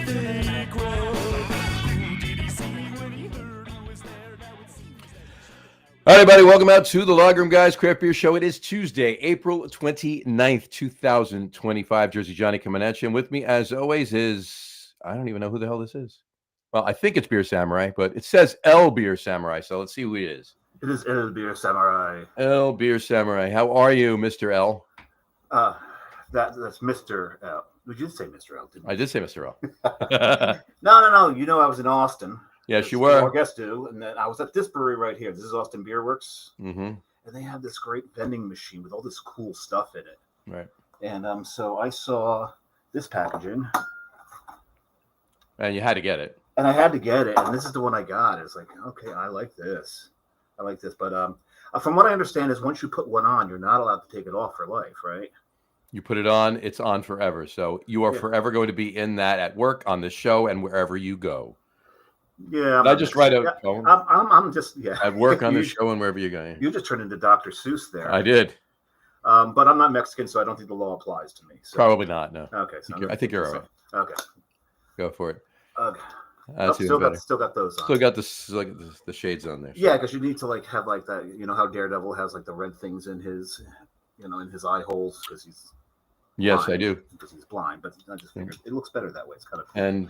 All right, everybody, welcome out to the Log Room Guys Craft Beer Show. It is Tuesday, April 29th, 2025. Jersey Johnny coming at you. And with me, as always, is, I don't even know who the hell this is. Well, I think it's Beer Samurai, but it says L Beer Samurai, so let's see who he is. It is L Beer Samurai. L Beer Samurai. How are you, Mr. L? That's Mr. L. You did say Mr. L, didn't you? I did say Mr. L. No. You know I was in Austin. Yes, you were. Our guests do. And then I was at this brewery right here. This is Austin Beerworks. Mm-hmm. And they have this great vending machine with all this cool stuff in it. Right. And so I saw this packaging. And you had to get it. And I had to get it. And this is the one I got. It's like, okay, I like this. But from what I understand is once you put one on, you're not allowed to take it off for life, right? You put it on, it's on forever. So you are forever going to be in that at work, on the show, and wherever you go. Yeah. I just write a phone. I'm just, I'd work on the show and wherever you go. You just turned into Dr. Seuss there. I did. But I'm not Mexican, so I don't think the law applies to me. So. Probably not, no. Okay. So I think you're all right. Okay. Go for it. Okay. Still got those on. Still got the shades on there. So. Yeah, because you need to have that. You know how Daredevil has the red things in his, in his eye holes because he's. Yes, blind, I do. Because he's blind, but I just figured it looks better that way. It's kind of cool. And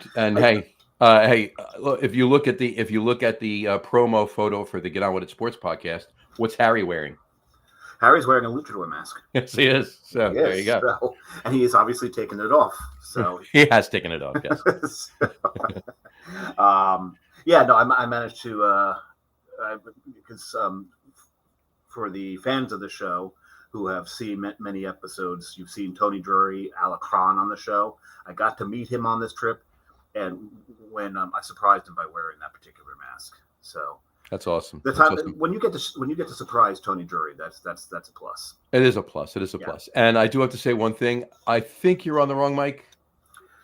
look, if you look at the promo photo for the Get On With It Sports podcast, what's Harry wearing? Harry's wearing a luchador mask. Yes, he is. So there you go. So, and he is obviously taking it off. So he has taken it off. Yes. I managed to because for the fans of the show who have seen many episodes, you've seen Tony Drury, Alacron on the show. I got to meet him on this trip, and when I surprised him by wearing that particular mask. So that's awesome. When you get to surprise Tony Drury, that's a plus. It is a plus. Plus. And I do have to say one thing. I think you're on the wrong mic.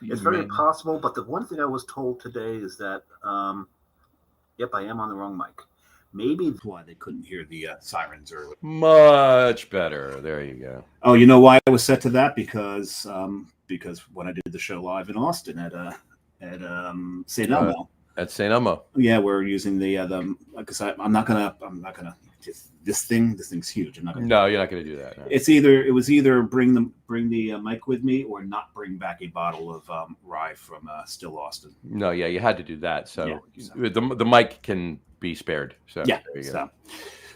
It's very possible, but the one thing I was told today is that, yep, I am on the wrong mic. Maybe that's why they couldn't hear the sirens earlier. Much better. There you go. Oh, you know why I was set to that? Because when I did the show live in Austin at St. Elmo. At St. Elmo. Yeah, we're using the because I'm not gonna this thing's huge. I'm not gonna. No, you're not gonna do that. No. It was either bring the mic with me or not bring back a bottle of rye from Still Austin. No, yeah, you had to do that. So the mic can be spared. So yeah, there you go.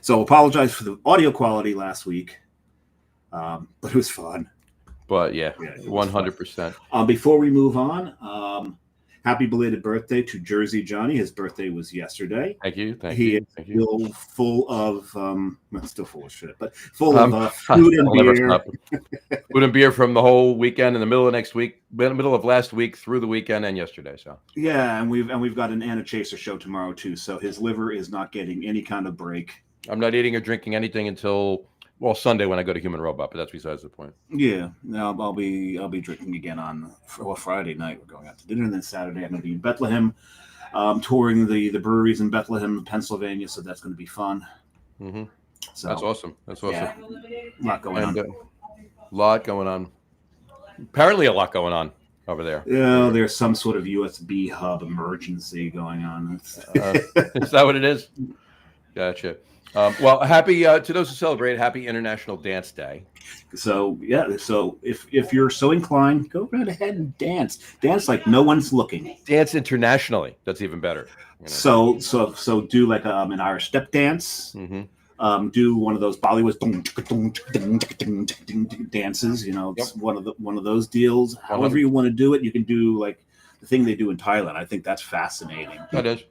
So apologize for the audio quality last week, but it was fun. But 100%. Before we move on, happy belated birthday to Jersey Johnny. His birthday was yesterday. Thank you. He is still full of, still full of shit, but full of food and beer. Food and beer from the whole weekend, in the middle of last week, through the weekend, and yesterday. So yeah, and we've got an Anna Chaser show tomorrow too. So his liver is not getting any kind of break. I'm not eating or drinking anything until Sunday when I go to Human Robot, but that's besides the point. Yeah, no, I'll be drinking again on Friday night. We're going out to dinner, and then Saturday I'm going to be in Bethlehem, touring the breweries in Bethlehem, Pennsylvania. So that's going to be fun. Mm-hmm. So that's awesome. Yeah, a lot going on. Lot going on. Apparently, a lot going on over there. Yeah, there's some sort of USB hub emergency going on. Is that what it is? Gotcha. Happy to those who celebrate. Happy International Dance Day. So if you're so inclined, go right ahead and dance like no one's looking. Dance internationally. That's even better. So do like an Irish step dance. Mm-hmm. Do one of those Bollywood dances. It's one of those deals. However you want to do it, you can do like the thing they do in Thailand. I think that's fascinating. That is.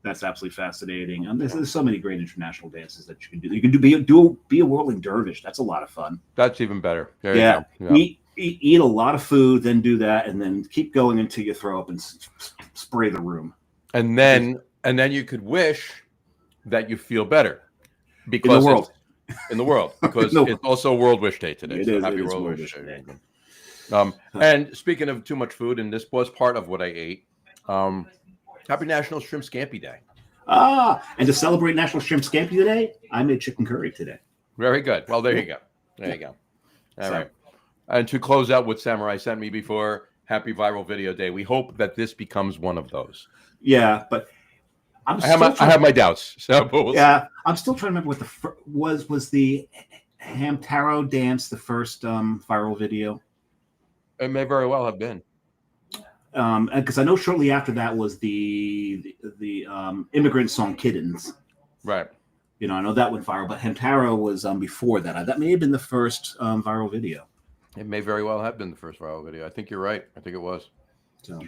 That's absolutely fascinating. And there's so many great international dances that you can do. You can be a whirling dervish. That's a lot of fun. That's even better. There you go. Eat a lot of food, then do that, and then keep going until you throw up and spray the room. And then you could wish that you feel better because in the world because it's also World Wish Day today. It is. Happy World Wish Day. And speaking of too much food, and this was part of what I ate. Happy National Shrimp Scampi Day. And to celebrate National Shrimp Scampi Day, I made chicken curry today. Very good. Well, there you go. All right. And to close out what Samurai sent me before, Happy Viral Video Day. We hope that this becomes one of those. Yeah, but I have my doubts. So yeah, I'm still trying to remember what the was the Hamtaro dance the first viral video. It may very well have been. Because I know shortly after that was the immigrant song "Kittens." Right. You know, I know that went viral, but Hamtaro was before that. That may have been the first viral video. It may very well have been the first viral video. I think you're right. I think it was. So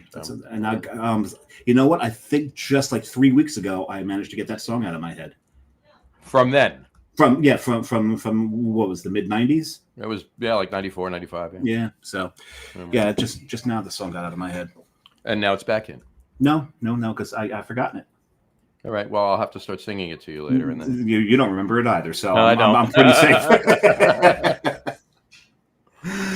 you know what? I think just like 3 weeks ago, I managed to get that song out of my head. From then? From what was the mid 90s? It was like 94, 95. Yeah. Yeah. So yeah, just now the song got out of my head. And now it's back in. No, because I've forgotten it. All right. Well, I'll have to start singing it to you later. And then you don't remember it either, so no, I don't. I'm pretty safe.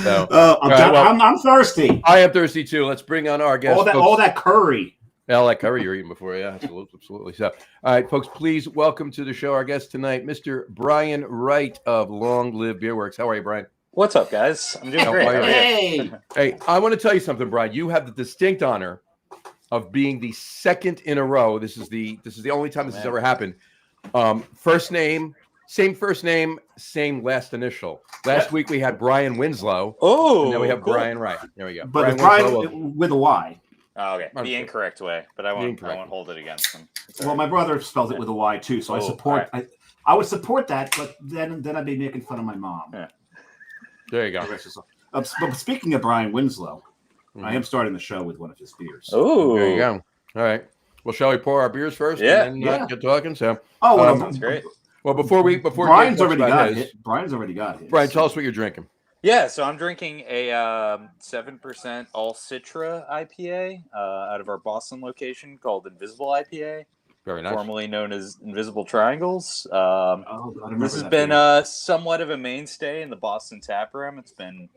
So, I'm thirsty. I am thirsty too. Let's bring on our guest. All that curry. Yeah, that curry you're eating before. Yeah, absolutely. So, all right, folks, please welcome to the show our guest tonight, Mr. Brian Wright of Long Live Beerworks. How are you, Brian? What's up, guys? I'm doing great. Hey, I want to tell you something, Brian. You have the distinct honor of being the second in a row. This is the only time this has ever happened. Same first name, same last initial. Last week we had Brian Winslow. Oh, and now we have Brian Wright. There we go. But Brian with a Y. Oh, okay. The incorrect way, but I won't hold it against him. Well, my brother spells it with a Y too, so I support. Right. I would support that, but then I'd be making fun of my mom. Yeah. There you go. But speaking of Brian Winslow, I am starting the show with one of his beers. Oh, there you go. All right. Well, shall we pour our beers first? Yeah. And then get talking. So. That's great. Well, before Brian's already got it. Brian's already got it. Brian, tell us what you're drinking. Yeah, so I'm drinking a 7% all Citra IPA out of our Boston location called Invisible IPA. Very nice. Formerly known as Invisible Triangles. This has been somewhat of a mainstay in the Boston tap room. It's been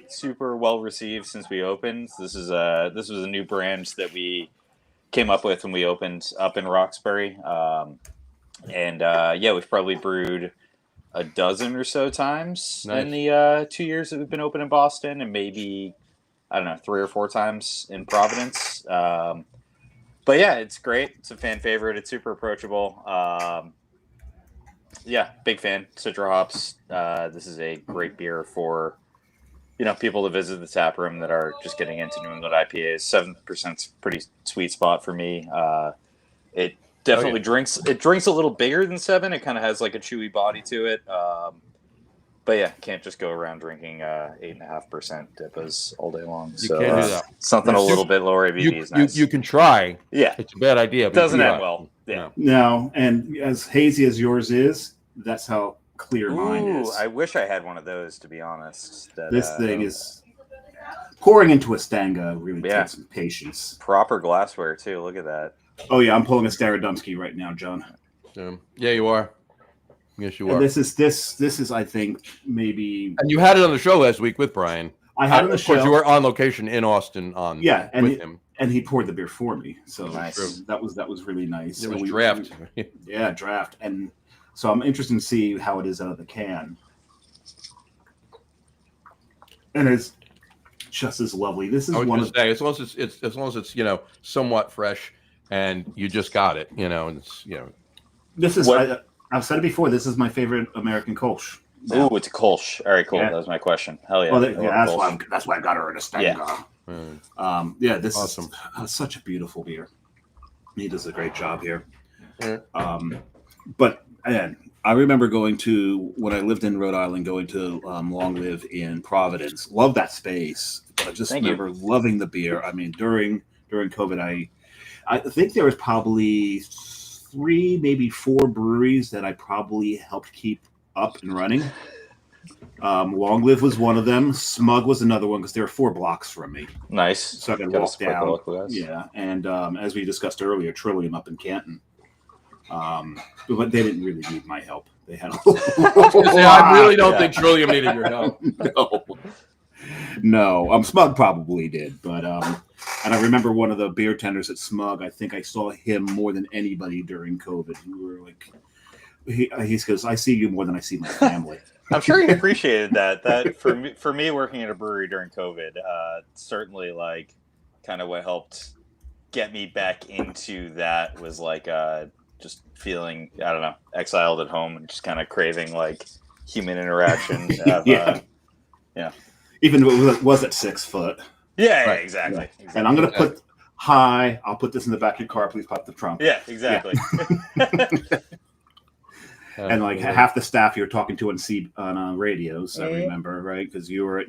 super well received since we opened. This was a new brand that we came up with when we opened up in Roxbury. We've probably brewed a dozen or so times in the 2 years that we've been open in Boston, and maybe, I don't know, 3 or 4 times in Providence. But yeah, it's great. It's a fan favorite. It's super approachable. Big fan. Citra hops. This is a great beer for, people to visit the tap room that are just getting into New England IPAs. 7%'s pretty sweet spot for me. It definitely drinks a little bigger than 7. It kind of has like a chewy body to it. But yeah, can't just go around drinking 8.5% dippas all day long. You can't do that. Something a little bit lower ABV is nice. You can try. Yeah. It's a bad idea. It doesn't end well. Yeah. No, and as hazy as yours is, that's how clear mine is. I wish I had one of those, to be honest. This thing is pouring into a Stanga really takes some patience. Proper glassware too. Look at that. Oh yeah, I'm pulling a Starodumsky right now, John. Yeah, you are. Yes, you are. And this is I think maybe. And you had it on the show last week with Brian. I had it on the show. Of course, you were on location in Austin with him, and he poured the beer for me. So nice. That was really nice. It was draft. Draft, and so I'm interested to see how it is out of the can. And it's just as lovely. This is one of as long as it's somewhat fresh. And you just got it, This is I've said it before. This is my favorite American Kolsch. Ooh, it's a Kolsch. All right, cool. Yeah. That was my question. Hell yeah! Well, that's why I got her in a Stanga. Yeah. This awesome. is such a beautiful beer. He does a great job here. Yeah. But again, I remember when I lived in Rhode Island, going to Long Live in Providence. Love that space. But I just remember loving the beer. I mean, during COVID, I think there was probably 3, maybe 4 breweries that I probably helped keep up and running. Long Live was one of them. Smug was another one because they were 4 blocks from me. Nice. So I could walk down. Yeah, and as we discussed earlier, Trillium up in Canton. But they didn't really need my help. They had. I really don't think Trillium needed your help. No. Smug probably did, but and I remember one of the beer tenders at Smug. I think I saw him more than anybody during COVID. We were like, he goes, "I see you more than I see my family." I'm sure he appreciated that. That for me working at a brewery during COVID, certainly like kind of what helped get me back into that was like just feeling, I don't know, exiled at home and just kind of craving like human interaction. Yeah. Even if it was at 6 foot. Yeah, Right. exactly. And I'm going to put hi. I'll put this in the back of your car. Please pop the trunk. Yeah, exactly. And like half the staff you were talking to on radios, I remember, right? Because you were at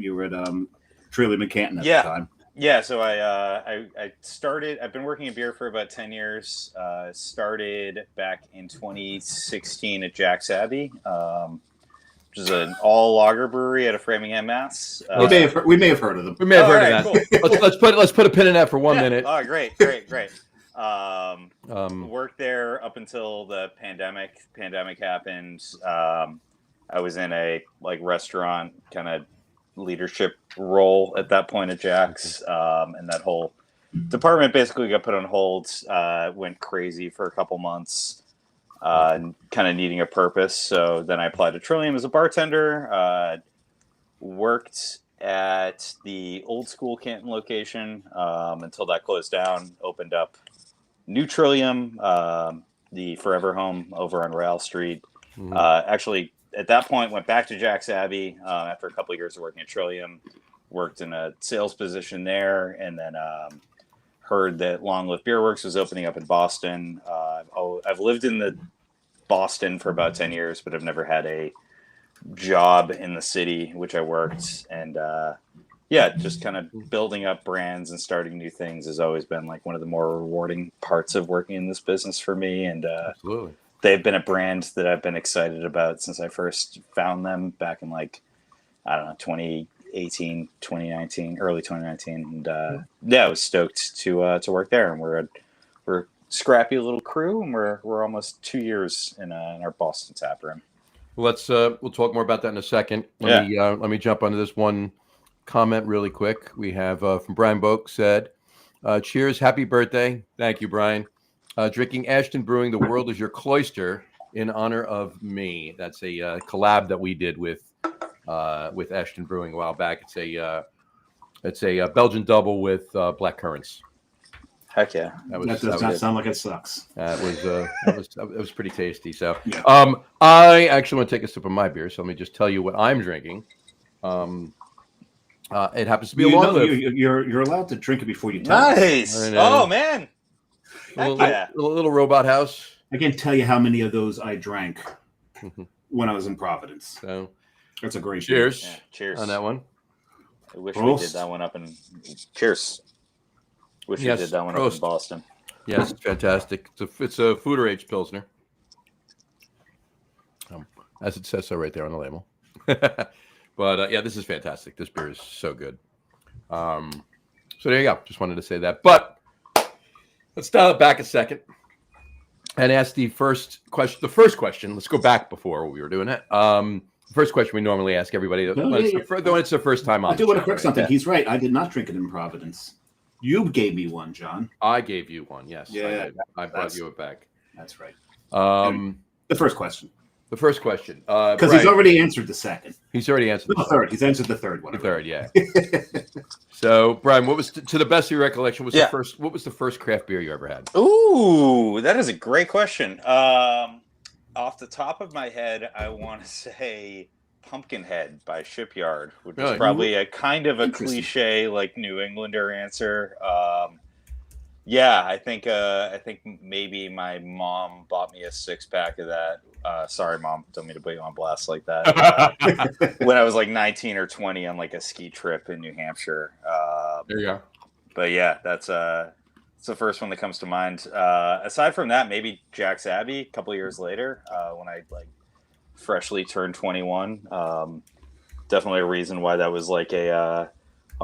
Trillium and Canton at the time. Yeah, so I started. I've been working in beer for about 10 years. Started back in 2016 at Jack's Abbey, which is an all lager brewery out of Framingham, Mass. We may have heard of them. We may have heard of that. Cool. Let's put a pin in that for 1 minute. Oh, great. Worked there up until the pandemic. Pandemic happened. I was in a like restaurant kind of leadership role at that point at Jack's, and that whole department basically got put on hold. Went crazy for a couple months, kind of needing a purpose. So then I applied to Trillium as a bartender. Worked at the old school Canton location until that closed down. Opened up new Trillium, the Forever Home over on Rail Street. Mm-hmm. Actually, at that point, went back to Jack's Abbey after a couple of years of working at Trillium. Worked in a sales position there, and then heard that Long Live Beerworks was opening up in Boston. I've lived in the Boston for about 10 years, but I've never had a job in the city, which I worked. And just kind of building up brands and starting new things has always been like one of the more rewarding parts of working in this business for me. And absolutely. They've been a brand that I've been excited about since I first found them back in 2018, 2019, early 2019. And I was stoked to work there. And we're a scrappy little crew, and we're almost 2 years in our Boston tap room. Well, we'll talk more about that in a second. Let me jump onto this one comment really quick. We have from Brian Boak said, cheers, happy birthday. Thank you, Brian. Drinking Ashton Brewing, the world is your cloister, in honor of me. That's a collab that we did with Ashton Brewing a while back. It's a Belgian double with black currants. Heck yeah! That does not sound like it sucks. It was pretty tasty. So, I actually want to take a sip of my beer. So let me just tell you what I'm drinking. It happens to be a Long Live. You're allowed to drink it before you tell. Nice. Oh man. Little robot house. I can't tell you how many of those I drank when I was in Providence. So that's a great cheers. Yeah, cheers on that one. I wish we did that one up in cheers. We did that one up in Boston. Yes, it's fantastic. It's a Food or Age Pilsner. As it says so right there on the label. But this is fantastic. This beer is so good. So there you go. Just wanted to say that. But let's dial it back a second and ask the first question. Let's go back before we were doing it. The first question we normally ask everybody when it's their first time on. I do want to correct something. He's right. I did not drink it in Providence. You gave me one, John. I gave you one. Yes. Yeah. I brought you it back. That's right. The first question. Because he's already answered the second. He's already answered the third. He's answered the third one. The third, yeah. So, Brian, what was to the best of your recollection? What was the first craft beer you ever had? Ooh, that is a great question. Off the top of my head, I want to say Pumpkinhead by Shipyard, which is probably a kind of a cliche like New Englander answer. I think maybe my mom bought me a 6-pack of that. Sorry, Mom, don't mean to put you on blast like that. When I was like 19 or 20 on like a ski trip in New Hampshire. There you go. But yeah, that's the first one that comes to mind. Aside from that, maybe Jack's Abbey a couple of years later when I like freshly turned 21. Definitely a reason why that was like oh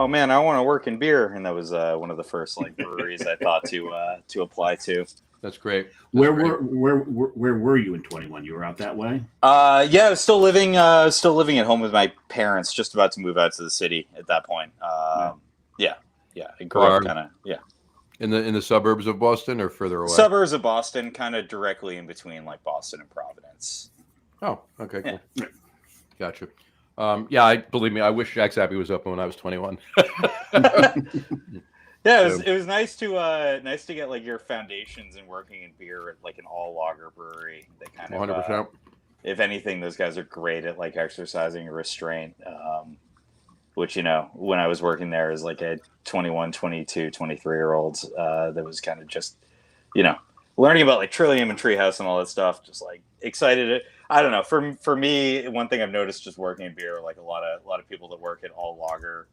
man, I want to work in beer, and that was one of the first like breweries I thought to apply to. That's great. Where were you in 21? You were out that way? I was still living at home with my parents, just about to move out to the city at that point. I grew up kind of in the suburbs of Boston or further away. Suburbs of Boston, kind of directly in between like Boston and Providence. Oh, okay, cool. Yeah. Gotcha. Believe me, I wish Jack's Abbey was open when I was 21. Yeah, it was nice to get like your foundations in working in beer at like an all lager brewery. They kind of 100%. If anything, those guys are great at like exercising restraint. Which, when I was working there as like a 21, 22, 23-year-old, that was kind of just, learning about like Trillium and Treehouse and all that stuff, just like excited. I don't know. For me, one thing I've noticed just working in beer, like a lot of people that work at all lager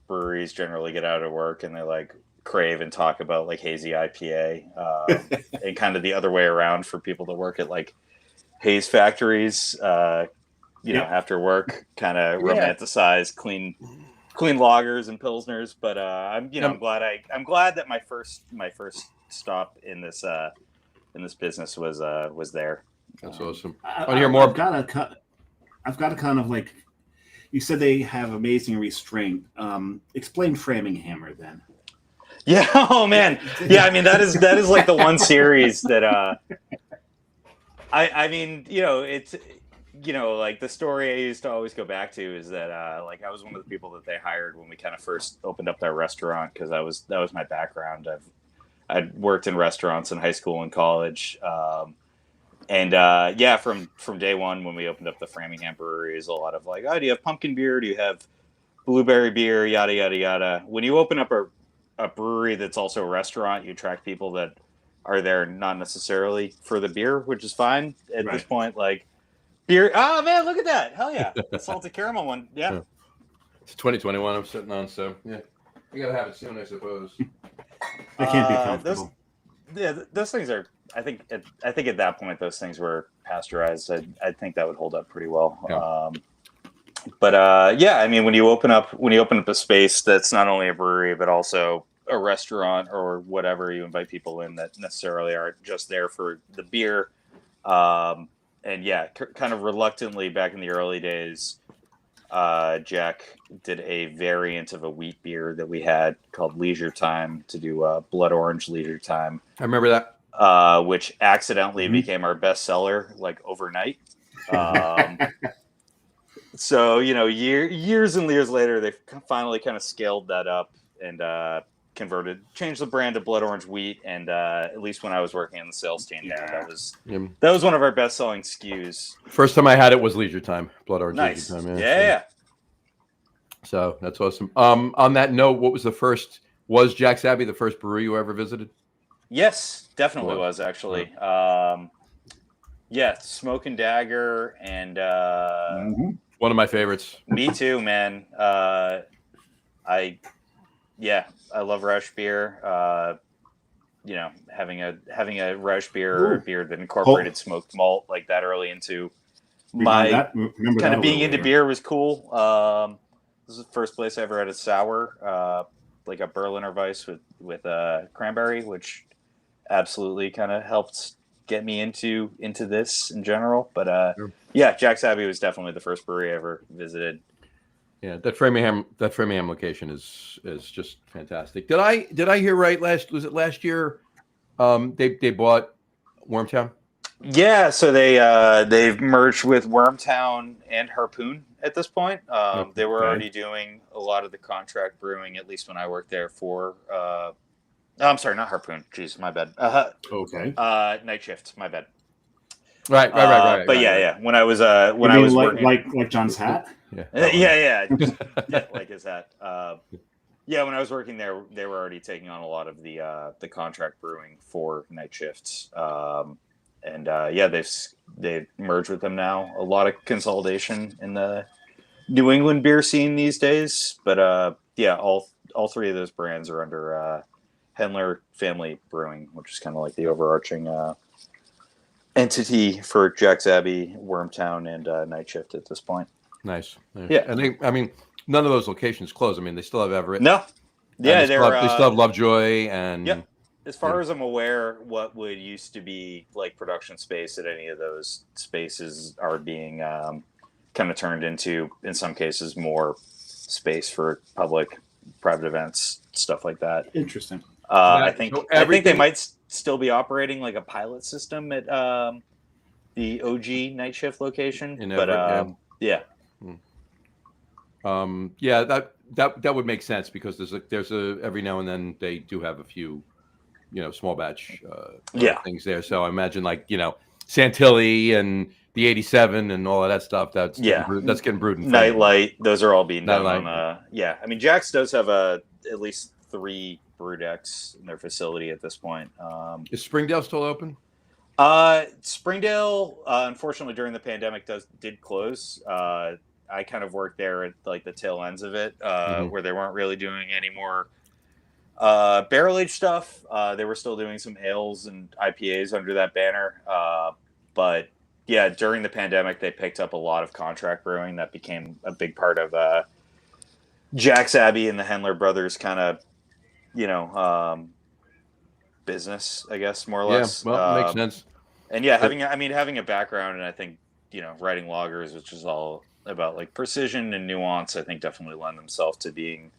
breweries generally get out of work and they like crave and talk about like hazy IPA, and kind of the other way around for people that work at like haze factories. After work, kind of romanticize clean lagers and pilsners. But I'm glad that my first stop in this business was there. That's awesome. I want to hear more. I've got to kind of like, you said they have amazing restraint. Explain Framing Hammer then. Yeah. Oh man. Yeah. I mean, that is like the one series that it's. Like the story I used to always go back to is that like I was one of the people that they hired when we kind of first opened up their restaurant, because that was my background. I'd worked in restaurants in high school and college, from day one when we opened up the Framingham Brewery, is a lot of like, oh, do you have pumpkin beer? Do you have blueberry beer? Yada yada yada. When you open up a brewery that's also a restaurant, you attract people that are there not necessarily for the beer, which is fine at this point. Like. Beer. Oh man, look at that! Hell yeah, the salted caramel one. Yeah. It's 2021. I'm sitting on, so yeah, you gotta have it soon, I suppose. They can't be comfortable. Those things are. I think at that point those things were pasteurized. I think that would hold up pretty well. Yeah. I mean, when you open up a space that's not only a brewery but also a restaurant or whatever, you invite people in that necessarily aren't just there for the beer. And yeah, kind of reluctantly back in the early days, Jack did a variant of a wheat beer that we had called Leisure Time to do Blood Orange Leisure Time. I remember that. Which accidentally became our best seller like overnight. So, years and years later, they finally kind of scaled that up and changed the brand to Blood Orange Wheat, and at least when I was working in the sales team there, that was one of our best selling SKUs. First time I had it was Leisure Time, Blood Orange nice. Leisure Time. Yeah. So that's awesome. On that note, what was was Jack's Abbey the first brewery you ever visited? Yes, definitely was actually. Smoke and Dagger and one of my favorites. Me too, man. I love Rausch beer. Having a Rausch beer or a beer that incorporated smoked malt like that early into my kind of being into beer was cool. This is the first place I ever had a sour, like a Berliner Weiss with cranberry, which absolutely kind of helped get me into this in general. But Jack's Abbey was definitely the first brewery I ever visited. Yeah, that Framingham location is just fantastic. Did I hear right? Was it last year? They bought Wormtown. Yeah, so they've merged with Wormtown and Harpoon at this point. They were already doing a lot of the contract brewing, at least when I worked there for. I'm sorry, not Harpoon. Jeez, my bad. Okay. Night Shift. My bad. Right. But yeah. When I was working, like John's hat. Yeah, like his hat. When I was working there, they were already taking on a lot of the contract brewing for Night Shift. They've merged with them now. A lot of consolidation in the New England beer scene these days. But all three of those brands are under Hendler Family Brewing, which is kind of like the overarching entity for Jack's Abbey, Wormtown, and Night Shift at this point. Nice. Yeah. And none of those locations closed. I mean, they still have Everett. No. Yeah, they still have Lovejoy and. Yep. As far as I'm aware, what would used to be like production space at any of those spaces are being kind of turned into, in some cases, more space for private events, stuff like that. Interesting. I think they might still be operating like a pilot system at the OG Night Shift location. In Everett, Yeah, that would make sense because there's a every now and then they do have a few, small batch things there. So I imagine Santilli and the 87 and all of that stuff. That's getting brewed in Nightlight. Those are all being done Nightlight. on. I mean, Jack's does have at least 3 brew decks in their facility at this point. Is Springdale still open? Springdale, unfortunately, during the pandemic, did close. I kind of worked there at the tail ends of it, where they weren't really doing any more barrel aged stuff. They were still doing some ales and IPAs under that banner. But yeah, during the pandemic, they picked up a lot of contract brewing that became a big part of Jack's Abbey and the Hendler Brothers kind of, business, I guess, more or less. Yeah, well, makes sense. And yeah, having a background, and I think writing lagers, which is all about precision and nuance, I think definitely lend themselves to being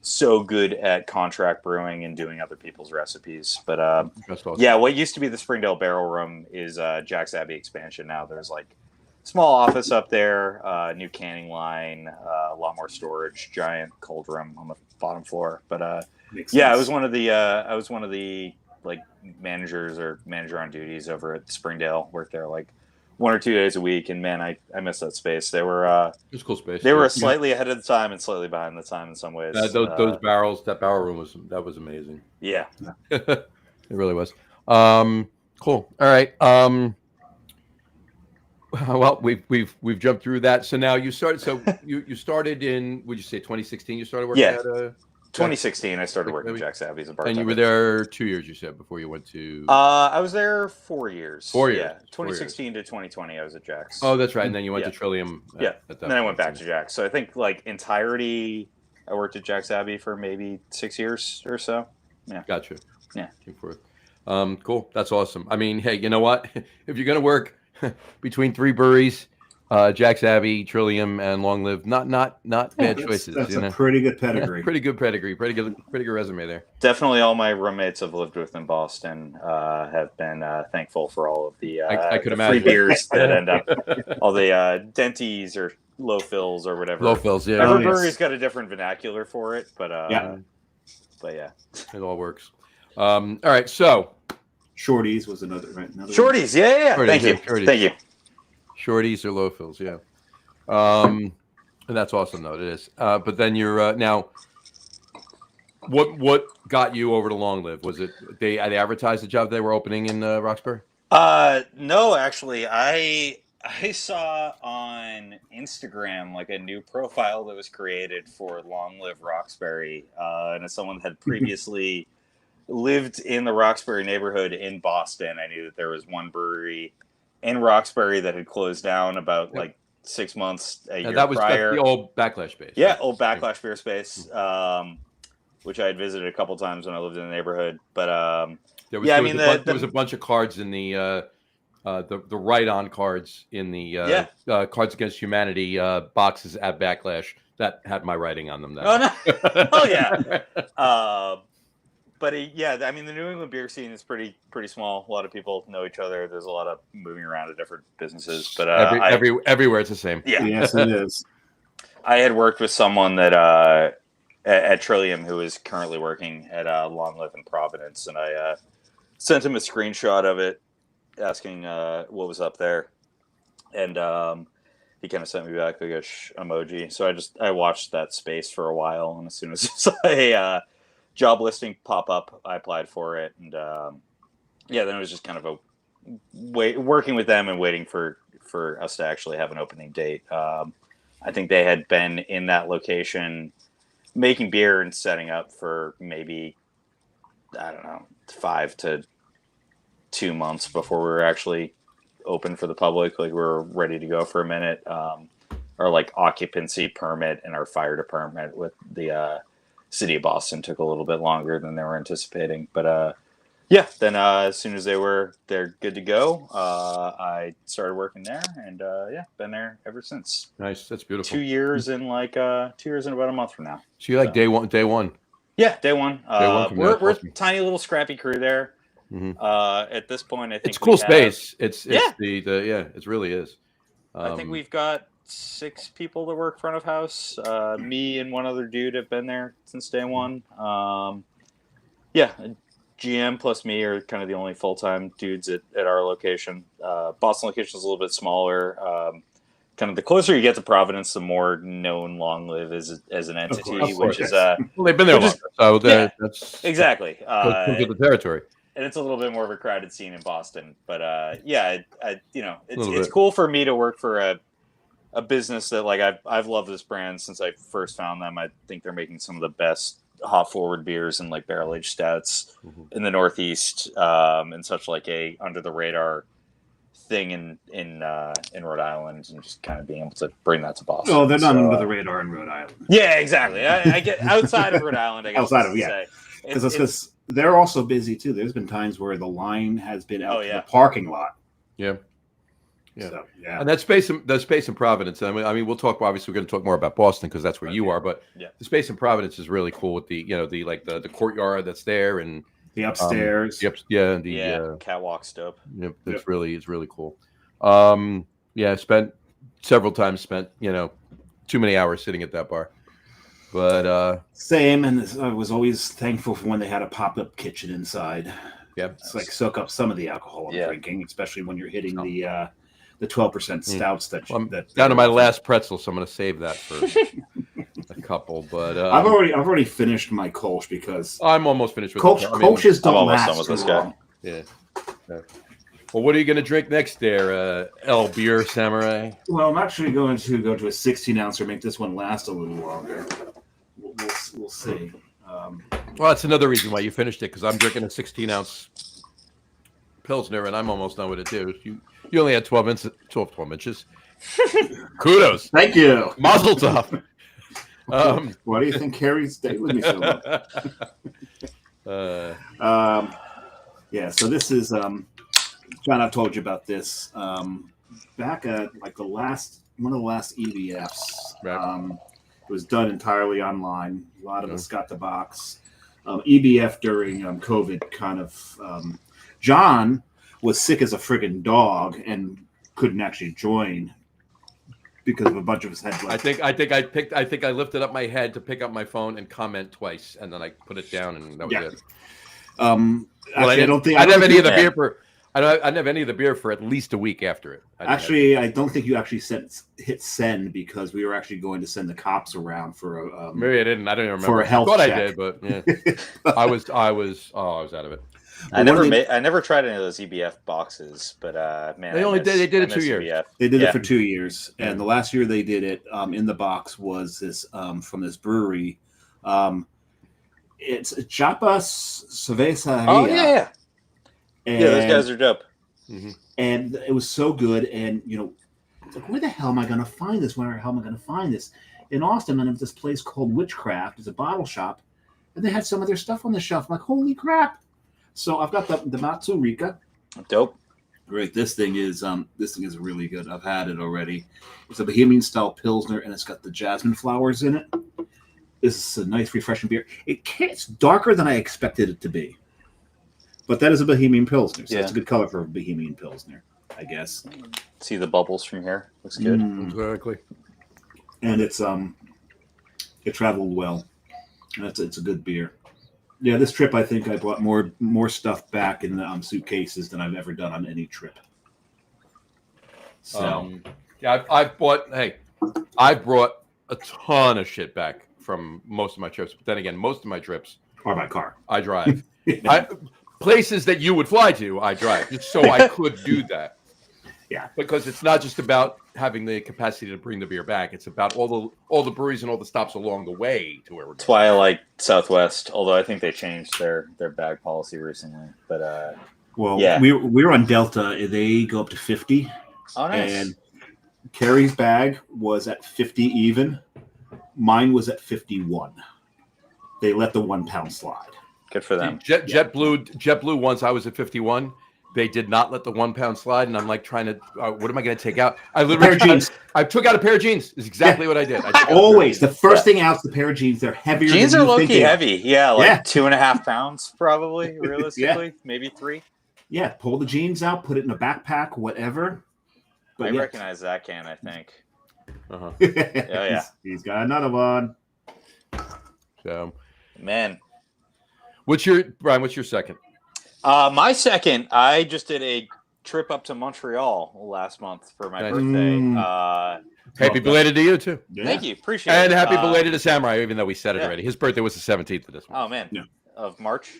so good at contract brewing and doing other people's recipes. But awesome. Yeah, what used to be the Springdale Barrel Room is Jack's Abbey expansion now. There's small office up there, new canning line, a lot more storage, giant cold room on the bottom floor. But I was one of the managers or manager on duties over at Springdale. Worked there 1 or 2 days a week, and man, I miss that space. They were it was a cool space. They were slightly ahead of the time and slightly behind the time in some ways. Those barrels, that barrel room was amazing. Yeah. It really was. Cool. All right. Well, we've jumped through that. So now you started. So you started in, would you say 2016? You started working at 2016. I started working at Jack's Abbey as a bartender. And you were there 2 years, you said, before you went to. I was there 4 years. 4 years. Yeah, 2016 to 2020, I was at Jack's. Oh, that's right. And then you went to Trillium. And then I went back to Jack's. So I think entirety, I worked at Jack's Abbey for maybe 6 years or so. Yeah. Gotcha. Yeah. Cool. That's awesome. I mean, hey, you know what? If you're gonna work between 3 breweries, Jack's Abbey, Trillium, and Long Live, not bad choices. That's a pretty good pedigree. Pretty good pedigree. Pretty good resume there. Definitely, all my roommates I've lived with in Boston have been thankful for all of the free beers that end up, all the Denties or low fills or whatever. Low fills, yeah. Every brewery's got a different vernacular for it, but yeah, it all works. All right, so Shorties was another Shorties, yeah. Shorties, Thank you. Shorties or low fills, yeah. And that's awesome, though. It is. But then you're now. What got you over to Long Live? Was it they advertised the job they were opening in Roxbury? No, actually, I saw on Instagram a new profile that was created for Long Live Roxbury, and as someone had previously lived in the Roxbury neighborhood in Boston, I knew that there was one brewery in Roxbury that had closed down about 6 months, a year prior. That's the old Backlash space. Yeah, old Backlash beer space, which I had visited a couple times when I lived in the neighborhood. But there was a bunch of cards in the write-on cards in the Cards Against Humanity boxes at Backlash that had my writing on them. Oh no! Oh yeah. But the New England beer scene is pretty small. A lot of people know each other. There's a lot of moving around to different businesses. But everywhere it's the same. Yeah. Yes, it is. I had worked with someone that at Trillium who is currently working at Long Live in Providence, and I sent him a screenshot of it, asking what was up there, and he kind of sent me back a emoji. So I watched that space for a while, and as soon as I saw a job listing pop up, I applied for it, and then it was just kind of working with them and waiting for us to actually have an opening date. I think they had been in that location making beer and setting up for maybe 5 to 2 months before we were actually open for the public. We were ready to go for a minute. Our occupancy permit and our fire department with the City of Boston took a little bit longer than they were anticipating, but then as soon as they're good to go, I started working there, and been there ever since. Nice, that's beautiful. 2 years in 2 years and about a month from now. So you're day one. Yeah, day one. We're awesome. a tiny little scrappy crew there. Mm-hmm. At this point, I think it's cool space. It really is. I think we've got 6 people that work front of house. Me and one other dude have been there since day one. GM plus me are kind of the only full-time dudes at our location. Boston location is a little bit smaller. Kind of the closer you get to Providence, the more known Long Live is as an entity, which is well, they've been there longer, so that's exactly to the territory. And it's a little bit more of a crowded scene in Boston, but it's cool for me to work for a business that like I've loved this brand since I first found them. I think they're making some of the best hop forward beers and like barrel aged stouts in the Northeast, and such like a under the radar thing in Rhode Island, and just kind of being able to bring that to Boston. Oh, they're not under the radar in Rhode Island. Yeah, exactly. I get outside of Rhode Island. I guess because they're also busy too. There's been times where the line has been out to the parking lot. Yeah. So, and that space in Providence. I mean, we'll talk. Obviously, we're going to talk more about Boston because that's where you are. But the space in Providence is really cool with the the courtyard that's there and the upstairs. The catwalk stop. Yep, it's really cool. Spent several times. Too many hours sitting at that bar. But same, and I was always thankful for when they had a pop-up kitchen inside. Yeah, it's like soak up some of the alcohol I'm drinking, especially when you're hitting the 12% stouts that down to my last pretzel, so I'm going to save that for a couple. But I've already finished my Kolsch because I'm almost finished with Kolsch's don't last too long. Yeah. Well, what are you going to drink next there, El Beer Samurai? Well, I'm actually going to go to a 16-ouncer, make this one last a little longer. We'll see. Well, that's another reason why you finished it, because I'm drinking a 16-ounce Pilsner, and I'm almost done with it, too. You only had 12 inches. Kudos. Thank you. Mazel tov. Why do you think Carrie stayed with me so long? So this is... John, I've told you about this. Back at like one of the last EVFs, it was done entirely online. A lot of us got the box. EBF during COVID kind of... John was sick as a friggin' dog and couldn't actually join because of a bunch of us had. Like, I think I lifted up my head to pick up my phone and comment twice, and then I put it down, and that was it. I didn't have any of the beer for. I didn't have any of the beer for at least a week after it. I don't think you actually hit send because we were actually going to send the cops around for a. Maybe I didn't. I don't even remember. For a health check. I did, but yeah, I was out of it. I never tried any of those EBF boxes, but man, they did it 2 years. EBF. They did it for 2 years, and the last year they did it in the box was this from this brewery. It's Chapa Cerveceria. Oh yeah. And, those guys are dope. Mm-hmm. And it was so good, and it's like, where the hell am I going to find this? Where the hell am I going to find this? In Austin, and it was this place called Witchcraft. It's a bottle shop, and they had some of their stuff on the shelf. I'm like, holy crap! So I've got the Matsurika. Dope. Great. This thing is really good. I've had it already. It's a Bohemian style Pilsner, and it's got the jasmine flowers in it. This is a nice, refreshing beer. It's darker than I expected it to be, but that is a Bohemian Pilsner, so it's a good color for a Bohemian Pilsner, I guess. See the bubbles from here. Looks good. Exactly. And it's it traveled well, and it's a good beer. Yeah, this trip I think I brought more stuff back in the suitcases than I've ever done on any trip. So I've brought a ton of shit back from most of my trips. But then again, most of my trips are by car. I drive. Places that you would fly to, I drive, just so I could do that. Yeah, because it's not just about having the capacity to bring the beer back. It's about all the breweries and all the stops along the way to where we're going. That's why I like Southwest, although I think they changed their bag policy recently. But we were on Delta. They go up to 50. Oh, nice. And Carrie's bag was at 50 even. Mine was at 51. They let the 1 pound slide. Good for them. JetBlue once I was at 51. They did not let the 1 pound slide, and I'm like trying to. What am I going to take out? I literally I took out a pair of jeans. Is exactly what I did. Always the first thing out is the pair of jeans. They're heavier. Jeans than are you low think key heavy. Yeah, like 2.5 pounds probably. Realistically, maybe 3. Yeah, pull the jeans out, put it in a backpack, whatever. But I recognize that can. I think Uh-huh. Yeah. He's got another one. So, man, Brian? What's your second? My second, I just did a trip up to Montreal last month for my birthday. Happy belated to you too. Yeah. Thank you, appreciate it. And happy belated to Samurai, even though we said it yeah. already. His birthday was the 17th of this month. Oh man, Yeah. Of March.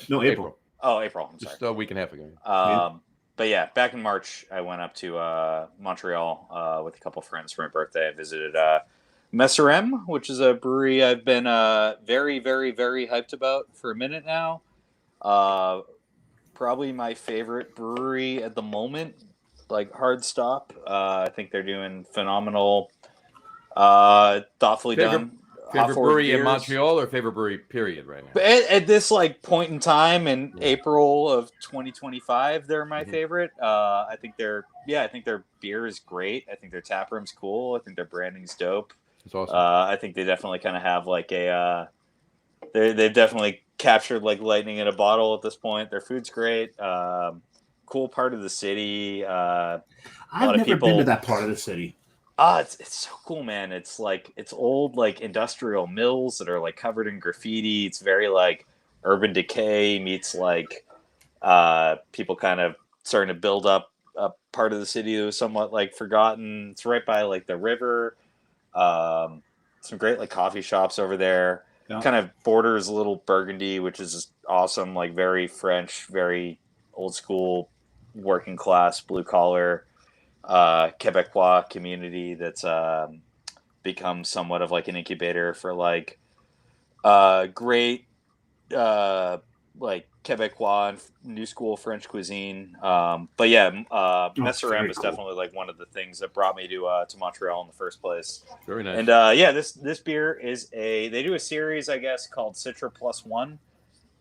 No, April. Oh, April. I'm sorry. Just a week and a half ago. But yeah, back in March, I went up to Montreal with a couple friends for my birthday. I visited Messerem, which is a brewery I've been very, very, very hyped about for a minute now. Probably my favorite brewery at the moment, like hard stop. I think they're doing phenomenal, thoughtfully done. Favorite brewery in Montreal or favorite brewery period right now? At this like point in time in April of 2025, they're my favorite. I think their beer is great. I think their tap room's cool. I think their branding's dope. It's awesome. I think they definitely kind of have like they've definitely captured like lightning in a bottle at this point. Their food's great. Cool part of the city. I've never been to that part of the city. It's so cool, man. It's like it's old like industrial mills that are like covered in graffiti. It's very like urban decay meets like people kind of starting to build up a part of the city that was somewhat like forgotten. It's right by like the river. Some great like coffee shops over there. Yeah. Kind of borders a little Burgundy, which is just awesome. Like very French, very old school, working class, blue collar. Quebecois community that's become somewhat of like an incubator for like great like Quebecois and new school French cuisine. But yeah, Messerem is definitely like one of the things that brought me to Montreal in the first place. Very nice. And this beer is they do a series, I guess, called Citra Plus One.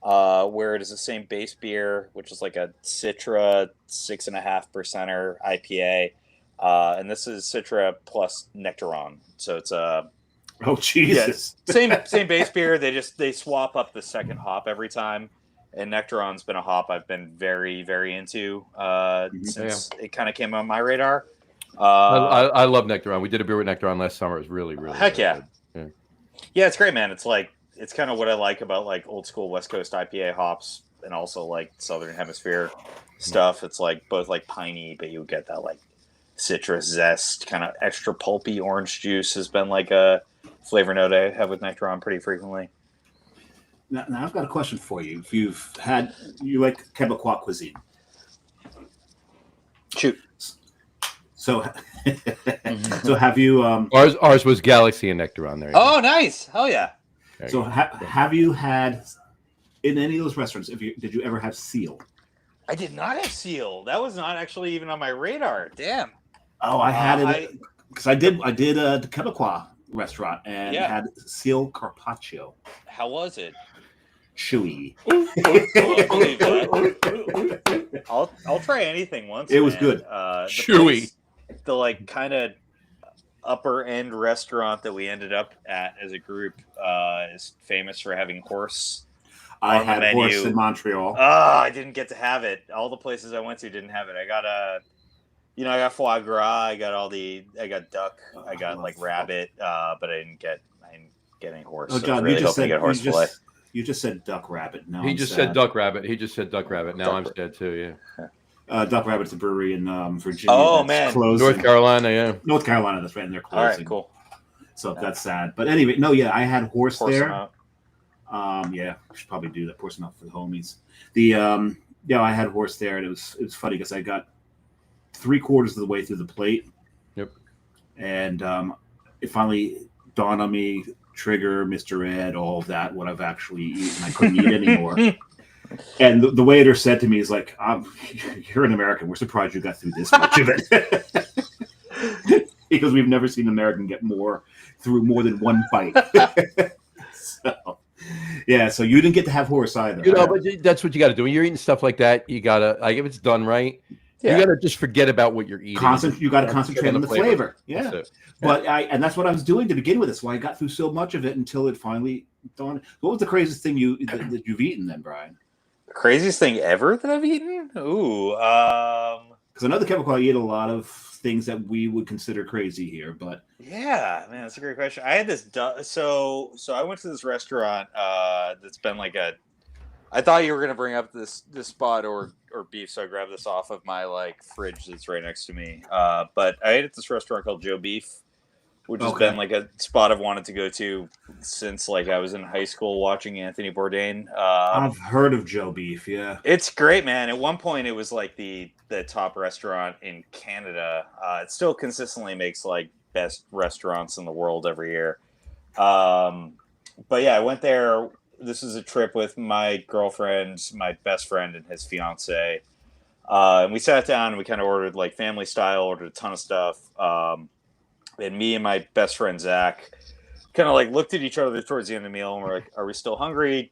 Where it is the same base beer, which is like a Citra 6.5% IPA, and this is Citra plus Nectaron. So it's a Jesus, same base beer. They swap up the second hop every time, and Nectaron's been a hop I've been very, very into since it kind of came on my radar. I love Nectaron. We did a beer with Nectaron last summer. It was really, really heck good. Yeah, it's great, man. It's like. It's kind of what I like about like old school West Coast IPA hops and also like Southern Hemisphere stuff. It's like both like piney, but you get that like citrus zest, kind of extra pulpy orange juice has been like a flavor note I have with Nectaron pretty frequently. Now I've got a question for you. If you like Quebecois cuisine. Shoot. So have you? Ours was Galaxy and Nectaron there. Oh, nice! Hell yeah! So have you had in any of those restaurants? Did you ever have seal? I did not have seal. That was not actually even on my radar. Damn. Oh, I had it because I did the Quebecois restaurant and had seal carpaccio. How was it? Chewy. I'll try anything once. It was good. Chewy. The like kind of upper end restaurant that we ended up at as a group is famous for having horse. I had horse in Montreal. Oh, I didn't get to have it. All the places I went to didn't have it. I got I got foie gras. I got duck. I got like rabbit. But I didn't get any horse. Oh, John, you just said duck rabbit. No, he just said duck rabbit. Now I'm sad too. Yeah. Duck Rabbit's a brewery in Virginia. Oh man, closing. North Carolina, yeah. North Carolina, that's right, and they're closing. All right, cool. So that's sad. But anyway, no, yeah, I had horse there. Yeah, we should probably do that. Pour some out for the homies. I had horse there, and it was funny because I got 3/4 of the way through the plate. Yep. And it finally dawned on me: Trigger, Mr. Ed, all of that, what I've actually eaten. I couldn't eat anymore. And the waiter said to me, "Is like, you're an American. We're surprised you got through this much of it." Because we've never seen an American get through more than one bite. So you didn't get to have horse either. But that's what you got to do. When you're eating stuff like that, you got to, like, if it's done right, you got to just forget about what you're eating. You got to concentrate on the flavor. Yeah. But and that's what I was doing to begin with. That's why I got through so much of it until it finally dawned. What was the craziest thing that you've eaten then, Brian? Craziest thing ever that I've eaten? Ooh. Because Because I know the chemical eat a lot of things that we would consider crazy here, but Yeah, man, that's a great question. I had this. So I went to this restaurant. That's been like a. I thought you were gonna bring up this spot or beef, so I grabbed this off of my like fridge that's right next to me. But I ate at this restaurant called Joe Beef, which has been like a spot I've wanted to go to since like I was in high school watching Anthony Bourdain. I've heard of Joe Beef. Yeah, it's great, man. At one point, it was like the top restaurant in Canada. It still consistently makes like best restaurants in the world every year. But yeah, I went there. This is a trip with my girlfriend, my best friend, and his fiance. And we sat down and we kind of ordered like family style, ordered a ton of stuff. And me and my best friend, Zach, kind of like looked at each other towards the end of the meal and we're like, are we still hungry?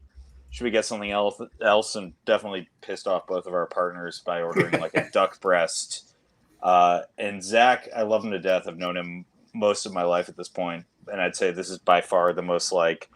Should we get something else? And definitely pissed off both of our partners by ordering like a duck breast. And Zach, I love him to death. I've known him most of my life at this point. And I'd say this is by far the most like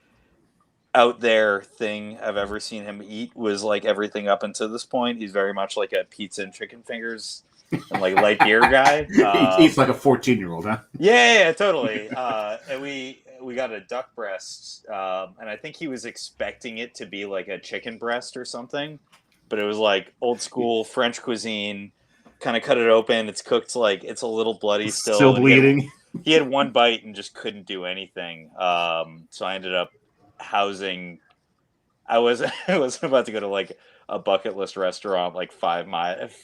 out there thing I've ever seen him eat was like everything up until this point. He's very much like a pizza and chicken fingers and like light beer guy. He eats like a 14-year-old, huh? Yeah, totally. And we got a duck breast, and I think he was expecting it to be like a chicken breast or something, but it was like old school French cuisine. Kind of cut it open. It's cooked like it's a little bloody still. Still bleeding. He had one bite and just couldn't do anything. So I ended up housing. I was about to go to like a bucket list restaurant like 5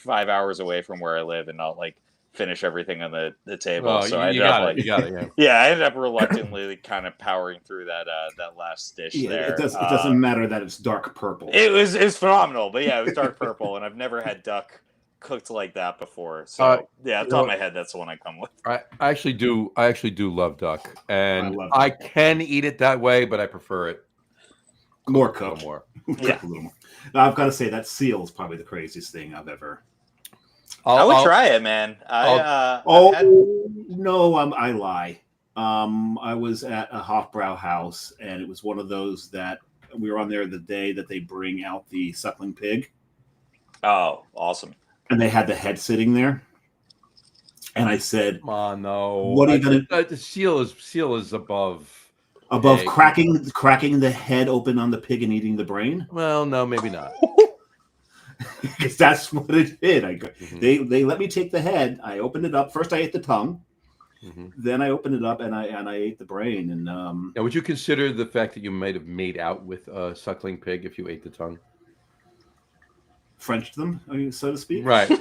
hours away from where I live and not like finish everything on the table. Oh, so you got it. Yeah. Yeah, I ended up reluctantly kind of powering through that last dish there. It doesn't matter that it's dark purple. It was phenomenal, but yeah, it was dark purple, and I've never had duck cooked like that before. So yeah, off the top of my head, that's the one I come with. I actually do love duck, and I can eat it that way, but I prefer it more cooked. More. Yeah. A little more. I've got to say that seal is probably the craziest thing I've ever. I would try it, man. I lie. I was at a Hofbrau house, and it was one of those that we were on there the day that they bring out the suckling pig. Oh, awesome! And they had the head sitting there, and I said, "Come on, no. What are you gonna?" The seal is above cracking the head open on the pig and eating the brain. Well, no, maybe not. Because that's what it did. They let me take the head. I opened it up. First, I ate the tongue. Mm-hmm. Then I opened it up and I ate the brain. And now, would you consider the fact that you might have made out with a suckling pig if you ate the tongue? Frenched them, so to speak. Right.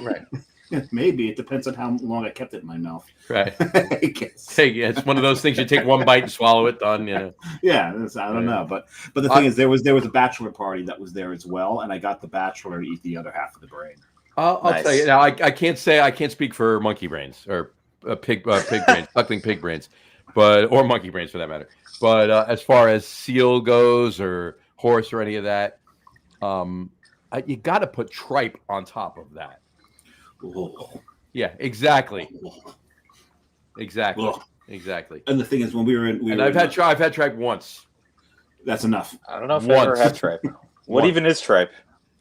Maybe it depends on how long I kept it in my mouth. Right. It's one of those things. You take one bite and swallow it. Done. Yeah. Yeah. I don't know, but the thing is, there was a bachelor party that was there as well, and I got the bachelor to eat the other half of the brain. I'll tell you now. I can't speak for monkey brains or pig brains, suckling pig brains, or monkey brains for that matter. But as far as seal goes, or horse, or any of that, you got to put tripe on top of that. Oh. Yeah, exactly. Oh. Exactly. And the thing is, when I've had tripe once. That's enough. I don't know if I ever had tripe. What even is tripe?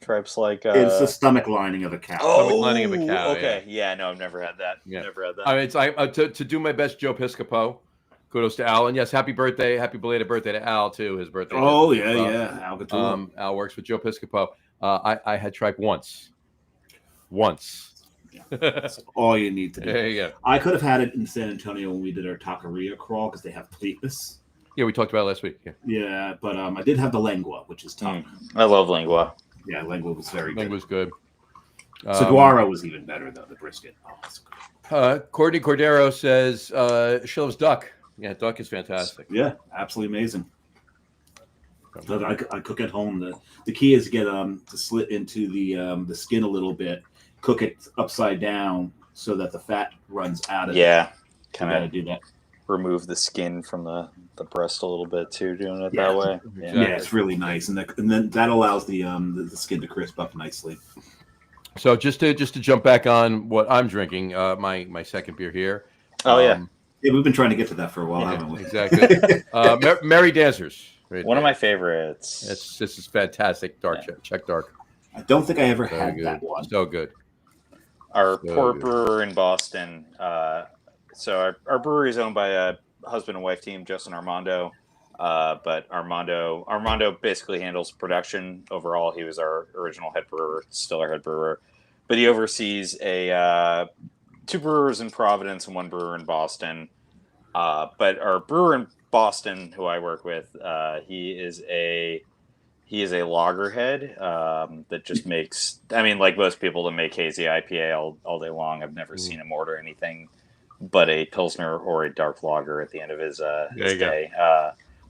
Tripe's like it's the stomach lining of a cow. Stomach lining of a cow. Okay. Yeah. No, I've never had that. Yeah. Never had that. I mean, to do my best, Joe Piscopo. Kudos to Al, and yes, happy belated birthday to Al too. His birthday. Oh yeah. Al Al works with Joe Piscopo. I had tripe once. That's all you need to do. There you go. I could have had it in San Antonio when we did our taqueria crawl because they have pletus. Yeah, we talked about it last week. Yeah, but I did have the lengua, which is tough. I love lengua. Yeah, lengua was very good. Lengua was good. Saguaro was even better though. The brisket. Oh, that's good. Courtney Cordero says she loves duck. Yeah, duck is fantastic. Yeah, absolutely amazing. I cook at home. The key is to get to slit into the skin a little bit. Cook it upside down so that the fat runs out of it. Yeah, kind of do that. Remove the skin from the breast a little bit too, doing it that way. Yeah, it's really nice, and then that allows the skin to crisp up nicely. So just to jump back on what I'm drinking, my second beer here. Oh yeah, we've been trying to get to that for a while, haven't we? Exactly. Merry Dancers. One of my favorites. This is fantastic. Dark Czech dark. I don't think I ever had that one. So good. our So port good. brewer in Boston. So our brewery is owned by a husband and wife team, Justin Armando. But Armando basically handles production overall. He was our original head brewer, still our head brewer, but he oversees a 2 brewers in Providence and 1 brewer in Boston. But our brewer in Boston, who I work with, he is a loggerhead that just makes. I mean, like most people that make hazy IPA all day long, I've never seen him order anything but a Pilsner or a dark lager at the end of his day.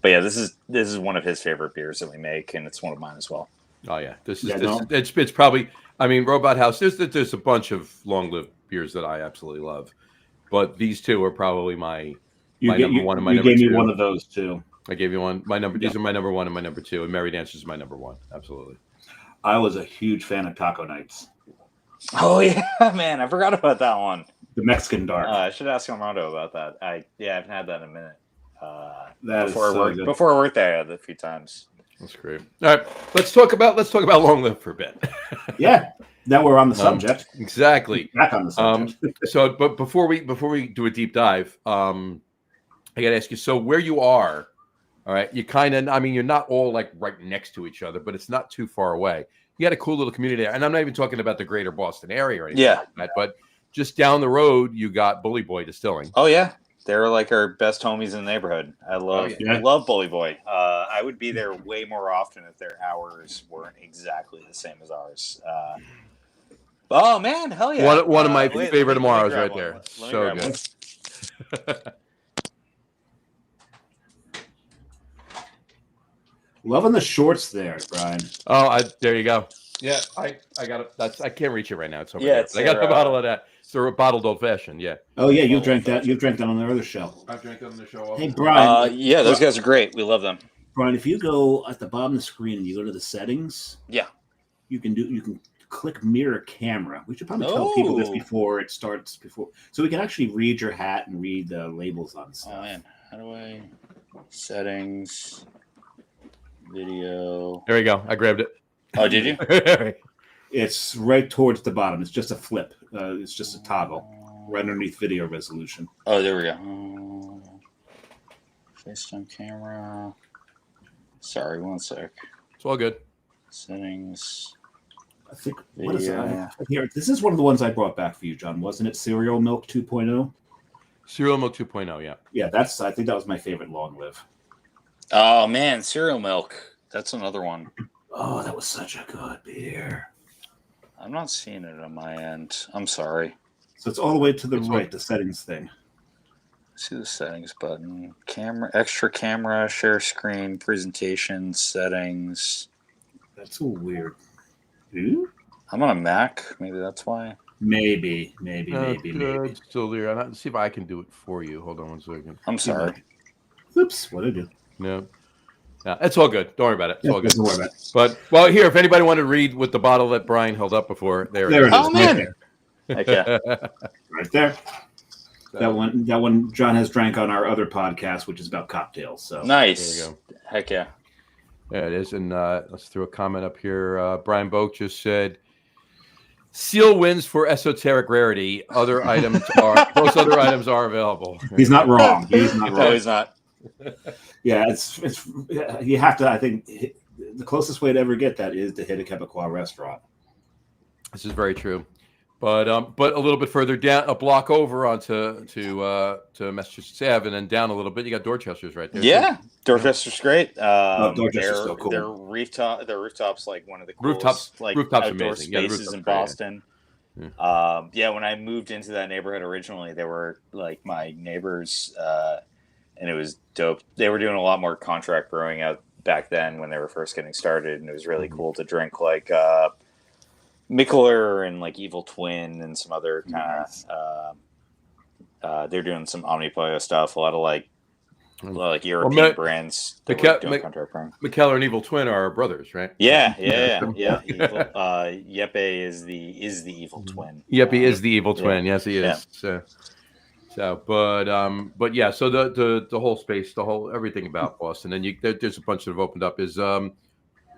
But yeah, this is one of his favorite beers that we make, and it's one of mine as well. Oh yeah, it's probably. I mean, Robot House. There's a bunch of Long Live beers that I absolutely love, but these 2 are probably my number 1 and my number 2. You gave me one of those too. I gave you one. My number. These are my number 1 and my number 2. And Mary Dance is my number 1. Absolutely. I was a huge fan of Taco Nights. Oh yeah, man, I forgot about that one. The Mexican dark. I should ask Armando about that. I haven't had that in a minute. Before I worked there a few times. That's great. All right, let's talk about Long Live for a bit. Yeah. Now we're on the subject. Exactly. Back on the subject. But before we do a deep dive, I got to ask you. So where you are, all right, you kind of. I mean, you're not all like right next to each other, but it's not too far away. You got a cool little community there, and I'm not even talking about the greater Boston area or anything like that, but just down the road, you got Bully Boy Distilling. Oh yeah, they're like our best homies in the neighborhood. I love Bully Boy. I would be there way more often if their hours weren't exactly the same as ours. Oh man, hell yeah! One of my favorite tomorrows right there. So good. Loving the shorts there, Brian. Oh, there you go. Yeah, I got it. I can't reach it right now. It's over there. I got a bottle of that. It's a bottled old fashioned. Yeah. Oh yeah, you drank that. You drank that on the other show. I've drank that on the show. Hey Brian. Yeah, those guys are great. We love them. Brian, if you go at the bottom of the screen and you go to the settings, you can click mirror camera. We should probably tell people this before it starts. So we can actually read your hat and read the labels on stuff. Oh man, how do I settings? Video. There you go. I grabbed it. Oh, did you? It's right towards the bottom. It's just a flip. It's just a toggle right underneath video resolution. Oh, there we go. FaceTime camera. Sorry, one sec. It's all good. Settings. I think what is that? Here, this is one of the ones I brought back for you, John. Wasn't it Cereal Milk 2.0? Cereal Milk 2.0, yeah. Yeah, I think that was my favorite Long Live. Oh man, Cereal Milk. That's another one. Oh, that was such a good beer. I'm not seeing it on my end. I'm sorry. So it's all the way to the right, the settings thing. See the settings button. Camera, extra camera, share screen, presentation, settings. That's so weird. Ooh? I'm on a Mac. Maybe that's why. Maybe. It's still there. Let's see if I can do it for you. Hold on one second. I'm sorry. Oops, what did I do? No, it's all good. Don't worry about it. It's all good. Don't worry about it. But well, here, if anybody wanted to read with the bottle that Brian held up before, there it is. Oh man, okay. Right there. That one John has drank on our other podcast, which is about cocktails. So nice. There you go. Heck yeah. There it is. And let's throw a comment up here. Brian Boak just said, Seal wins for esoteric rarity. Those other items are available. He's not wrong. No, he's not. Yeah, it's you have to. I think the closest way to ever get that is to hit a Quebecois restaurant. This is very true, but a little bit further down, a block over onto to Massachusetts Ave, and then down a little bit, you got Dorchester's right there. Yeah, Dorchester's great. Dorchester's so cool. Their rooftops like one of the coolest rooftops outdoor amazing. spaces in Boston. Yeah. When I moved into that neighborhood originally, they were like my neighbors. And it was dope. They were doing a lot more contract brewing out back then when they were first getting started, and it was really cool to drink like Mikkeller and like Evil Twin and some other kind of. They're doing some Omnipollo stuff. A lot of European brands. Doing contract brewing. Mikkeller and Evil Twin are brothers, right? Yeah. Yeppe is the Evil Twin. Yeppe is the Evil Twin. Yes, he is. Yeah. But yeah, so the whole space, everything about Boston, and there's a bunch that have opened up. Is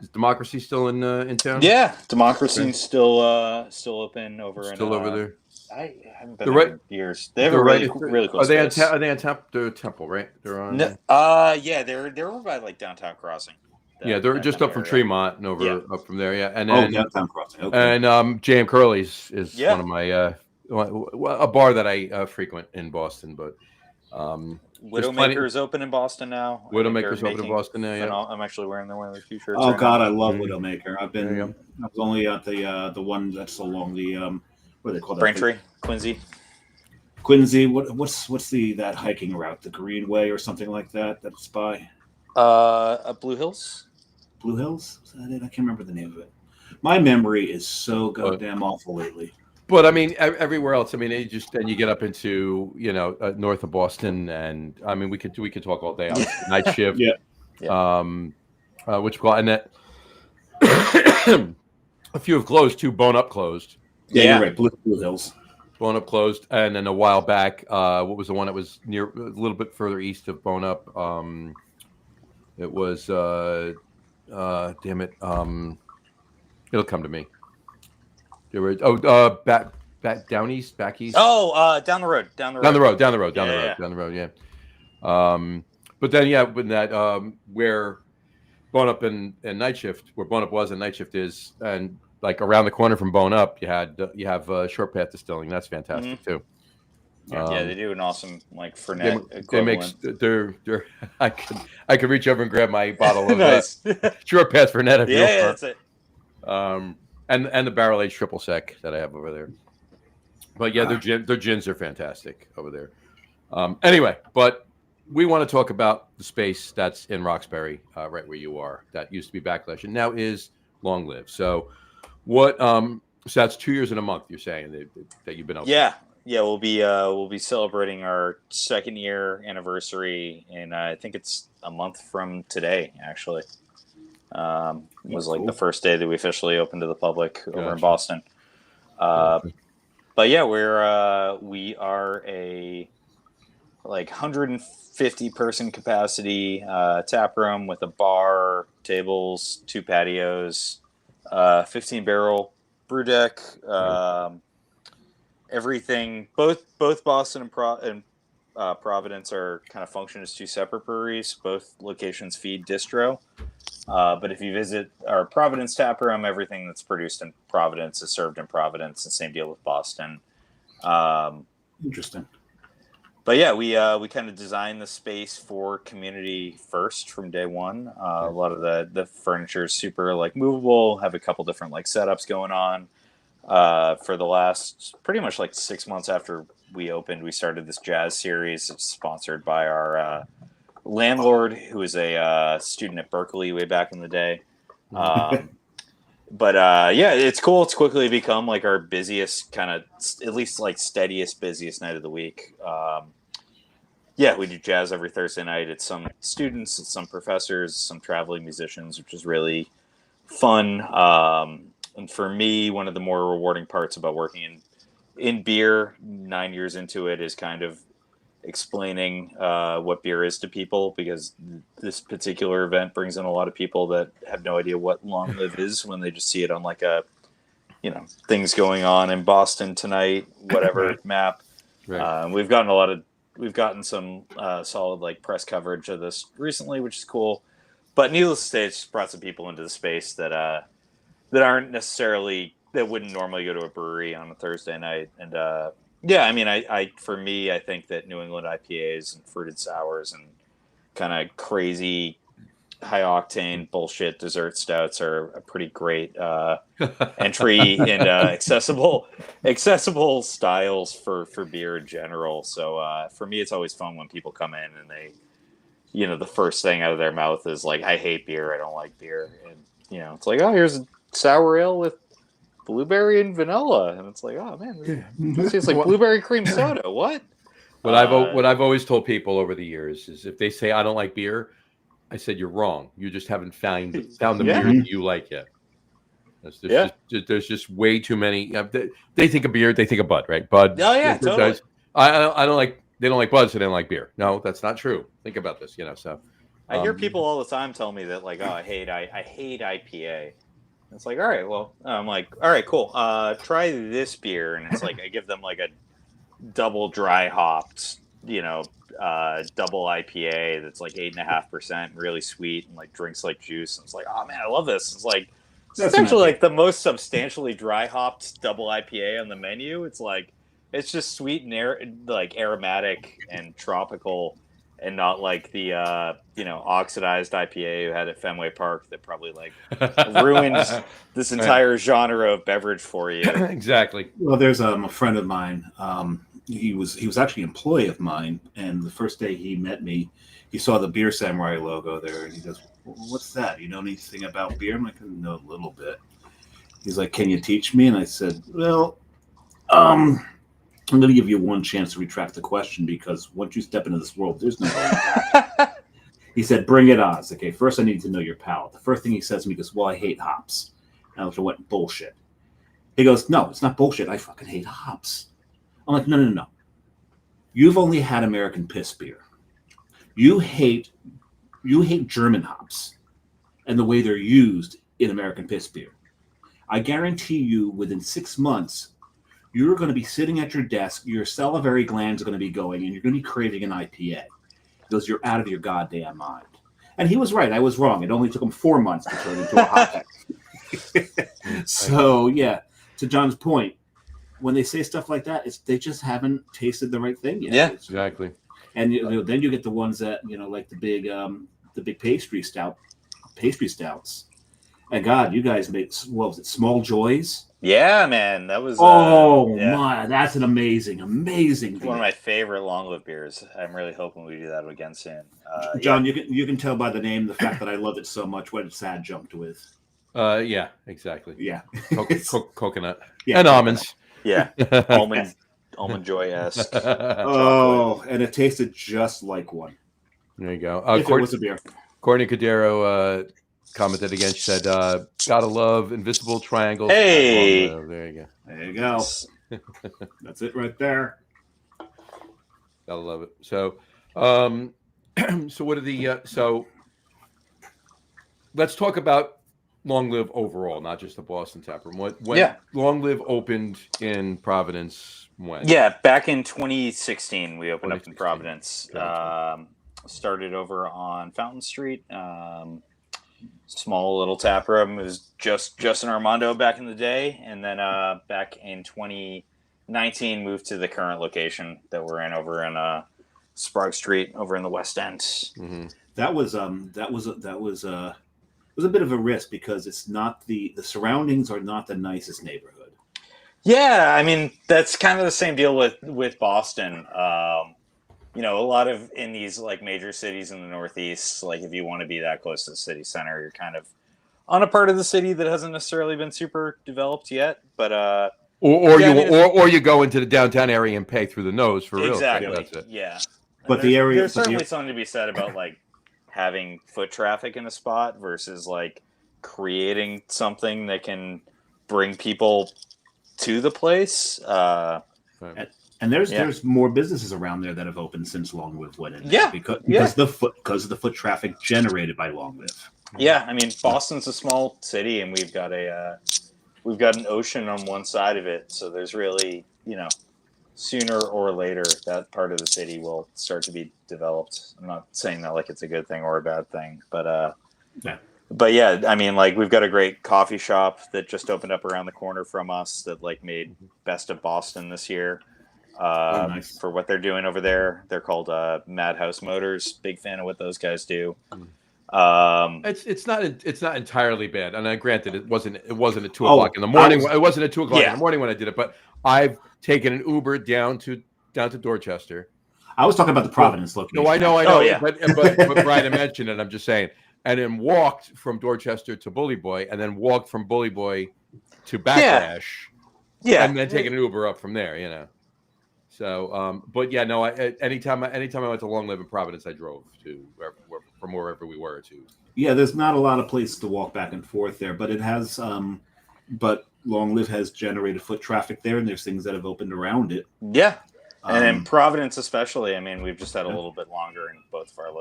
Is Democracy still in town? Yeah, Democracy's still open over Still over there. I haven't been They're there right- in years. They have They're a really right. really cool Are they on? space. Are they on They're Temple, right? They're on. No, yeah, they're over by like Downtown Crossing. Yeah, they're just up from Tremont and over up from there. Yeah, and then Downtown Crossing. Okay. and Jam Curly's is Yeah. one of my a bar that I frequent in Boston, but Widowmaker is open in Boston now. Widowmaker's open in Boston now. Yeah, I'm actually wearing one of their t-shirts. Oh right God, now. I love Widowmaker. I was only at the one that's along the what do they call that? Braintree, Quincy. Quincy. What's that hiking route? The Greenway or something like that. That's by Blue Hills. Blue Hills. Is that it? I can't remember the name of it. My memory is so goddamn awful lately. but I mean everywhere else. I mean, then you get up into north of Boston, and I mean we could talk all day. Night Shift. Yeah. Which and that a few have closed. Two Bone Up closed. Yeah, you're right. Blue Hills. Bone Up closed, and then a while back, what was the one that was near a little bit further east of Bone Up? It was damn it, it'll come to me. There were back down east, back east. Oh, down the road. Down the road. Yeah. But then when that where Bone Up and Night Shift, where Bone Up was and Night Shift is, and like around the corner from Bone Up, you have Short Path Distilling. That's fantastic too. Yeah, they do an awesome like Fernet equivalent. They're I could reach over and grab my bottle of Nice. Short Path Fernet if you want. That's it. And the barrel aged triple sec that I have over there. But yeah, their gins are fantastic over there. Anyway, but we want to talk about the space that's in Roxbury, right where you are. That used to be Backlash and now is Long Live. So what? So that's 2 years and a month. You're saying that you've been open. Yeah. We'll be celebrating our 2nd year anniversary, and I think it's a month from today. Actually, was like the first day that we officially opened to the public over in Boston. But yeah, we are a like 150 person capacity tap room with a bar, tables, 2 patios, 15 barrel brew deck. Everything, both Boston and Providence are kind of function as 2 separate breweries. Both locations feed distro. But if you visit our Providence tap room, everything that's produced in Providence is served in Providence. The same deal with Boston. Interesting. But yeah, we kind of designed the space for community first from day one. A lot of the furniture is super like movable. Have a couple different like setups going on. For the last pretty much like 6 months after we opened, we started this jazz series. It's sponsored by our landlord, who was a student at Berkeley way back in the day. But yeah, it's cool. It's quickly become like our busiest kind of, at least like steadiest, busiest night of the week. Yeah, we do jazz every Thursday night. It's some students, it's some professors, some traveling musicians, which is really fun. And for me, one of the more rewarding parts about working in beer 9 years into it is kind of explaining what beer is to people, because this particular event brings in a lot of people that have no idea what Long Live is when they just see it on like a, things going on in Boston tonight, whatever map. Right. We've gotten some solid like press coverage of this recently, which is cool. But needless to say, it's just brought some people into the space that aren't necessarily, that wouldn't normally go to a brewery on a Thursday night. And yeah, I mean, for me, I think that New England IPAs and fruited sours and kind of crazy high octane bullshit dessert stouts are a pretty great entry and accessible styles for beer in general. So for me, it's always fun when people come in and they, the first thing out of their mouth is like, I hate beer, I don't like beer. And it's like, oh, here's a sour ale with blueberry and vanilla, and it's like, oh man, it's like blueberry cream soda. What I've always told people over the years is, if they say I don't like beer, I said you're wrong. You just haven't found the beer that you like yet. There's just way too many. They think of beer, they think of Bud, right? Bud. Oh yeah, totally. I don't like. They don't like Bud, so they don't like beer. No, that's not true. Think about this. So I hear people all the time tell me that, like, oh, I hate IPA. It's like, all right, well, I'm like, all right, cool. Try this beer, and it's like I give them like a double dry hopped, double IPA that's like 8.5%, really sweet, and like drinks like juice. And it's like, oh man, I love this. It's like it's actually like the most substantially dry hopped double IPA on the menu. It's like it's just sweet and like aromatic and tropical. And not like the oxidized IPA you had at Fenway Park that probably like ruined this entire genre of beverage for you. Exactly. Well, there's a friend of mine. He was actually an employee of mine, and the first day he met me, he saw the Beer Samurai logo there, and he goes, "What's that? You know anything about beer?" I'm like, "I know a little bit." He's like, "Can you teach me?" And I said, "Well, I'm going to give you one chance to retract the question, because once you step into this world, there's no going back." He said, "Bring it on." I said, "Okay, first I need to know your palate." The first thing he says to me is, "Well, I hate hops." And I went, "Bullshit." He goes, "No, it's not bullshit. I fucking hate hops." I'm like, No. You've only had American piss beer. You hate German hops and the way they're used in American piss beer. I guarantee you within 6 months, you're going to be sitting at your desk, your salivary glands are going to be going, and you're going to be craving an IPA. Because you're out of your goddamn mind. And he was right. I was wrong. It only took him 4 months to turn into a hot pack. So, yeah, to John's point, when they say stuff like that, they just haven't tasted the right thing yet. Yeah, exactly. And then you get the ones that, like the big pastry stouts. And God, you guys made, what was it, Small Joys? Yeah, man, that was. My, that's an amazing beer. One of my favorite Long Live beers. I'm really hoping we do that again soon. John, you can tell by the name the fact that I love it so much what it's adjunct with. Yeah, exactly. Yeah, coconut. Yeah, and almonds. Yeah, almond joy-esque. And it tasted just like one. There you go. If it was a beer. Courtney Cadero commented again. She said, "Gotta love invisible triangles." Hey, there you go. There you go. That's it right there. Gotta love it. So, so what are the? So, let's talk about Long Live overall, not just the Boston taproom. When Long Live opened in Providence, when? Yeah, back in 2016, we opened up in Providence. Started over on Fountain Street. Small little tap room. It was just Justin Armando back in the day, and then back in 2019 moved to the current location that we're in over in Sprague Street over in the West End. Mm-hmm. That was a bit of a risk because it's not the surroundings are not the nicest neighborhood. Yeah, I mean that's kind of the same deal with Boston. A lot of in these like major cities in the Northeast, like if you want to be that close to the city center, you're kind of on a part of the city that hasn't necessarily been super developed yet. But or you go into the downtown area and pay through the nose for real. Exactly. That's it. Yeah. But there's certainly something to be said about like having foot traffic in a spot versus like creating something that can bring people to the place. And there's more businesses around there that have opened since Long Live went in. Yeah, because of the foot traffic generated by Long Live. Yeah, I mean Boston's a small city, and we've got an ocean on one side of it, so there's really sooner or later that part of the city will start to be developed. I'm not saying that like it's a good thing or a bad thing, but yeah, I mean like we've got a great coffee shop that just opened up around the corner from us that like made Best of Boston this year. Nice. For what they're doing over there. They're called Madhouse Motors. Big fan of what those guys do. It's not entirely bad. And granted, it wasn't at 2:00 in the morning. It wasn't at 2:00 in the morning when I did it. But I've taken an Uber down to Dorchester. I was talking about the Providence location. No, I know. Oh, yeah. But Brian mentioned it. I'm just saying. And then walked from Dorchester to Bully Boy, and then walked from Bully Boy to Backlash. Yeah. And then taking an Uber up from there. So, but yeah, no. Anytime I went to Long Live in Providence, I drove to from wherever we were to. Yeah, there's not a lot of places to walk back and forth there, but it has. But Long Live has generated foot traffic there, and there's things that have opened around it. Yeah, and in Providence especially. I mean, we've just had a little bit longer in both of our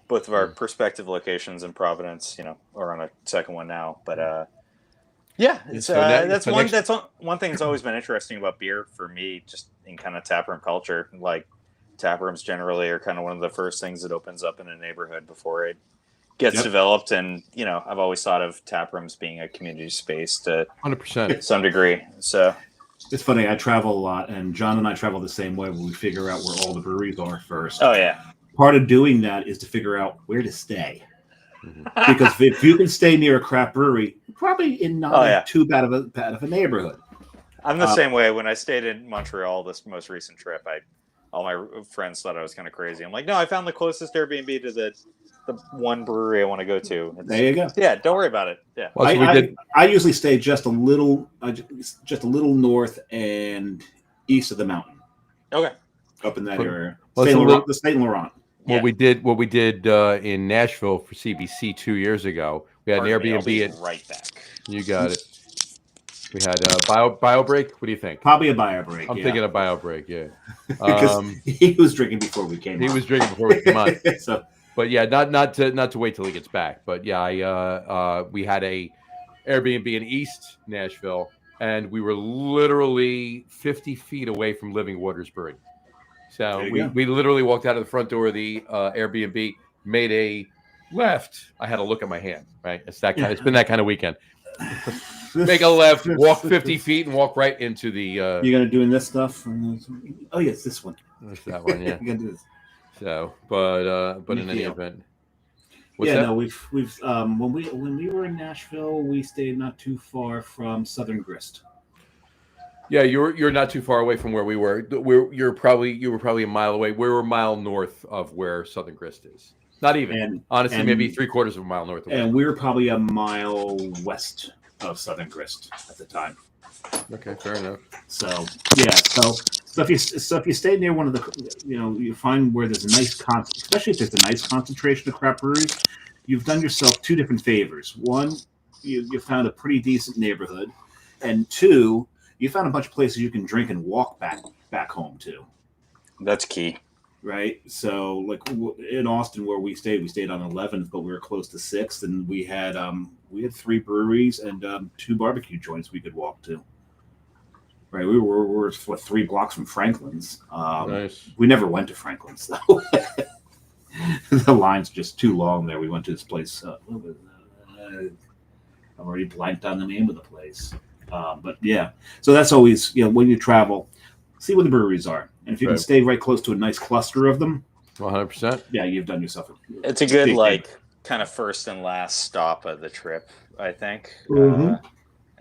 both of our prospective locations in Providence, or on a second one now. But yeah, it's that's one thing that's always been interesting about beer for me, just in kind of taproom culture. Like taprooms generally are kind of one of the first things that opens up in a neighborhood before it gets developed, and I've always thought of taprooms being a community space to 100% some degree. So it's funny. I travel a lot, and John and I travel the same way. When we figure out where all the breweries are first. Oh yeah. Part of doing that is to figure out where to stay. Because if you can stay near a craft brewery, you're probably in not too bad of a neighborhood. I'm the same way. When I stayed in Montreal this most recent trip, all my friends thought I was kind of crazy. I'm like, no, I found the closest Airbnb to the one brewery I want to go to. There you go. Yeah, don't worry about it. Yeah, well, I usually stay just a little north and east of the mountain. Okay, up in that area, the Saint Laurent. What we did in Nashville for CBC 2 years ago. We had an Airbnb. Right back. You got it. We had bio break. What do you think? Probably a bio break. I'm thinking a bio break. Yeah, because he was drinking before we came. He was drinking before we came on. So, but yeah, not to wait till he gets back. But yeah, we had a Airbnb in East Nashville, and we were literally 50 feet away from Living Waters Brewing. So we literally walked out of the front door of the Airbnb, made a left. I had to look at my hand. Right, it's been that kind of weekend. Make a left, walk 50 feet, and walk right into the. You're gonna doing this stuff? Oh yes, this one. That's that one. Yeah. You're gonna do this. So, but in any event, we've when we were in Nashville, we stayed not too far from Southern Grist. Yeah, you're not too far away from where we were. You were probably a mile away. We were a mile north of where Southern Grist is. Not even. Honestly, maybe 3/4 of a mile north. And we were probably a mile west of Southern Grist at the time. Okay, fair enough. So yeah, so if you stay near one of the, you find where there's a nice especially if there's a nice concentration of craft breweries, you've done yourself two different favors. One, you found a pretty decent neighborhood, and two, you found a bunch of places you can drink and walk back home to. That's key. Right. So like in Austin where we stayed on 11th, but we were close to 6th, and we had 3 breweries and 2 barbecue joints we could walk to. Right. We were 3 blocks from Franklin's. Nice. We never went to Franklin's though. The line's just too long there. We went to this place. I've already blanked on the name of the place. But yeah, so that's always, when you travel, see where the breweries are. And if you can stay right close to a nice cluster of them, 100%. Yeah, you've done yourself. It's a good, kind of first and last stop of the trip, I think. Mm-hmm.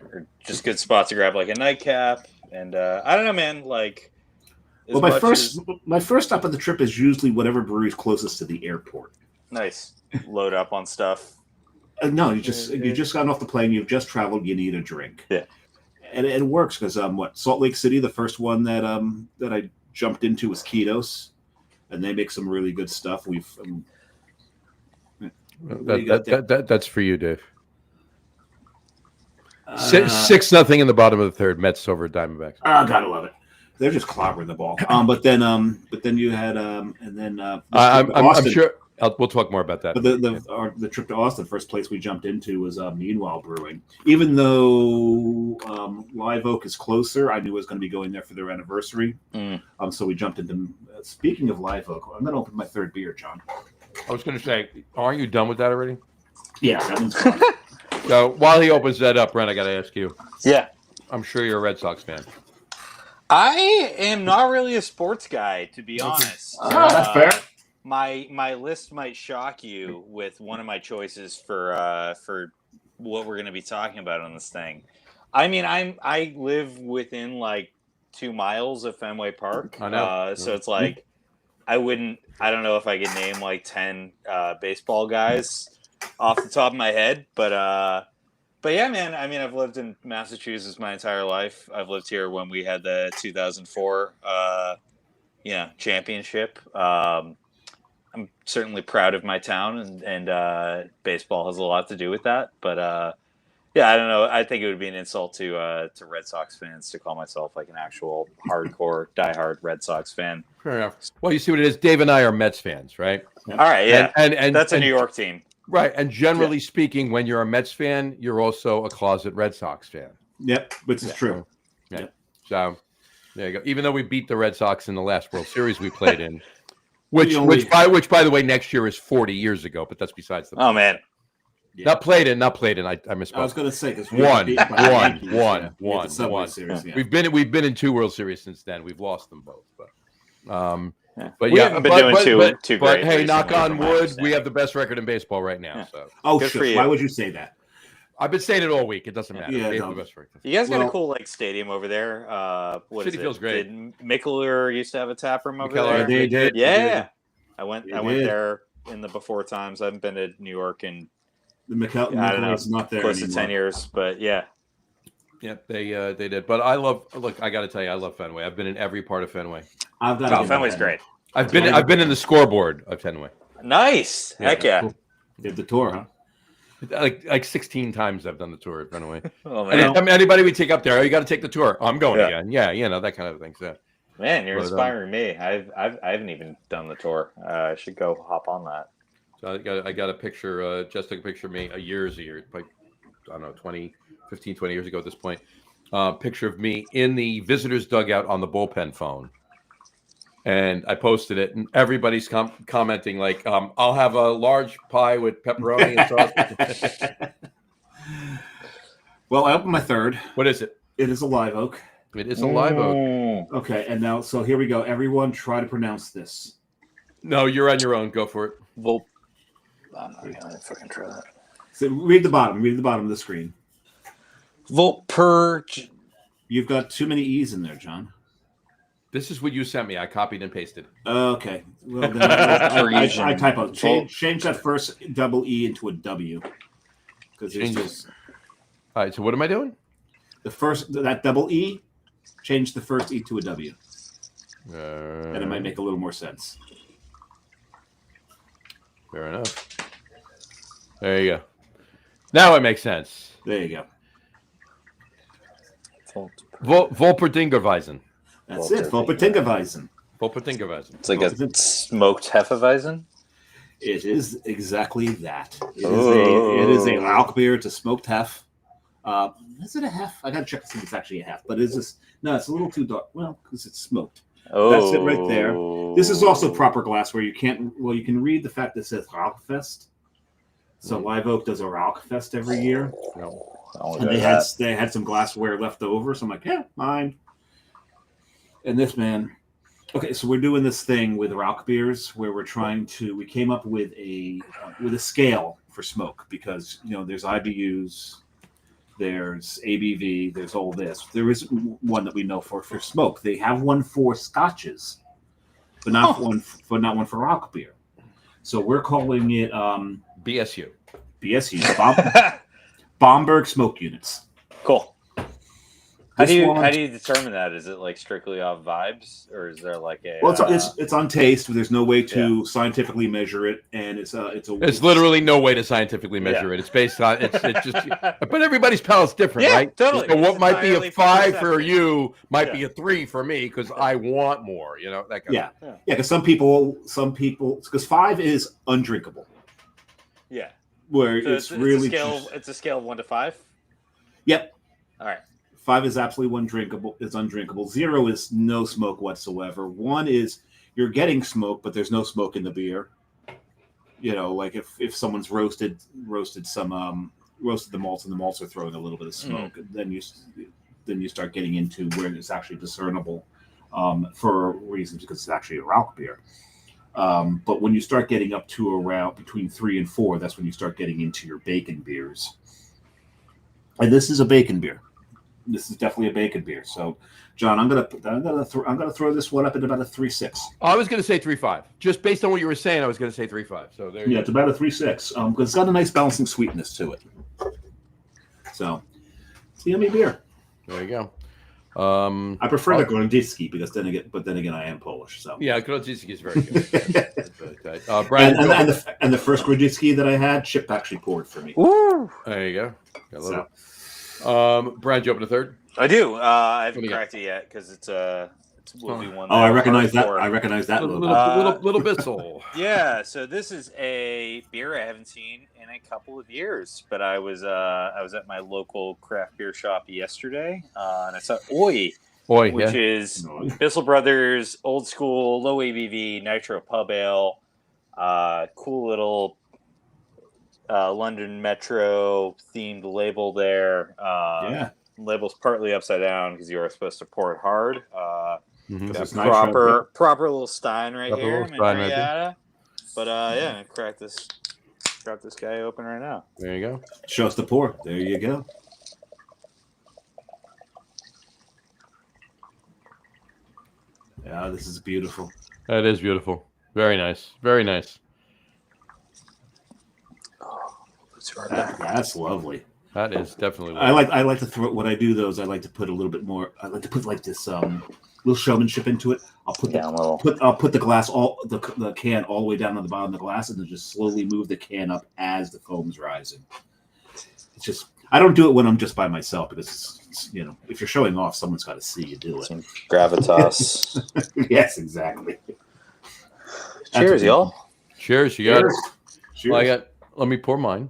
Or just good spots to grab, like a nightcap. And I don't know, man, well, my first stop of the trip is usually whatever brewery is closest to the airport. Nice. Load up on stuff. No, you just gotten off the plane. You've just traveled. You need a drink. Yeah, and it works because Salt Lake City, the first one that I jumped into was Ketos, and they make some really good stuff. That's for you, Dave. 6-0 in the bottom of the third. Mets over Diamondbacks. Gotta love it. They're just clobbering the ball. But then you had I'm sure. We'll talk more about that. But the trip to Austin, first place we jumped into was Meanwhile Brewing. Even though Live Oak is closer, I knew I was going to be going there for their anniversary. So we jumped into. Speaking of Live Oak, I'm going to open my 3rd beer, John. I was going to say, aren't you done with that already? Yeah, that one's gone. So while he opens that up, Brent, I got to ask you. Yeah, I'm sure you're a Red Sox fan. I am not really a sports guy, to be honest. That's fair. My list might shock you with one of my choices for what we're going to be talking about on this thing. I mean, I live within 2 miles of Fenway Park. I know. So it's I don't know if I could name 10 baseball guys off the top of my head, but yeah, man. I mean, I've lived in Massachusetts my entire life. I've lived here when we had the 2004 championship. I'm certainly proud of my town, and baseball has a lot to do with that. But Yeah, I don't know. I think it would be an insult to Red Sox fans to call myself like an actual hardcore, diehard Red Sox fan. Fair enough. Well, you see what it is. Dave and I are Mets fans, right? All right, yeah, and that's a New York team, right? And generally speaking, when you're a Mets fan, you're also a closet Red Sox fan. Yep, which is true. Yeah. So there you go. Even though we beat the Red Sox in the last World Series we played in, which by the way, next year is 40 years ago. But that's besides the point. Oh man. Yeah. Not played in. I misspoke. I was going to say because one. Series, yeah. We've been in 2 World Series since then. We've lost them both, but we haven't been doing too great. But hey, knock on from my wood, we understanding. have the best record in baseball right now. So good for you. Why would you say that? I've been saying it all week. It doesn't matter. Yeah, We have the best record. You guys got a cool stadium over there. City feels great. Did Mickler used to have a tap room over McKellar, there? They did. Yeah. I went there in the before times. I haven't been to New York in The McKellar is not there close anymore. to 10 years, but yeah. Yeah, they did. But I love. Look, I got to tell you, I love Fenway. I've been in every part of Fenway. Fenway's great. I've been in the scoreboard of Fenway. Nice. Heck yeah. Cool. Did the tour, huh? Like 16 times I've done the tour at Fenway. Oh man. And anybody we take up there, you got to take the tour. I'm going again. Yeah, that kind of thing. So. Man, you're inspiring me. I haven't even done the tour. I should go hop on that. So I got a picture. Just took a picture of me years, like I don't know, 15, 20 years ago at this point. Picture of me in the visitors' dugout on the bullpen phone. And I posted it, and everybody's commenting like, "I'll have a large pie with pepperoni and sauce." Well, I opened my third. What is it? It is a live oak. It is a live oak. Okay, and now, so here we go. Everyone, try to pronounce this. No, you're on your own. Go for it. Well, I'm not gonna fucking try that. So read the bottom. Read the bottom of the screen. Volpurg. You've got too many E's in there, John. This is what you sent me. I copied and pasted. Okay. Well, then I type out. Change that first double E into a W. Because it's just. All right. So what am I doing? That double E, change the first E to a W. And it might make a little more sense. Fair enough. There you go. Now it makes sense. There you go. Volperdingerweisen. That's it. Volperdingerweisen. Volperdingerweisen. It's like a smoked Hefeweizen? It is exactly that. It is a Rauch beer. It's a smoked hef. Is it a hef? I got to check to see if it's actually a hef. But it's just, no, it's a little too dark. Well, because it's smoked. Oh. That's it right there. This is also proper glassware. You can read the fact that it says Rauchfest. So Live Oak does a Rauchfest every year. And they had some glassware left over. So I'm like, yeah, mine. And this man, okay, so we're doing this thing with Rauch beers where we came up with a scale for smoke because, there's IBUs, there's ABV, there's all this. There is one that we know for smoke. They have one for scotches, but not one for Rauch beer. So we're calling it BSU. Bomberg smoke units. Cool. How do you determine that? Is it like strictly off vibes, or is there like a? Well, it's on taste. There's no way to scientifically measure it, and it's literally no way to scientifically measure it. It's based on it's just. But everybody's palate's different, right? Totally. So what might be a 5 for you might be a 3 for me because I want more. That kind of thing. Because some people, because 5 is undrinkable. Yeah. Where so it's really it's a scale of 1 to 5. Yep. All right. 5 is absolutely undrinkable. It's undrinkable. 0 is no smoke whatsoever. 1 is you're getting smoke, but there's no smoke in the beer. Like if someone's roasted the malts and the malts are throwing a little bit of smoke, then you start getting into where it's actually discernible for reasons because it's actually a Rauch beer. But when you start getting up to around between 3 and 4, that's when you start getting into your bacon beers. And this is a bacon beer. This is definitely a bacon beer. So, John, I'm gonna throw this one up at about a 3.6. I was gonna say 3.5. Just based on what you were saying, I was gonna say 3.5. So there. It's about a 3.6. Because it's got a nice balancing sweetness to it. So, it's a yummy beer. There you go. I prefer the Grodziski because then again, I am Polish. So yeah, Grodziski is very good. Very good. Brian, and the first Grodziski that I had, Chip actually poured for me. Woo! There you go. I love it. Brian, you open a third? I do. I haven't cracked it yet because it will be one. Oh, I recognize that. I recognize that little Bissell. Yeah. So this is a beer I haven't seen in a couple of years, but I was at my local craft beer shop yesterday, and I saw Oi, which is Bissell Brothers old school low ABV nitro pub ale. Cool little London Metro themed label there. Label's partly upside down because you are supposed to pour it hard. Proper little Stein right here. But yeah, crack this guy open right now. There you go. Show us the pour. There you go. Yeah, this is beautiful. That is beautiful. Very nice. Very nice. That's lovely. That is definitely lovely. I like to throw when I do those. I like to put a little bit more. I like to put like this little showmanship into it. I'll put the glass the can all the way down to the bottom of the glass, and then just slowly move the can up as the foam's rising. It's just I don't do it when I'm just by myself because it's, if you're showing off, someone's got to see you do it. Some gravitas. Yes, exactly. Cheers, y'all. Cheers, you got it. Cheers. Well, let me pour mine.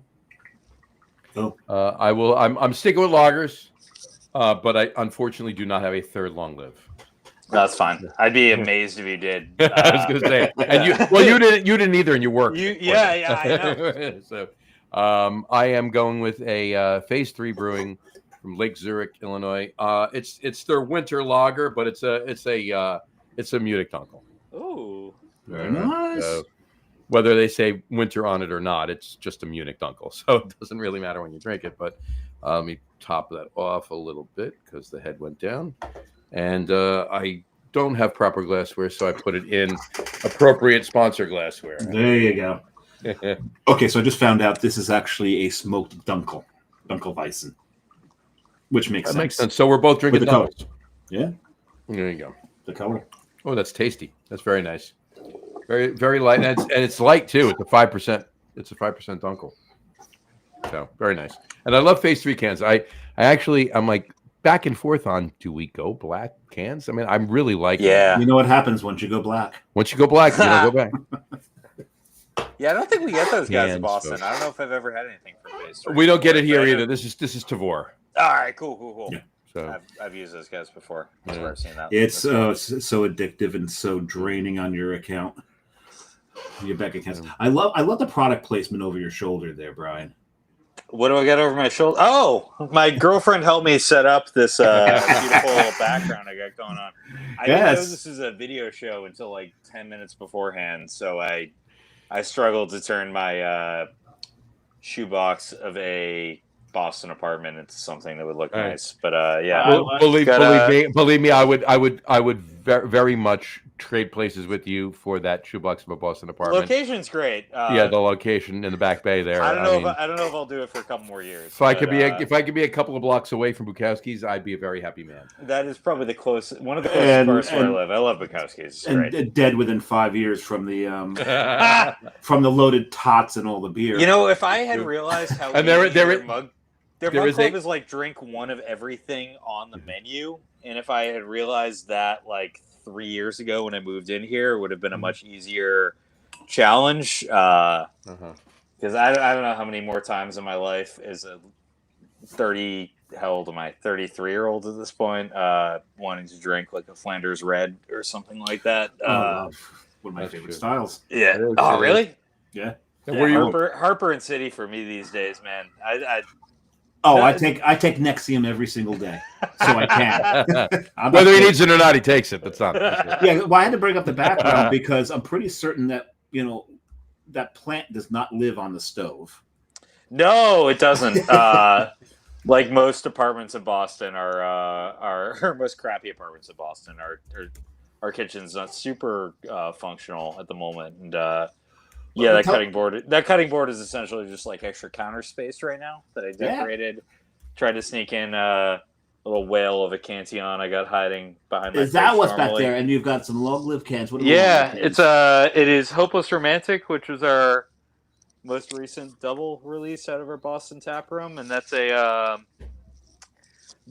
Oh. I'm sticking with lagers, but I unfortunately do not have a third Long Live. That's fine. I'd be amazed if you did. I was going to say, and you didn't either, and you worked. Yeah, I know. So, I am going with a Phase 3 Brewing from Lake Zurich, Illinois. It's their winter lager, but it's a Munich Dunkel. Ooh, very nice. Whether they say winter on it or not, it's just a Munich Dunkel, so it doesn't really matter when you drink it. But let me top that off a little bit because the head went down, and I don't have proper glassware, so I put it in appropriate sponsor glassware. There you go. Okay, so I just found out this is actually a smoked Dunkelweizen, which makes sense. Makes sense. So we're both drinking Dunkels. Yeah. There you go. The color. Oh, that's tasty. That's very nice. Very, very light, and it's light too. It's a 5%. It's a 5% Dunkel. So very nice. And I love Phase 3 cans. I'm like back and forth on, do we go black cans? I mean, I'm really liking it. You know what happens once you go black? Once you go black, you don't go back. Yeah, I don't think we get those guys in Boston. I don't know if I've ever had anything from Phase 3. We don't get it here either. This is Tavor. All right, cool. Yeah. So I've used those guys before. I've seen that. It's so addictive and so draining on your account. Your bank accounts. I love the product placement over your shoulder there, Brian. What do I got over my shoulder? Oh, my girlfriend helped me set up this beautiful background I got going on. I didn't know this is a video show until like 10 minutes beforehand, so I struggled to turn my shoebox of a Boston apartment into something that would look nice. But yeah, believe me, I would very much trade places with you for that shoebox of a Boston apartment. Location's great. The location in the back bay there. I don't know if I'll do it for a couple more years. If I could be a couple of blocks away from Bukowski's, I'd be a very happy man. That is probably one of the closest parts where I live. I love Bukowski's. And dead within 5 years from the from the loaded tots and all the beer. If I had realized how their mug club is like drink one of everything on the menu, and if I had realized that like 3 years ago when I moved in here, it would have been a much easier challenge. Because I don't know how many more times in my life as a 33-year-old at this point, wanting to drink like a Flanders Red or something like that. One of my favorite styles. Yeah. Oh, really? Yeah. Harper and City for me these days, man. I take Nexium every single day, so I can. Whether he needs it or not, he takes it. That's not. Yeah, well, I had to bring up the background because I'm pretty certain that that plant does not live on the stove. No, it doesn't. Like most apartments in Boston are most crappy apartments in Boston. Our kitchen's not super functional at the moment, and that cutting board is essentially just like extra counter space right now that I decorated. Tried to sneak in little whale of a Cantillon I got hiding behind my Is that fridge what's back normally. there? And you've got some Long Live cans. What are the Yeah, Long Live it's cans? it is Hopeless Romantic, which was our most recent double release out of our Boston tap room, and that's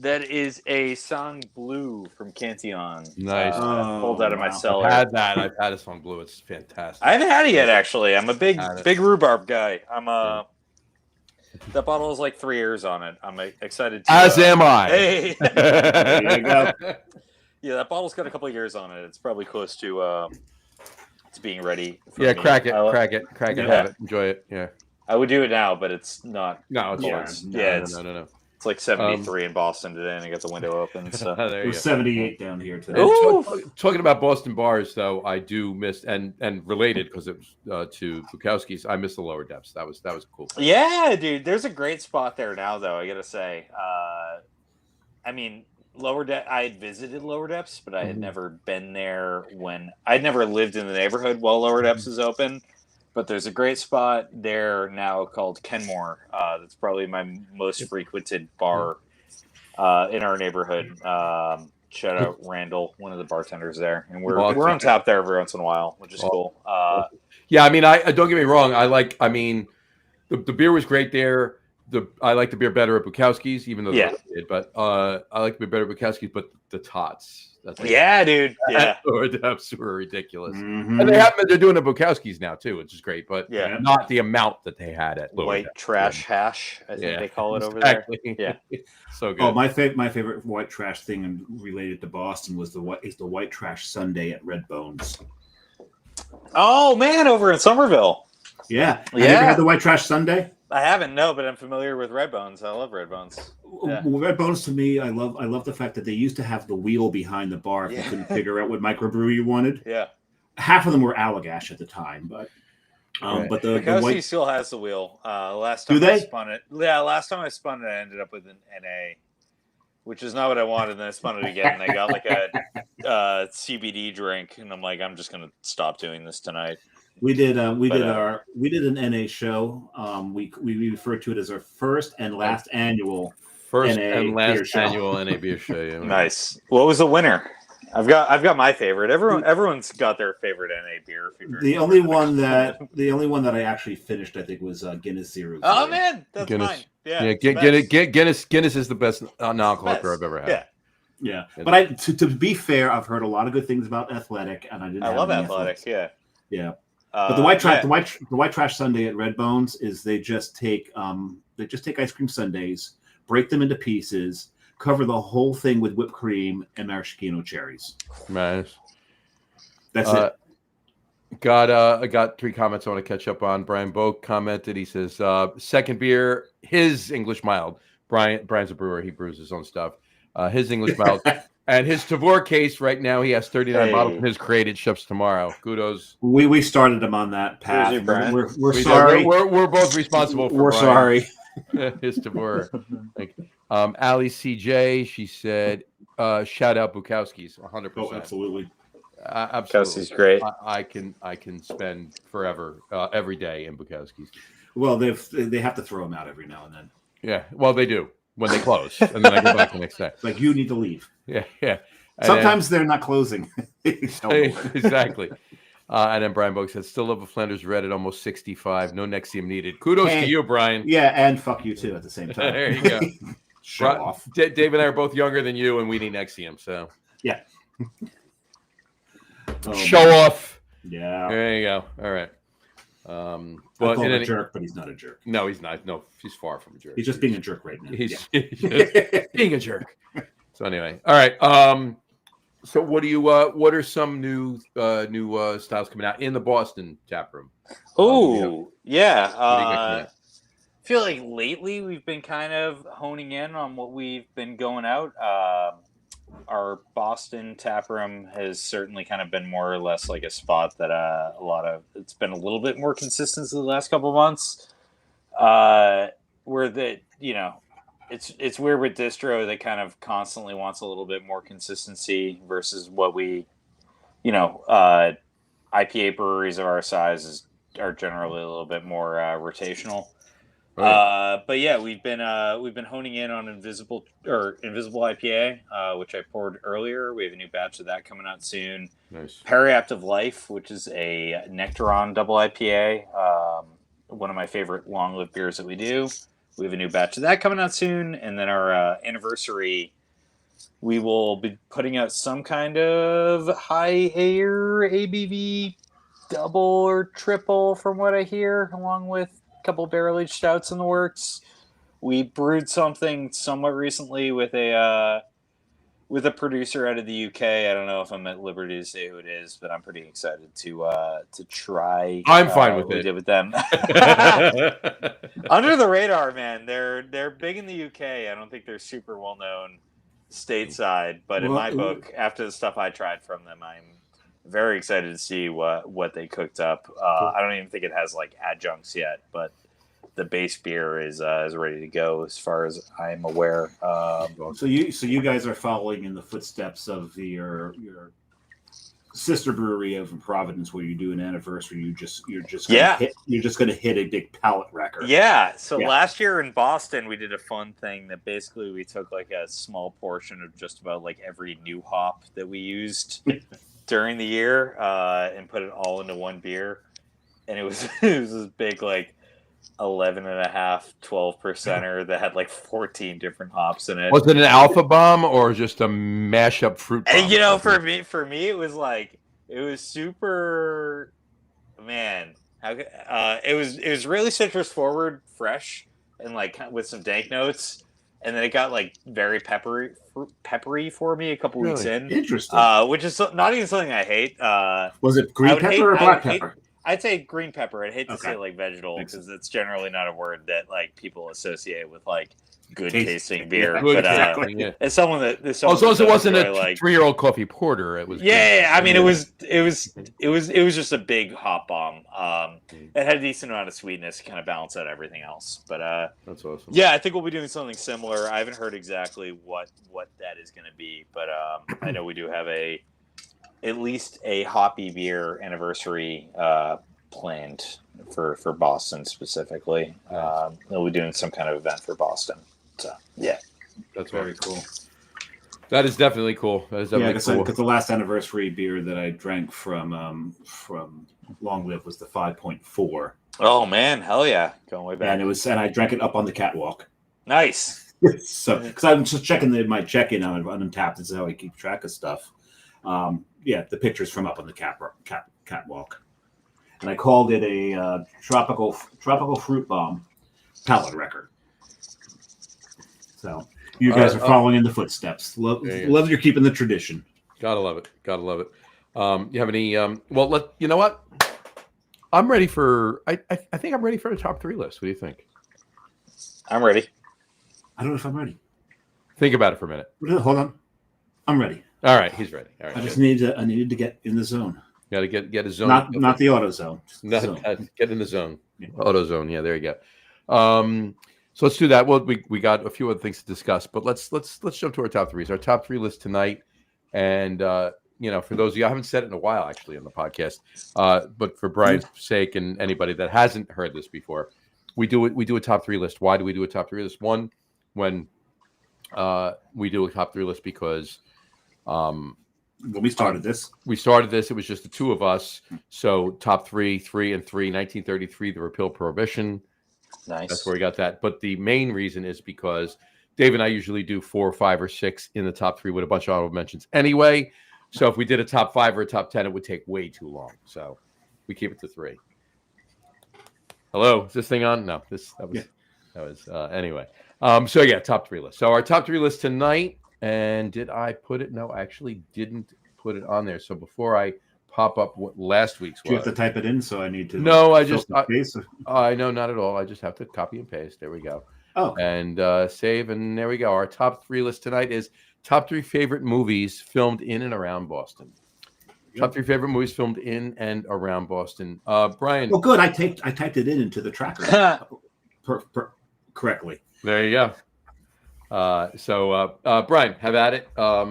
that is a Song Blue from Cantillon. Nice. Pulled out of my wow. cellar. I've had that. I've had a song blue. It's fantastic. I haven't had it yet, actually. I'm a Had it. big rhubarb guy. I'm Yeah. That bottle has like 3 years on it. I'm excited to. As am I. Hey. There you go. Yeah, that bottle's got a couple of years on it. It's probably close to being ready. For Yeah, me. crack it, I, crack it, Yeah. have it, enjoy it. Yeah. I would do it now, but it's not. No, it's Yeah, fine. No. No. It's like 73 in Boston today, and I got the window open. So There It you was go. 78 down here today. And Ooh. talking about Boston bars, though, I do miss and related because it was to Bukowski's. I miss the lower depths. That was cool. yeah, dude, there's a great spot there now, though. I gotta say, I mean, Lower Depths. I had visited Lower Depths, but I had never been there when I'd never lived in the neighborhood while Lower Depths is open. But there's a great spot there now called Kenmore. That's probably my most frequented bar in our neighborhood. Shout out Randall, one of the bartenders there, and we're on tap there every once in a while, which is cool. Yeah, I mean, I don't get me wrong. I mean, the beer was great there. I like the beer better at Bukowski's, even though Yeah. did. But I like the beer better at Bukowski's. But the tots, Yeah, dude. Yeah, lower depths were ridiculous. Mhm. And they're doing the Bukowski's now too, which is great. But yeah. not the amount that they had at lower White depths. trash hash, I think Yeah. they call it over Exactly. there. Yeah. So good. Oh, my favorite white trash thing related to Boston was the white trash sundae at Red Bones. Oh man, over in Somerville. Yeah. Have you Yeah. ever had the white trash sundae? I haven't, no, but I'm familiar with Red Bones. I love Red Bones. Yeah. Well, Red Bones to me, I love the fact that they used to have the wheel behind the bar if you Yeah. couldn't figure out what microbrew you wanted. Yeah. Half of them were Allagash at the time, but Right. but the Because he white still has the wheel. Last Do time I they? spun it. Yeah, last time I spun it, I ended up with an NA, which is not what I wanted. And then I spun it again, and I got like a CBD drink, and I'm like, I'm just gonna stop doing this tonight. we did an NA show. We referred to it as our first and last annual. First NA and beer last show. annual NA beer show. Yeah. Nice. What was the winner? I've got my favorite. Everyone's got their favorite NA beer. If you're The only one that I actually finished, I think, was Guinness Zero. Oh man, that's Guinness. mine. Yeah, Yeah, it's the best. Guinness is the best non-alcoholic beer Best. I've ever had. Yeah, Yeah, but to be fair, I've heard a lot of good things about Athletic, and I didn't. I have love any Athletic. Yeah, Yeah, but the white trash, yeah. the white trash sundae at Red Bones is they just take ice cream sundaes, break them into pieces, cover the whole thing with whipped cream and maraschino cherries. Nice. That's it. I got 3 comments I want to catch up on. Brian Boak commented. He says, second beer, his English mild. Brian's a brewer. He brews his own stuff. His English mild. And his Tavor case right now, he has 39 bottles in his crate. It ships tomorrow. Kudos. We started him on that path. Cheers, Brian. We're sorry. We're both responsible for We're Brian. sorry. His Tavor. Ali CJ, she said, shout out Bukowski's 100%. Oh, absolutely. Absolutely. Bukowski's great. I can spend forever every day in Bukowski's. Well, they have to throw them out every now and then. Yeah, well, they do when they close, and then I go back the next day. Like, you need to leave. Yeah. And Sometimes they're not closing. exactly. And then Brian Boak says, still love a Flanders Red at almost 65. No Nexium needed. Kudos to you, Brian. Yeah, and fuck you too at the same time. There you go. Show off. Dave and I are both younger than you, and we need Nexium. So Yeah. show off. Yeah. There you go. All right. I But call him a jerk, but he's not a jerk. no, he's not. No, he's far from a jerk. He's just being a jerk right now. He's just being a jerk. So anyway, all right. So what are some new styles coming out in the Boston tap room? Oh, yeah. What do you got coming I out? feel like lately we've been kind of honing in on what we've been going out. Our Boston tap room has certainly kind of been more or less like a spot that it's been a little bit more consistent the last couple of months. Where it's weird with distro that kind of constantly wants a little bit more consistency versus what we, IPA breweries of our size are generally a little bit more rotational. But yeah, we've been honing in on Invisible IPA, which I poured earlier. We have a new batch of that coming out soon. Nice. Periaptive Life, which is a Nectaron double IPA, one of my favorite Long Live beers that we do. We have a new batch of that coming out soon, and then our anniversary, we will be putting out some kind of high air ABV double or triple, from what I hear, along with a couple barrel aged stouts in the works. We brewed something somewhat recently with a producer out of the UK. I don't know if I'm at liberty to say who it is, but I'm pretty excited to try. I'm fine with what we it. did with them. Under the radar, man. They're big in the UK. I don't think they're super well known stateside, but in my book, after the stuff I tried from them, I'm very excited to see what they cooked up. I don't even think it has like adjuncts yet, but the base beer is ready to go as far as I'm aware. So you guys are following in the footsteps of your sister brewery over in Providence, where you do an anniversary. You're just gonna hit a big pallet wrecker. Yeah. So last year in Boston, we did a fun thing that basically we took like a small portion of just about like every new hop that we used during the year and put it all into one beer, and it was this big like 11.5, 12% that had like 14 different hops in it. Was it an alpha bomb or just a mashup fruit bomb? And, you know, for me, it was like, it was super, man. It was really citrus forward, fresh, and like with some dank notes. And then it got like very peppery for me a couple weeks in. Interesting. Which is not even something I hate. Was it green pepper or black pepper? I'd say green pepper. I'd hate to say like vegetable because it's generally not a word that like people associate with like good tasting beer. Yeah, but exactly, it's someone that as long as it wasn't a like 3-year-old coffee porter, it was. Yeah, I mean it was just a big hop bomb. It had a decent amount of sweetness to kind of balance out everything else. But that's awesome. Yeah, I think we'll be doing something similar. I haven't heard exactly what that is going to be, but I know we do have at least a hoppy beer anniversary planned for Boston specifically. We'll be doing some kind of event for Boston. So yeah, that's very cool. That is definitely cool. That is definitely cool. Because the last anniversary beer that I drank from Long Live was the 5.4. Oh man, hell yeah, going way back. And I drank it up on the catwalk. Nice. So because I'm just checking my check-in on Untapped. This is how I keep track of stuff. The pictures from up on the catwalk, and I called it a tropical fruit bomb pallet wrecker. So you guys are following in the footsteps. Love you're keeping the tradition. Gotta love it. You have any? Well, you know what? I'm ready for. I think I'm ready for a top 3 list. What do you think? I'm ready. I don't know if I'm ready. Think about it for a minute. Hold on. I'm ready. All right, he's ready. All right, I needed to get in the zone. Got to get a zone. Not the auto zone. Get in the zone. Yeah. Auto zone. Yeah, there you go. So let's do that. Well, we got a few other things to discuss, but let's jump to our top 3s. Our top 3 list tonight, and for those of you, I haven't said it in a while actually on the podcast, but for Brian's sake and anybody that hasn't heard this before, we do a top 3 list. Why do we do a top 3 list? One, when we do a top 3 list because when we started this, it was just the two of us. So top 3, 3 and 3, 1933, the repeal prohibition. Nice. That's where we got that. But the main reason is because Dave and I usually do 4, 5, or 6 in the top 3 with a bunch of honorable mentions anyway. So if we did a top 5 or a top 10, it would take way too long. So we keep it to 3. Hello, is this thing on? No, anyway. So yeah, top 3 list. So our top 3 list tonight. And did I put it? No, I actually didn't put it on there. So before I pop up what last week's was. Do you have to type it in? So I need to. No, I know, not at all. I just have to copy and paste. There we go. Oh. And save. And there we go. Our top 3 list tonight is top 3 favorite movies filmed in and around Boston. Yep. Top 3 favorite movies filmed in and around Boston. Brian. Well, good. I typed it into the tracker correctly. There you go. Brian, have at it.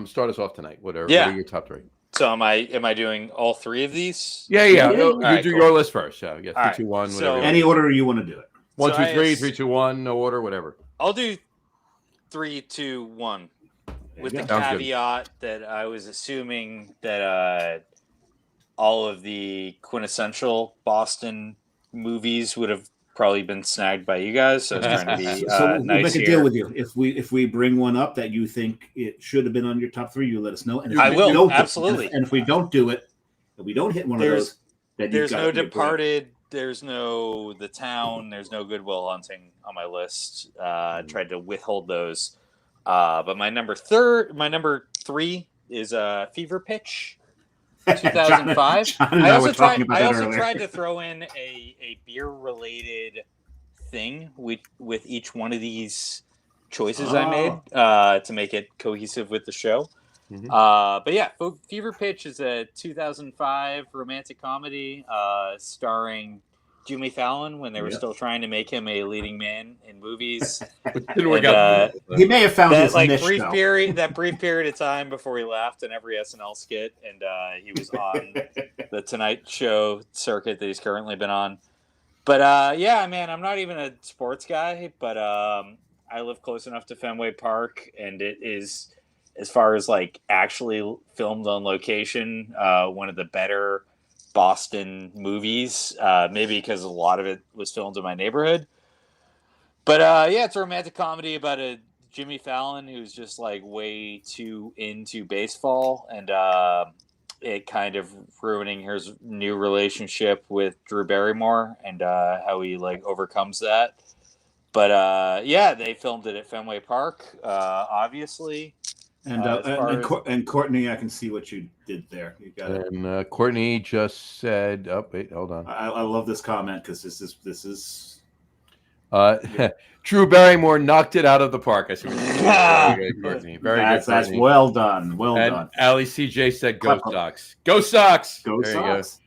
Start us off tonight. What are your top 3? So am I doing all 3 of these? Yeah. You Right, do cool. your list first. So yeah, 3, 2, 1. So, whatever. Any order you want to do it. 1, So 2, I 3, asked- 3, 2, 1, no order, whatever. I'll do 3, 2, 1 with the Sounds good. caveat that I was assuming that all of the quintessential Boston movies would have probably been snagged by you guys. So I was trying to be So we'll nice make a here. deal with you. If we bring one up that you think it should have been on your top 3, you let us know. And if I we will, don't, absolutely. And if we don't do it, if we don't hit one of those, then There's you've got no to be a brand. Departed. There's no The Town. There's no Good Will Hunting on my list. Tried to withhold those. But my number 3 is Fever Pitch, 2005. John and I were talking about I that also earlier. tried to throw in a beer related thing with each one of these choices I made to make it cohesive with the show. Mhm. But yeah, Fever Pitch is a 2005 romantic comedy starring Jimmy Fallon when they were still trying to make him a leading man in movies. Didn't work out. He may have found that his like niche, brief though. period of time before he laughed in every SNL skit, and he was on the Tonight Show circuit that he's currently been on. But yeah, man, I'm not even a sports guy, but I live close enough to Fenway Park, and it is, as far as like actually filmed on location, one of the better Boston movies. Maybe because a lot of it was filmed in my neighborhood. But yeah, it's a romantic comedy about a Jimmy Fallon who's just like way too into baseball, and it kind of ruining his new relationship with Drew Barrymore, and how he like overcomes that. But yeah, they filmed it at Fenway Park, obviously. And Courtney, I can see what you did there. You got it. And Courtney just said, "Oh wait, hold on." I love this comment because this is Drew Barrymore knocked it out of the park. I see what you did. Very good, Courtney. Very good, that's Courtney. well done. Well And done. Ali CJ said, "Go Clap. Sox! Go Sox! Go there Sox.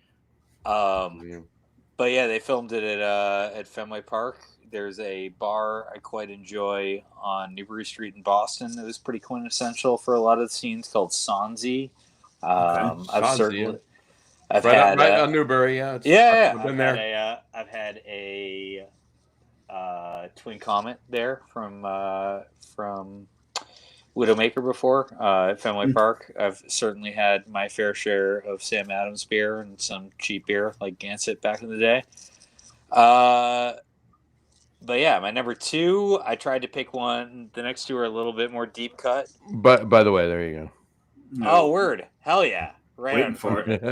You go. But yeah, they filmed it at Fenway Park. There's a bar I quite enjoy on Newbury Street in Boston. It was pretty quintessential for a lot of the scenes, called Sanzi. I've Right on Newbury. Yeah, I've been there. I've had a Twin Comet there from Widowmaker before at Fenway Park. I've certainly had my fair share of Sam Adams beer and some cheap beer like Gansett back in the day. But yeah, my number 2, I tried to pick one. The next 2 are a little bit more deep cut. But by the way, there you go. No. Oh, word. Hell yeah. Right. Waiting for it.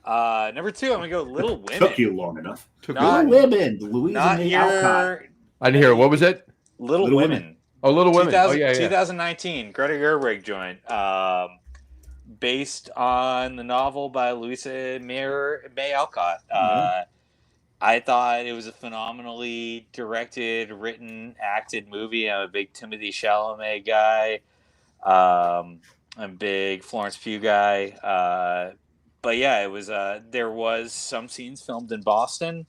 Number 2, I'm going to go Little Women. Took you long enough. Not- Little Women. Louisa Not May Alcott. your... I didn't hear. What was it? Little Women. Oh, Little Women. Oh, yeah. 2019. Greta Gerwig joint. Based on the novel by Louisa May Alcott. I thought it was a phenomenally directed, written, acted movie. I'm a big Timothée Chalamet guy. I'm a big Florence Pugh guy. But yeah, it was. There was some scenes filmed in Boston,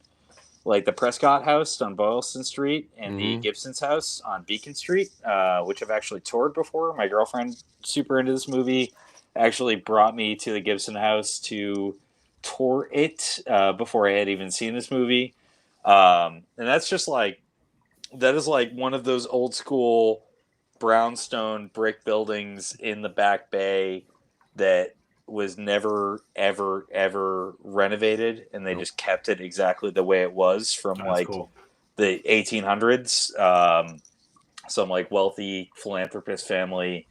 like the Prescott House on Boylston Street and the Gibson's House on Beacon Street, which I've actually toured before. My girlfriend, super into this movie, actually brought me to the Gibson House to tour it before I had even seen this movie. And that's just like, that is like one of those old school brownstone brick buildings in the Back Bay that was never, ever, ever renovated. And they just kept it exactly the way it was from the 1800s. Some like wealthy philanthropist family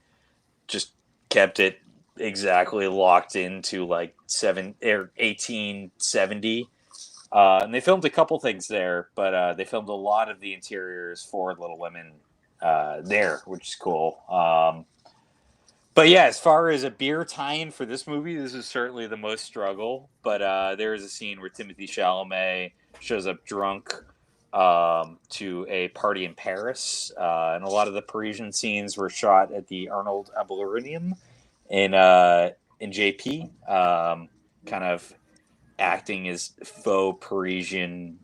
just kept it exactly locked into like 1870. And they filmed a couple things there, but they filmed a lot of the interiors for Little Women there, which is cool. But yeah, as far as a beer tie-in for this movie, this is certainly the most struggle. But there is a scene where Timothée Chalamet shows up drunk to a party in Paris. And a lot of the Parisian scenes were shot at the Arnold Arboretum in JP, kind of acting as faux Parisian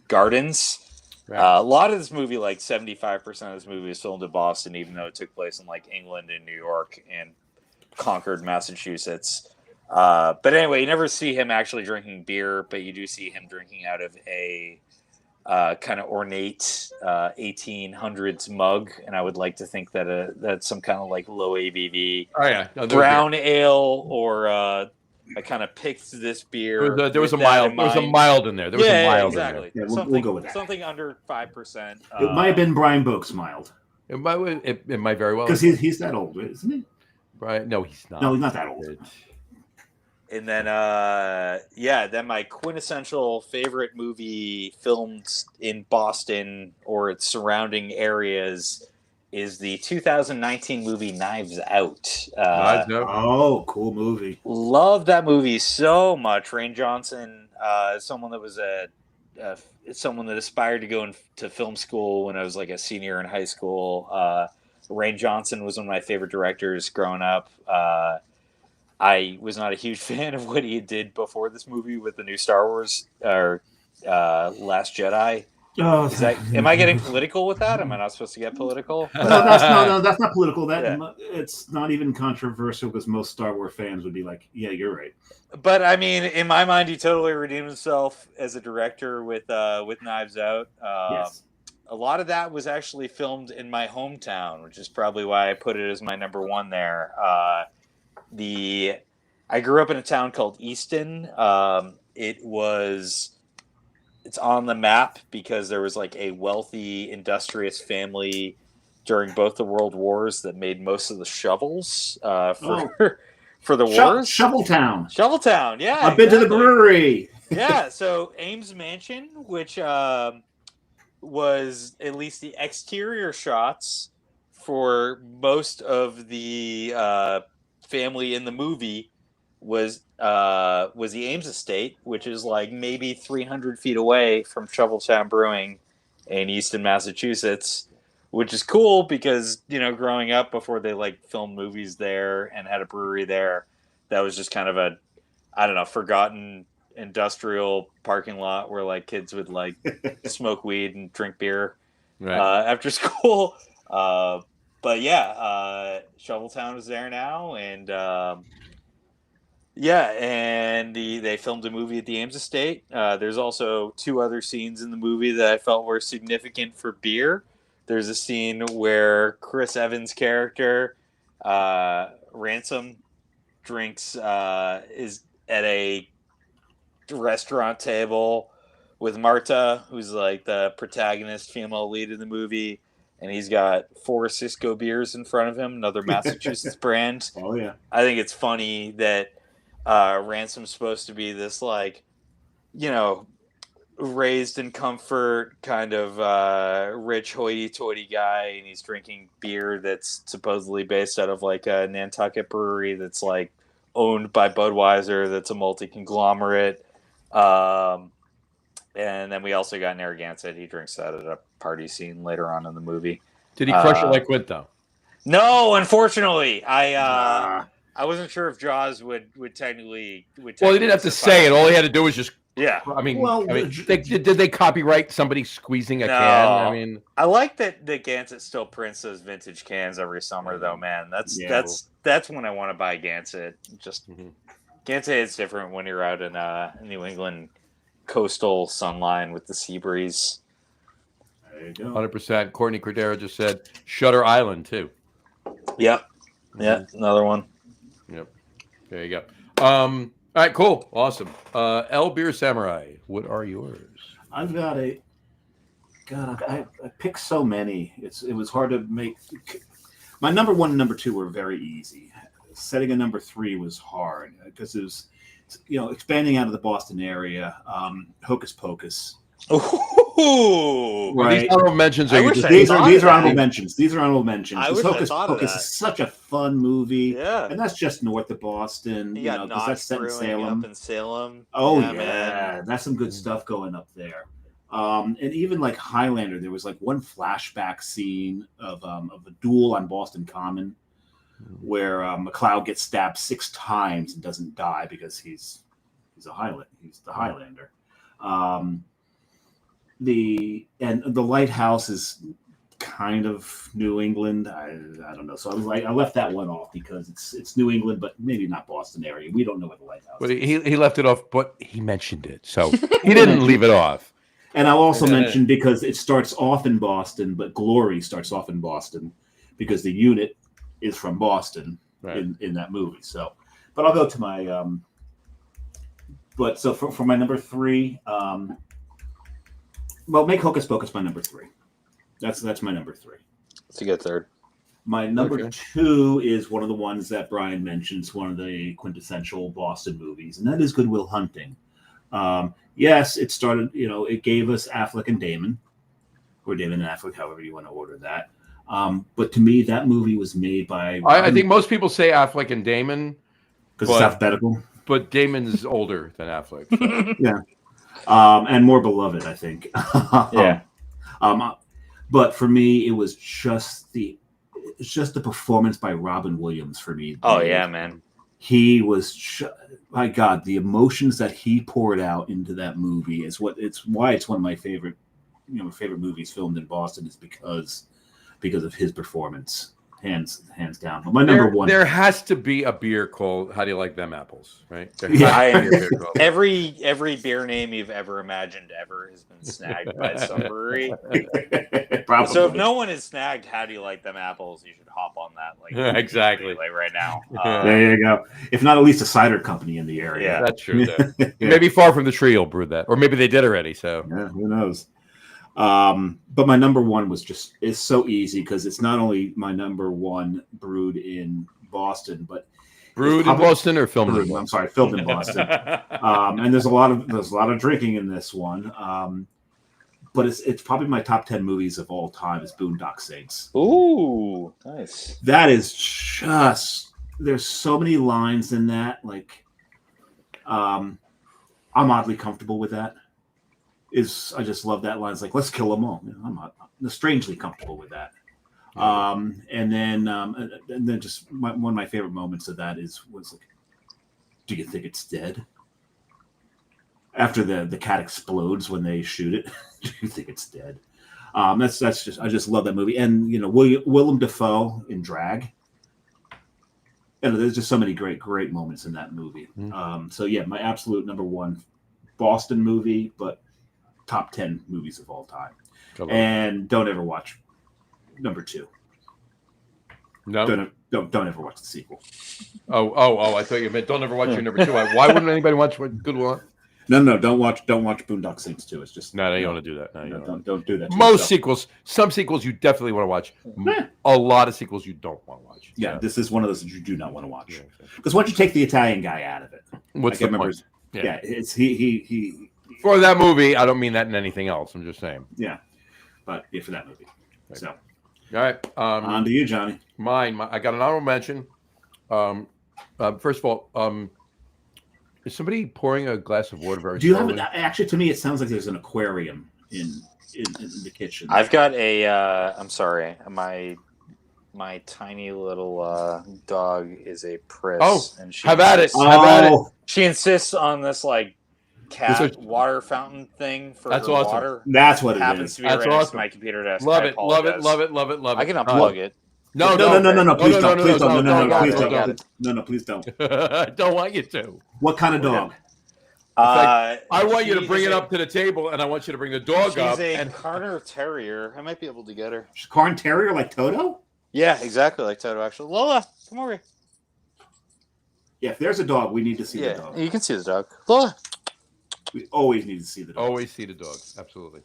gardens. Right. A lot of this movie, like 75% of this movie, is filmed in Boston, even though it took place in like England and New York and Concord, Massachusetts. But anyway, you never see him actually drinking beer, but you do see him drinking out of a kind of ornate 1800s mug, and I would like to think that that's some kind of like low ABV brown ale, or I kind of picked this beer. There was a mild in there. There was a mild exactly. in there. Yeah, we'll go with that. Something under 5%. It might have been Brian Boak's mild. It might very well, because he's that old, isn't he? Right? No, he's not. No, he's not that old. And then, then my quintessential favorite movie filmed in Boston or its surrounding areas is the 2019 movie Knives Out. Oh, cool movie. Love that movie so much. Rain Johnson, someone that was someone that aspired to go to film school when I was like a senior in high school. Rain Johnson was one of my favorite directors growing up. I was not a huge fan of what he did before this movie with the new Star Wars or Last Jedi. Oh, am I getting political with that? Am I not supposed to get political? No, that's not political. It's not even controversial because most Star Wars fans would be like, "Yeah, you're right." But I mean, in my mind, he totally redeemed himself as a director with Knives Out. Yes. A lot of that was actually filmed in my hometown, which is probably why I put it as my number one there. I grew up in a town called Easton. It's on the map because there was like a wealthy, industrious family during both the World Wars that made most of the shovels for the wars. Shoveltown, yeah. I've been to the brewery. Yeah, so Ames Mansion, which was at least the exterior shots for most of the family in the movie, was the Ames estate, which is like maybe 300 feet away from Shoveltown Brewing in Easton, Massachusetts, which is cool because, growing up before they like filmed movies there and had a brewery there, that was just kind of a, I don't know, forgotten industrial parking lot where like kids would like smoke weed and drink beer after school. But yeah, Shoveltown is there now, and they filmed a movie at the Ames Estate. There's also two other scenes in the movie that I felt were significant for beer. There's a scene where Chris Evans' character, Ransom, drinks is at a restaurant table with Marta, who's like the protagonist female lead in the movie. And he's got 4 Cisco beers in front of him, another Massachusetts brand. Oh, yeah. I think it's funny that Ransom's supposed to be this, like, raised in comfort, kind of rich hoity-toity guy, and he's drinking beer that's supposedly based out of, like, a Nantucket brewery that's, like, owned by Budweiser, that's a multi-conglomerate. And then we also got Narragansett. He drinks that at a party scene later on in the movie. Did he crush it like Quint, though? No, unfortunately. I wasn't sure if Jaws would technically. Well, he didn't have to say it. All he had to do was just. Yeah. Did they copyright somebody squeezing a can? I mean, I like that Gansett still prints those vintage cans every summer, though. Man, that's when I want to buy Gansett. Just Gansett is different when you're out in New England coastal sunline with the sea breeze. There you go. 100%. Courtney Cordero just said Shutter Island too. Yep. Yeah, another one. Yep. There you go. All right, cool, awesome. L Beer Samurai, what are yours? I've got I picked so many. It was hard to make. My number 1 and number 2 were very easy. Setting a number 3 was hard because it was, expanding out of the Boston area. Hocus Pocus. Ooh, right. These honorable mentions these are honorable mentions. These are honorable mentions. I wish Hocus I thought Pocus of that. is such a fun movie. Yeah, and that's just north of Boston. You got because that's set in Salem. Up in Salem. Oh yeah, man. That's some good stuff going up there. And even like Highlander, there was like one flashback scene of a duel on Boston Common, where McLeod gets stabbed 6 times and doesn't die because he's a Highlander. He's the Highlander. The lighthouse is kind of New England. I don't know. So I left that one off because it's New England, but maybe not Boston area. We don't know what the lighthouse But is. he left it off, but he mentioned it, so he didn't leave it off. And I'll also mention, because it starts off in Boston, but Glory starts off in Boston because the unit is from Boston in that movie. So, but I'll go to my. But so for my number 3, well, make Hocus Pocus my number 3. That's my number 3. It's a good third. My number 2 is one of the ones that Brian mentions, one of the quintessential Boston movies, and that is Good Will Hunting. Yes, it started, it gave us Affleck and Damon, or Damon and Affleck, however you want to order that. But to me, that movie was made by... I think most people say Affleck and Damon. Because it's alphabetical. But Damon's older than Affleck. So. Yeah. And more beloved, I think. Yeah. But for me, it was just the performance by Robin Williams for me. Oh, yeah, man. He was, my God, the emotions that he poured out into that movie is why it's one of my favorite movies filmed in Boston, is because of his performance, hands down. But my number 1. There has to be a beer called "How Do You Like Them Apples?" Right? Every beer name you've ever imagined ever has been snagged by some brewery. Probably. So if no one is snagged, "How Do You Like Them Apples?" you should hop on that exactly right now. There you go. If not, at least a cider company in the area. Yeah, that's true. Maybe Far From the Tree will brew that, or maybe they did already. So yeah, who knows? But my number 1 is so easy, because it's not only my number 1 brewed in Boston, but brewed in Boston or filmed in Boston? I'm sorry, filmed in Boston. And there's a lot of drinking in this one. But it's probably my top 10 movies of all time is Boondock Saints. Ooh, nice. That is just, there's so many lines in that. Like, I'm oddly comfortable with that. I just love that line. It's like, let's kill them all. I'm strangely comfortable with that. And then just one of my favorite moments of that was like, do you think it's dead? After the cat explodes when they shoot it, do you think it's dead? That's just, I just love that movie. And Willem Dafoe in drag. And there's just so many great moments in that movie. So yeah, my absolute number 1 Boston movie, but top 10 movies of all time. And don't ever watch number 2. No, don't ever watch the sequel. Oh! I thought you meant don't ever watch your number 2. Why wouldn't anybody watch Good Will? No, don't watch Boondock Saints 2. It's just no. You don't want to do that. No, don't do that. Most sequels, some sequels you definitely want to watch. A lot of sequels you don't want to watch. Yeah, this is one of those that you do not want to watch. Because once you take the Italian guy out of it, what's the point? Yeah, it's he. For that movie, I don't mean that in anything else. I'm just saying. Yeah, but yeah, for that movie. Right. So, all right. On to you, Johnny. Mine. I got an honorable mention. First of all, is somebody pouring a glass of water very Do you slowly? have actually? To me, it sounds like there's an aquarium in the kitchen. I've got a. I'm sorry, my tiny little dog is a priss. Oh, and she have at it. Oh. Have at it. She insists on this cat water fountain thing for That's her awesome. water. That's what it happens is. to be That's right next to awesome. my computer desk. Love I it. Love it. apologize. Love it. Love it. Love it. I can unplug it. No, Please don't. Please don't. No, please don't. don't. No, please don't. I don't want you to. What kind of dog? I want you to bring it up to the table, and I want you to bring the dog up. She's a Carter Terrier. I might be able to get her. She's Corn Terrier like Toto? Yeah, exactly like Toto, actually. Lola, come over here. Yeah, if there's a dog, we need to see the dog. You can see the dog. Lola. We always need to see the dog. Always see the dog. Absolutely.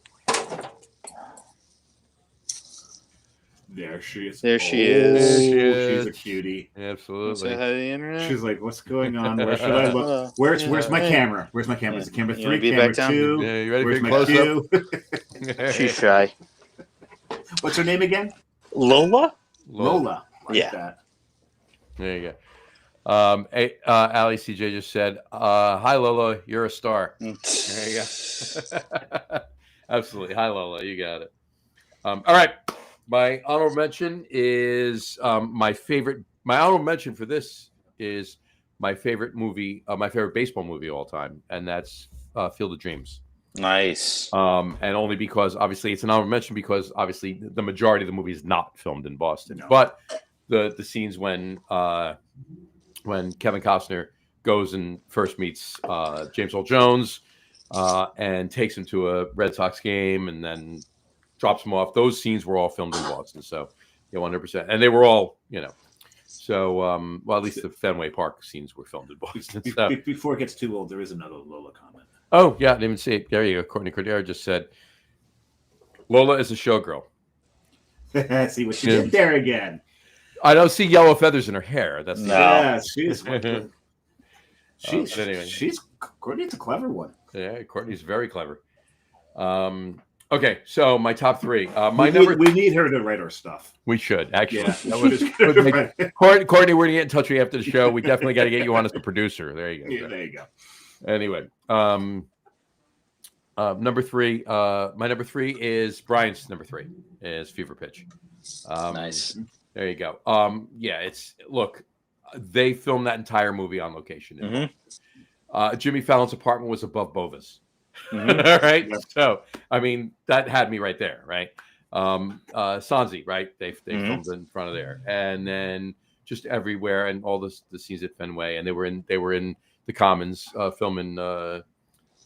There she is. There she is. She's a cutie. Absolutely. Say hi to the internet. She's like, what's going on? Where should I look? Where's my camera? Where's my camera? Is it camera 3, camera 2? Yeah, you ready Where's for my close cue? She's shy. What's her name again? Lola? Lola. Like Yeah. that. There you go. Ali CJ just said, hi, Lola, you're a star. There you go. Absolutely. Hi, Lola. You got it. All right. My honorable mention is my favorite. My honorable mention for this is my favorite movie, my favorite baseball movie of all time, and that's Field of Dreams. Nice. And only because, obviously, it's an honorable mention because, obviously, the majority of the movie is not filmed in Boston. No. But the scenes when Kevin Costner goes and first meets James Earl Jones, and takes him to a Red Sox game and then drops him off. Those scenes were all filmed in Boston. So, 100%. And they were all, so, well, at least the Fenway Park scenes were filmed in Boston. So. Before it gets too old, there is another Lola comment. Oh, yeah, I didn't even see it. There you go. Courtney Cordero just said, Lola is a showgirl. See what you did there again. I don't see yellow feathers in her hair. That's yeah, she's Courtney's a clever one. Yeah, Courtney's very clever. Okay, so my top three. We need her to write our stuff. We should actually. Yeah. Courtney, we're gonna get in touch with you after the show. We definitely got to get you on as the producer. There you go. Yeah, there you go. Anyway, number three. My number three is Brian's number three is Fever Pitch. Nice. There you go. Look, they filmed that entire movie on location. Mm-hmm. Jimmy Fallon's apartment was above Bova's. Mm-hmm. All right. Yep. So, I mean, that had me right there, right? Sansi, right? They filmed in front of there, and then just everywhere, and all the scenes at Fenway, and they were in the Commons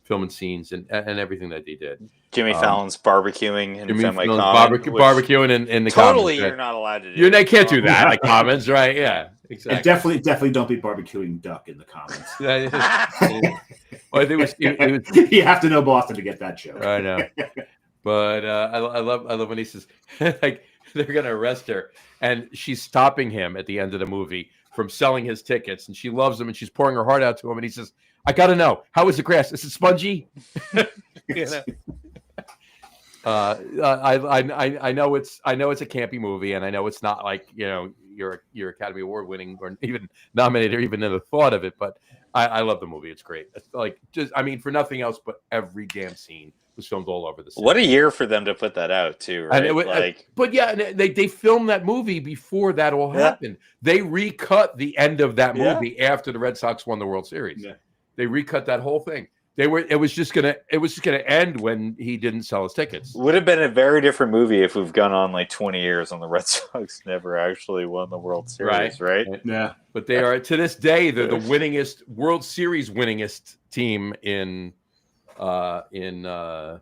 filming scenes and everything that they did. Jimmy Fallon's barbecuing in Fenway Commons. Barbecuing in the totally Commons. You're not allowed to do. They can't do that in the Commons, right? Yeah, exactly. And definitely don't be barbecuing duck in the Commons. Well, it was you have to know Boston to get that joke. I know, but I love when he says like they're gonna arrest her, and she's stopping him at the end of the movie from selling his tickets, and she loves him, and she's pouring her heart out to him, and he says, "I gotta know, how is the grass? Is it spongy?" I know it's a campy movie, and I know it's not like your Academy Award winning or even nominated or even in the thought of it, but I love the movie. It's great. It's like for nothing else, but every damn scene was filmed all over the city. What a year for them to put that out too, right? But yeah, they filmed that movie before that all happened. They recut the end of that movie after the Red Sox won the World Series. Yeah. They recut that whole thing. It was just gonna end when he didn't sell his tickets. Would have been a very different movie if we've gone on like 20 years and the Red Sox never actually won the World Series, right? Yeah. But they are to this day the winningest World Series winningest team in whatchamacallit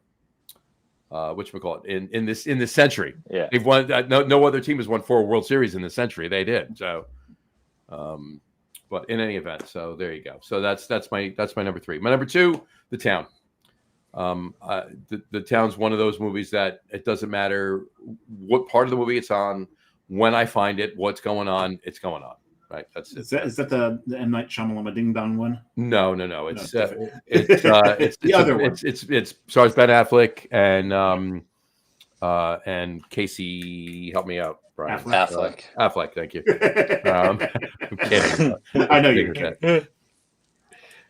in this century. Yeah. They've won no other team has won 4 World Series in this century. They did. So but in any event, so there you go. So that's my number 3. My number 2, The Town. The Town's one of those movies that it doesn't matter what part of the movie it's on, when I find it, what's going on, it's going on. Right. That's it. Is that the M. Night Shyamalan Ding Dong one? No. It's the other one. It's stars Ben Affleck and Casey. Help me out. Brian. Affleck, thank you. I'm kidding. I know you're kidding.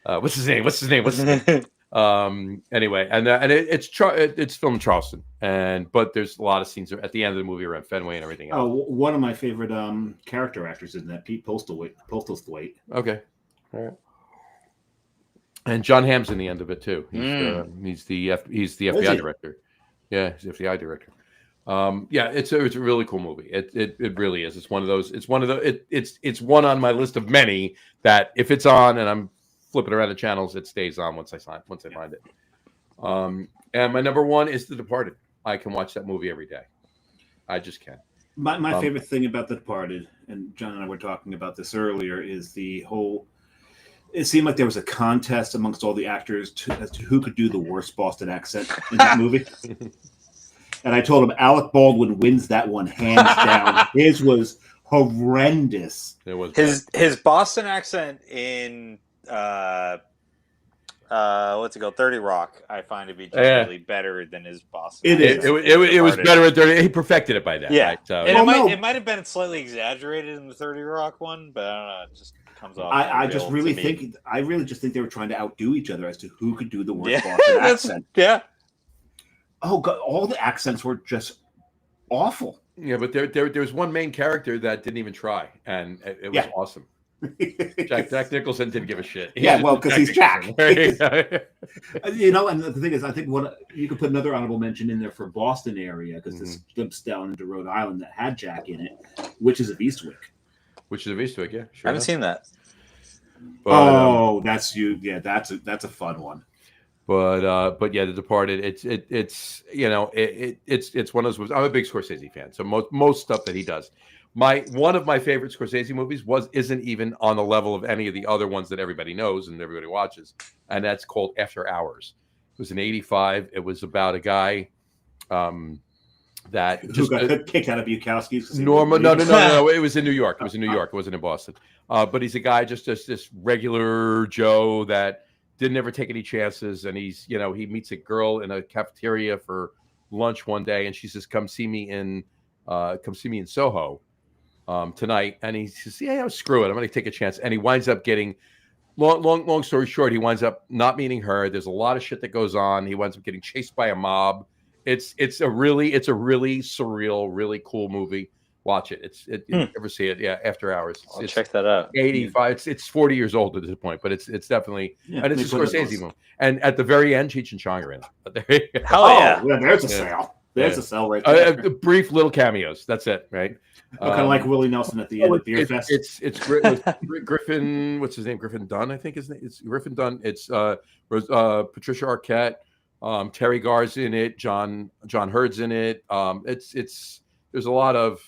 What's his name? Anyway, and it's filmed in Charleston, but there's a lot of scenes at the end of the movie around Fenway and everything else. Oh, one of my favorite character actors in that, Pete Postlethwaite. Okay, all right. And John Hamm's in the end of it too. He's the FBI director. Yeah, he's the FBI director. It's a really cool movie. It really is. It's one of it's one on my list of many that if it's on and I'm flipping around the channels, it stays on once I find it. And my number 1 is The Departed. I can watch that movie every day. I just can. My favorite thing about The Departed, and John and I were talking about this earlier, is the whole. It seemed like there was a contest amongst all the actors as to who could do the worst Boston accent in that movie. And I told him Alec Baldwin wins that one hands down. His was horrendous. It was his Boston accent in what's it called? 30 Rock. I find to be generally better than his Boston. It was better at 30. He perfected it by then. Yeah, right? So, and it might have been slightly exaggerated in the 30 Rock one, but I don't know. It just comes off. I really just think they were trying to outdo each other as to who could do the worst Boston accent. Yeah. Oh God! All the accents were just awful. Yeah, but there was one main character that didn't even try, and it was awesome. Jack Nicholson didn't give a shit. Because he's Jack. And the thing is, I think you could put another honorable mention in there for Boston area because this slips down into Rhode Island that had Jack in it, Witches of Eastwick. Yeah. Sure. I haven't seen that. But, that's you. Yeah, that's a fun one. But yeah, The Departed. It's one of those movies. I'm a big Scorsese fan, so most stuff that he does. One of my favorite Scorsese movies isn't even on the level of any of the other ones that everybody knows and everybody watches, and that's called After Hours. It was in '85. It was about a guy that who got kicked out of Bukowski's. No. It was in New York. It was in New York. It wasn't in Boston. But he's a guy, just this regular Joe that didn't ever take any chances. And he meets a girl in a cafeteria for lunch one day, and she says, "Come see me in Soho tonight." And he says, "Yeah, screw it. I'm going to take a chance." And he winds up getting. Long story short, he winds up not meeting her. There's a lot of shit that goes on. He winds up getting chased by a mob. It's a really surreal, really cool movie. Watch it. You ever see it? Yeah, After Hours. I'll check that out. 85. It's 40 years old at this point, but it's definitely and it's a Scorsese movie. And at the very end, Cheech and Chong are in it. Hell yeah! There's a sale. There's a sale right there. Brief little cameos. That's it, right? Kind of like Willie Nelson at the end of Beer Fest. It's Griffin. What's his name? Griffin Dunn, I think his name. It's Griffin Dunn. It's Patricia Arquette. Terry Garr's in it. John Hurd's in it. There's a lot of,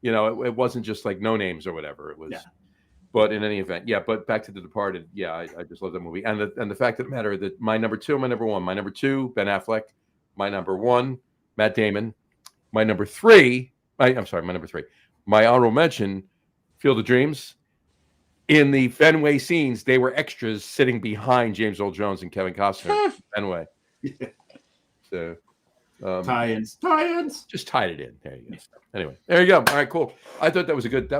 it wasn't just like no names or whatever. It was, but in any event, yeah. But back to The Departed. Yeah, I just love that movie. And the fact of the matter that my number two, my number one, my number two, Ben Affleck. My number one, Matt Damon. My number three. My number three. My honorable mention, Field of Dreams. In the Fenway scenes, they were extras sitting behind James Earl Jones and Kevin Costner. Fenway. So tie-ins. Just tied it in. There you go. Anyway, there you go. All right, cool. I thought that was a good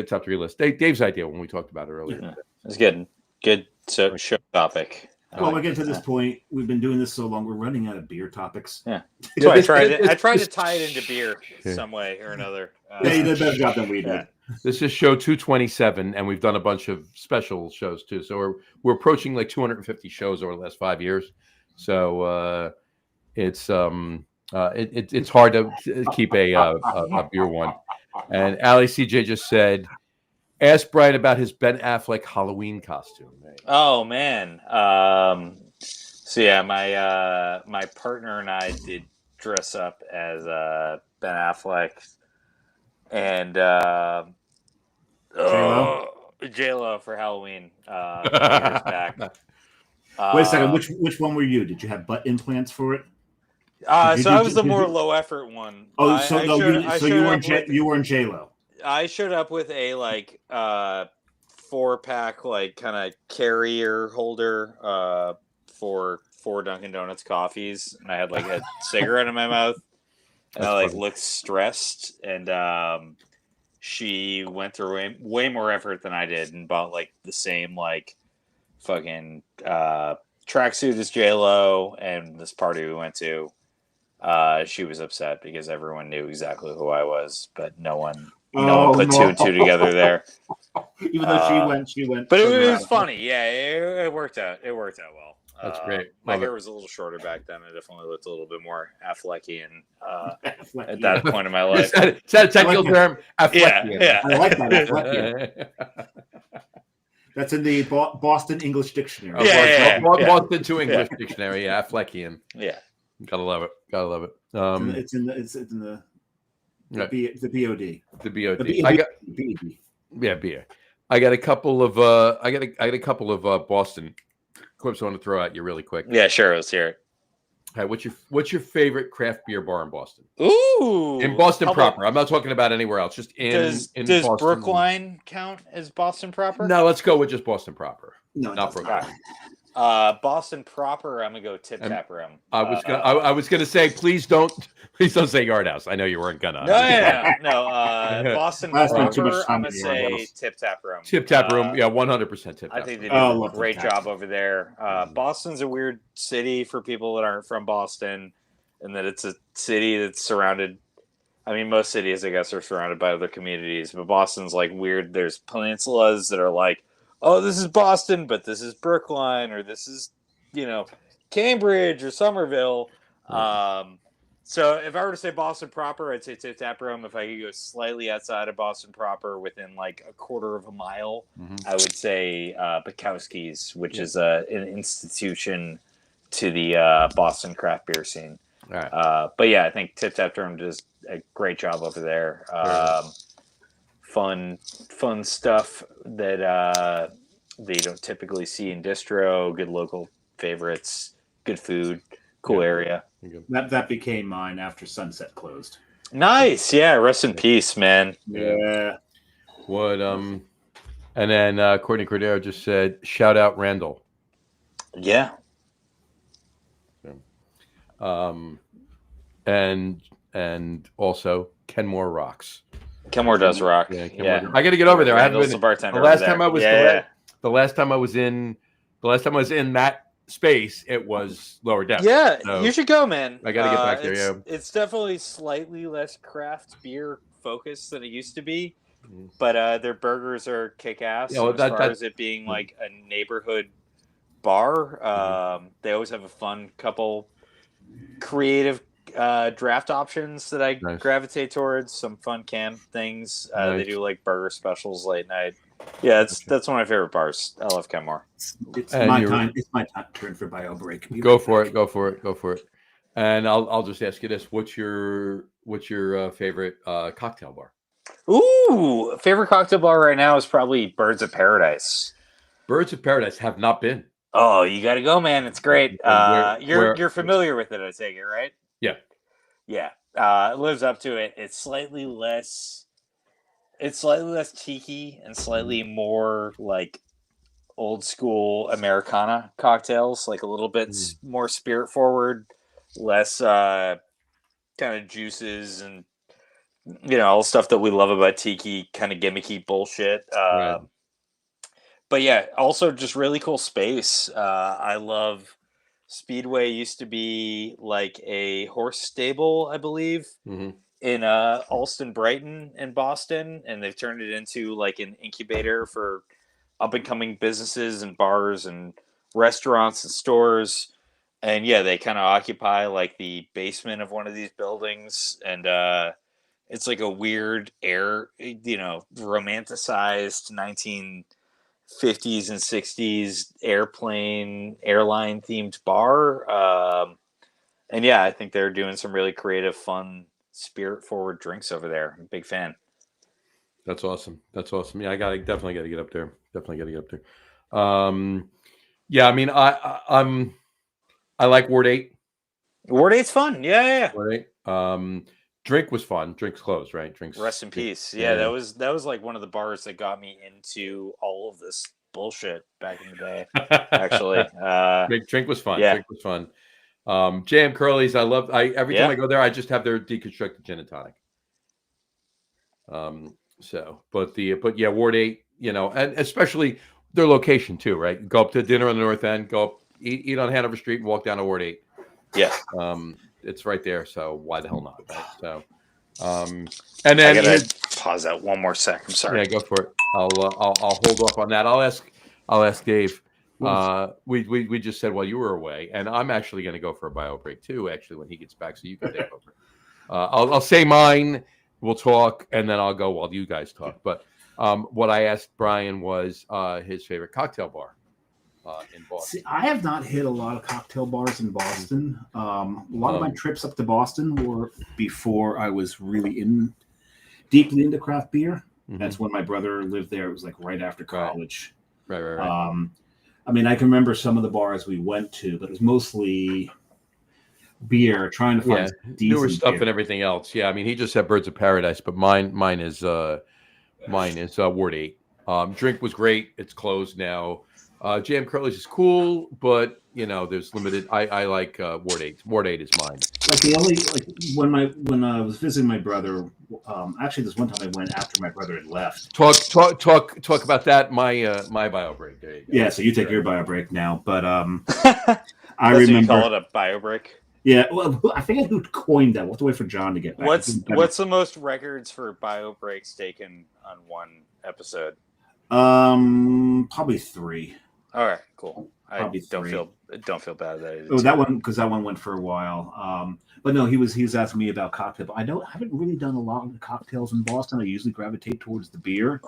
top three list. Dave's idea when we talked about it earlier. Yeah. It's good. Good show topic. Well, again, to this point, we've been doing this so long, we're running out of beer topics. Yeah. So I tried to tie it into beer some way or another. You did a better job than we did. This is show 227, and we've done a bunch of special shows too. So we're approaching like 250 shows over the last 5 years. So it's hard to keep a beer one. And Ali CJ just said, ask Brian about his Ben Affleck Halloween costume. Right? Oh man. So yeah, my partner and I did dress up as Ben Affleck and J-Lo for Halloween years back. Wait a second, which one were you? Did you have butt implants for it? I was the more low effort one. Oh, you weren't J-Lo. I showed up with a 4-pack kind of carrier holder for 4 Dunkin' Donuts coffees, and I had a cigarette in my mouth, and I looked stressed, and she went through way more effort than I did and bought the same fucking tracksuit as J-Lo, and this party we went to, she was upset because everyone knew exactly who I was, but no one put two and two together there. Even though she went. But it was funny. Yeah, it worked out. It worked out well. That's great. My hair was a little shorter back then. I definitely looked a little bit more Affleckian at that point in my life. Is that a technical term? Affleckian. Yeah. I like that. Affleckian. That's in the Boston English Dictionary. Boston to English Dictionary. Yeah, Affleckian. Yeah. Gotta love it. It's in the BOD. The BOD. Beer. I got a couple of Boston clips I want to throw at you really quick. Yeah, sure. Let's hear it. Hey, what's your favorite craft beer bar in Boston? Ooh, in Boston proper. I'm not talking about anywhere else. Just does Boston. Brookline count as Boston proper? No, let's go with just Boston proper. No, not Brookline. Boston proper. I'm gonna go Tip Tap Room. I was gonna say please don't say Yard House. I know you weren't gonna. No. Boston proper. I'm gonna say Tip Tap Room. Tip Tap Room. Yeah, 100% Tip Tap. I think they do a great job over there. Boston's a weird city for people that aren't from Boston, and that it's a city that's surrounded. I mean, most cities, I guess, are surrounded by other communities, but Boston's weird. There's peninsulas that are oh, this is Boston, but this is Brookline, or this is, Cambridge or Somerville. So if I were to say Boston proper, I'd say Tip Tap Room. If I could go slightly outside of Boston proper, within like a quarter of a mile, I would say Bukowski's, which is an institution to the Boston craft beer scene. All right. But yeah, I think Tip Tap Room does a great job over there. Fun stuff that you don't typically see in distro. Good local favorites. Good food. Cool area. That became mine after Sunset closed. Nice. Yeah. Rest in peace, man. Yeah. What and then Courtney Cordero just said, shout out Randall. Yeah. And also Kenmore rocks. Kenmore does rock. Yeah. I got to get over there. Randall's I haven't the bartender. The last time I was the last time I was in that space, it was lower depth. Yeah, so you should go, man. I got to get back there. Yeah, it's definitely slightly less craft beer focused than it used to be, but their burgers are kick ass. Yeah, well, as far as it being like a neighborhood bar, they always have a fun couple creative draft options that I gravitate towards. Some fun canned things. They do like burger specials late night. Yeah, that's one of my favorite bars. I love Kenmore. It's my time. It's my turn for bio break. Go for it. And I'll just ask you this: what's your favorite cocktail bar? Ooh, favorite cocktail bar right now is probably Birds of Paradise. Birds of Paradise have not been. Oh, you got to go, man! It's great. You're familiar with it, I take it, right? Yeah. It lives up to it. It's slightly less cheeky and slightly more like old school Americana cocktails, like a little bit more spirit forward, less kind of juices and all the stuff that we love about tiki, kind of gimmicky bullshit. Right. But yeah, also just really cool space. I love Speedway. Used to be like a horse stable, I believe. In Alston, Brighton, in Boston, and they've turned it into like an incubator for up and coming businesses and bars and restaurants and stores. And yeah, they kind of occupy like the basement of one of these buildings, and it's like a weird romanticized 1950s and 60s airline themed bar. And yeah, I think they're doing some really creative, fun, spirit forward drinks over there. I'm a big fan. That's awesome. Yeah, definitely got to get up there. Yeah, I mean, I like Ward 8. Ward 8's fun. Yeah. Ward 8. Drink was fun. Drink's closed, right? Rest in peace. Yeah, that was like one of the bars that got me into all of this bullshit back in the day. Actually, drink was fun. Yeah. Drink was fun. J.M. Curly's. Every time I go there, I just have their deconstructed gin and tonic. But Ward 8, and especially their location too, right? Go up to dinner on the North End, go up, eat on Hanover Street, and walk down to Ward 8. Yeah. It's right there, so why the hell not? Right? So, and then I gotta pause that one more sec. I'm sorry. Yeah, go for it. I'll hold off on that. I'll ask Dave. We just said while you were away, and I'm actually going to go for a bio break too. Actually, when he gets back, so you can take over. I'll say mine. We'll talk, and then I'll go while you guys talk. But what I asked Brian was his favorite cocktail bar in Boston. See, I have not hit a lot of cocktail bars in Boston. A lot of my trips up to Boston were before I was really deeply into craft beer. That's when my brother lived there. It was like right after college. Right. I mean, I can remember some of the bars we went to, but it was mostly beer, trying to find decent newer stuff beer. and everything else. Yeah, I mean, he just said Birds of Paradise, but mine is Ward 8. Drink was great. It's closed now. J.M. Curly's is cool, but there's limited. I like Ward 8. Ward 8 is mine. Like when I was visiting my brother. Actually, this one time I went after my brother had left. Talk about that. My bio break. There you go. Yeah, so you take your bio break now, but I remember. remember you call it a bio break. Yeah, well, I forget who coined that. We'll have to wait for John to get back. What's the most records for bio breaks taken on one episode? Probably 3. All right, cool. I Probably don't 3. feel bad that I did Oh, too. that one went for a while. But no, he was asking me about cocktail. I haven't really done a lot of the cocktails in Boston. I usually gravitate towards the beer.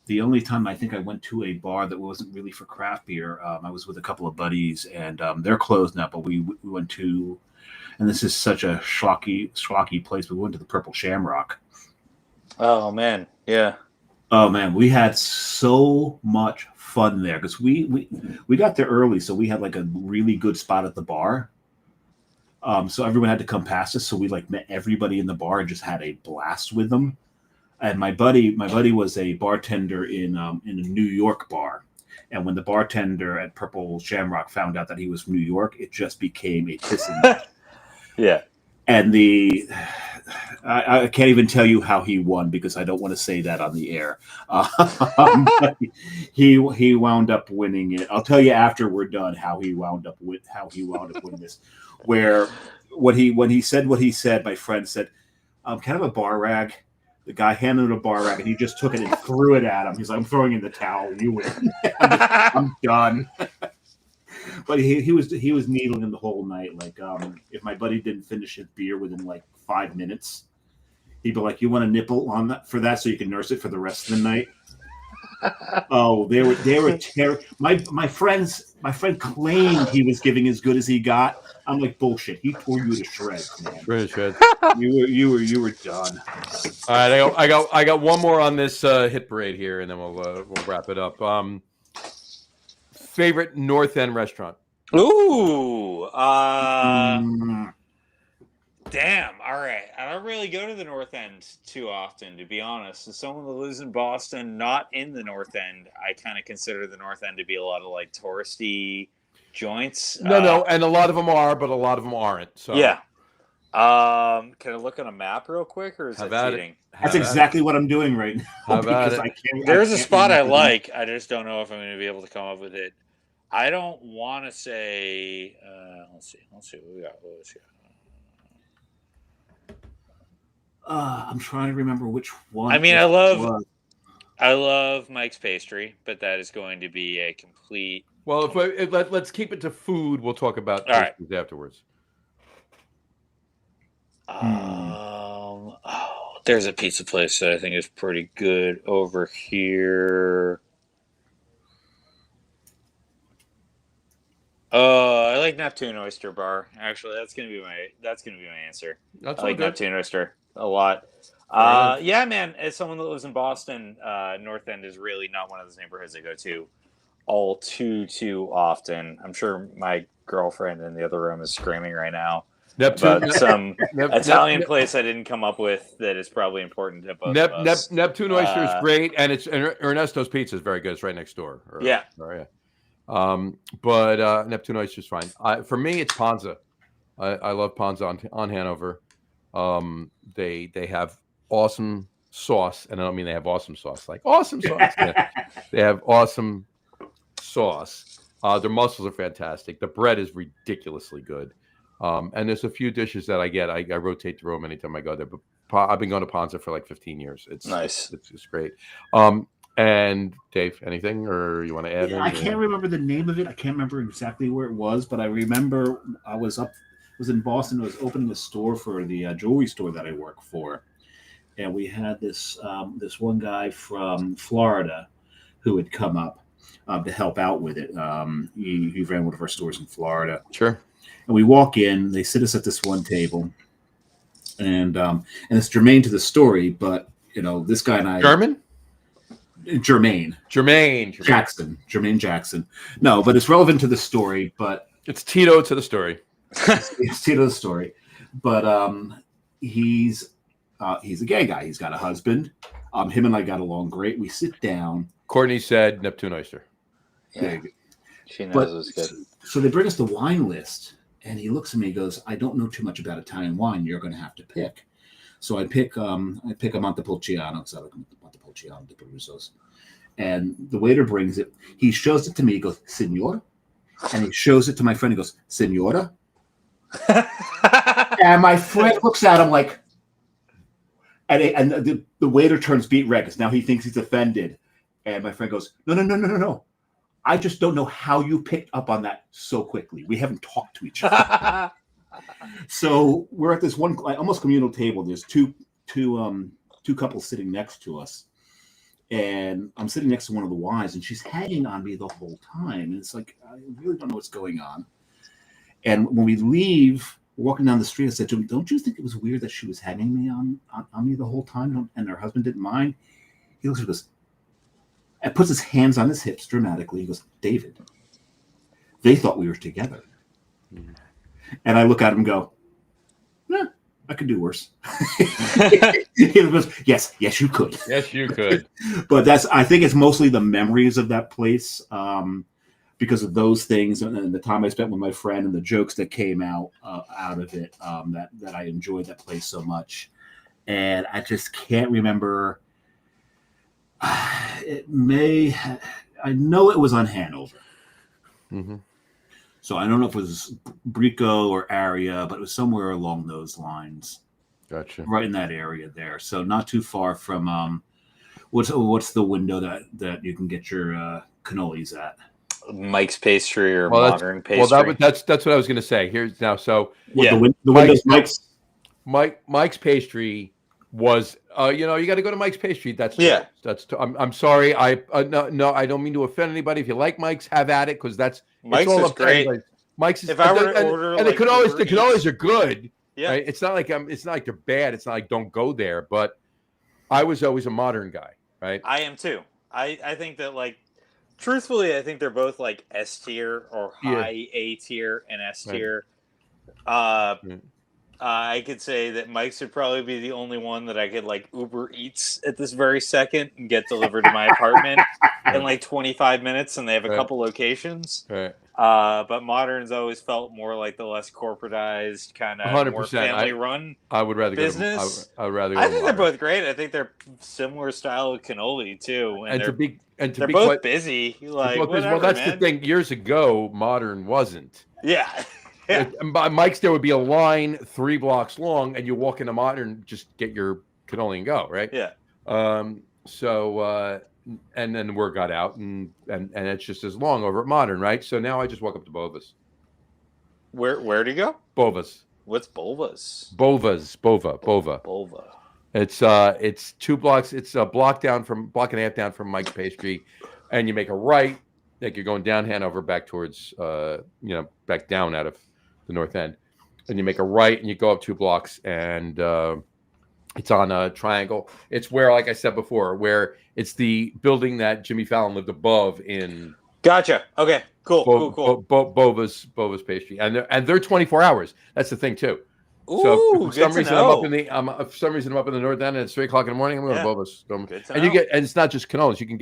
The only time I think I went to a bar that wasn't really for craft beer, I was with a couple of buddies, and they're closed now. But we went to, and this is such a schlocky place. We went to the Purple Shamrock. Oh man, yeah. Oh man, we had so much fun there because we got there early, so we had like a really good spot at the bar. So everyone had to come past us, so we like met everybody in the bar and just had a blast with them. And my buddy was a bartender in a New York bar, and when the bartender at Purple Shamrock found out that he was from New York, it just became a pissing match. Yeah. And I can't even tell you how he won because I don't want to say that on the air. But he wound up winning it. I'll tell you after we're done how he wound up winning this. Where when he said what he said, my friend said, "Can I have a bar rag?" The guy handed him a bar rag, and he just took it and threw it at him. He's like, "I'm throwing in the towel. You win. I'm done." But he was needling him the whole night. Like, if my buddy didn't finish his beer within like 5 minutes, he'd be like, "You want a nipple on that for that so you can nurse it for the rest of the night?" Oh, they were terrible. My friend claimed he was giving as good as he got. I'm like, bullshit. He tore you to shreds, man. Shreds. You were done. All right, I got one more on this hit parade here, and then we'll wrap it up. Favorite North End restaurant? Ooh. Damn. All right. I don't really go to the North End too often, to be honest. As someone that lives in Boston, not in the North End, I kind of consider the North End to be a lot of like touristy joints. No, and a lot of them are, but a lot of them aren't. So yeah. Can I look on a map real quick, or is that cheating? That's exactly what I'm doing right now. There's a spot I like. I just don't know if I'm going to be able to come up with it. I don't want to say. Let's see what we got. I'm trying to remember which one. I mean, I love Mike's Pastry, but that is going to be a complete. Well, let's keep it to food. We'll talk about pastries afterwards. There's a pizza place that I think is pretty good over here. I like Neptune Oyster Bar. Actually, that's gonna be my answer. I like Neptune Oyster a lot. Yeah, man. As someone that lives in Boston, North End is really not one of those neighborhoods I go to all too often. I'm sure my girlfriend in the other room is screaming right now. But some Italian place I didn't come up with that is probably important to both of us. Neptune Oyster is great, and it's Ernesto's Pizza is very good. It's right next door. But Neptune Oyster is fine. For me, it's Ponza. I love Ponza on Hanover. They have awesome sauce, and I don't mean they have awesome sauce, like awesome sauce. They have awesome sauce. Their mussels are fantastic. The bread is ridiculously good. And there's a few dishes that I get. I rotate through them anytime I go there. But I've been going to Ponza for like 15 years. It's nice. It's great. And Dave, anything, or you want to add? I can't remember the name of it. I can't remember exactly where it was, but I remember I was in Boston. I was opening a store for the jewelry store that I work for, and we had this one guy from Florida who had come up to help out with it. He ran one of our stores in Florida. Sure. And we walk in. They sit us at this one table, and it's germane to the story. But this guy and I Jermaine Jackson. No, but it's relevant to the story. But it's Tito to the story. It's Tito to the story. But he's a gay guy. He's got a husband. Him and I got along great. We sit down. Courtney said Neptune Oyster. Yeah, she knows it was good. So they bring us the wine list. And he looks at me and goes, "I don't know too much about Italian wine. You're going to have to pick." So I pick a Montepulciano because I like Montepulciano de Perusos. And the waiter brings it. He shows it to me. He goes, "Signor," and he shows it to my friend. He goes, "Signora." And my friend looks at him like, and the waiter turns beet red because now he thinks he's offended. And my friend goes, "No. I just don't know how you picked up on that so quickly. We haven't talked to each other. So we're at this one almost communal table. There's two couples sitting next to us. And I'm sitting next to one of the wives, and she's hanging on me the whole time. And it's like, I really don't know what's going on. And when we leave, walking down the street, I said to him, don't you think it was weird that she was hanging me on me the whole time and her husband didn't mind? He looks and goes, and puts his hands on his hips dramatically. He goes, David, they thought we were together. Mm-hmm. And I look at him and go, I could do worse. He goes, yes, you could. Yes, you could. But I think it's mostly the memories of that place because of those things and the time I spent with my friend and the jokes that came out of it that I enjoyed that place so much. And I just can't remember. I know it was on Hanover. Mm-hmm. So I don't know if it was Brico or Aria, but it was somewhere along those lines. Gotcha. Right in that area there. So not too far from what's the window that you can get your cannolis at? Mike's Pastry or Modern Pastry. Well, that's what I was going to say. Here's now. So the window's Mike's Pastry was. You got to go to Mike's Pastry. That's yeah. I'm sorry. No, I don't mean to offend anybody. If you like Mike's, have at it because Mike's is great. Mike's is. If I were to order, and the cannolis are good. Yeah. Right? It's not like they're bad. It's not like don't go there. But I was always a modern guy. Right. I am too. I think that truthfully, I think they're both like S tier or high A tier and S tier. Right. I could say that Mike's would probably be the only one that I could Uber Eats at this very second and get delivered to my apartment in 25 minutes, and they have a couple locations. Right. But Modern's always felt more like the less corporatized kind of more family run. I would rather business. I would rather. Go I think they're both great. I think they're similar style of cannoli too, and they're both quite busy. Well, that's the thing. Years ago, Modern wasn't. Yeah. Yeah. And by Mike's, there would be a line 3 blocks long, and you walk into Modern, just get your cannoli and go, right? Yeah. So and then word got out, and it's just as long over at Modern, right? So now I just walk up to Bova's. Where do you go? Bova's. What's Bova's? Bova. It's 2 blocks. It's a block and a half down from Mike's Pastry, and you make a right, like you're going down Hanover back towards back down out of the north end, and you make a right and you go up 2 blocks, and it's on a triangle. It's where, like I said before, where it's the building that Jimmy Fallon lived above in. Gotcha. Okay. Cool. Cool. Bova's Pastry, and they're 24 hours. That's the thing too. Ooh, so for some reason I'm up in the north end, and it's 3 o'clock in the morning. I'm going to Bova's. And it's not just cannolis. You can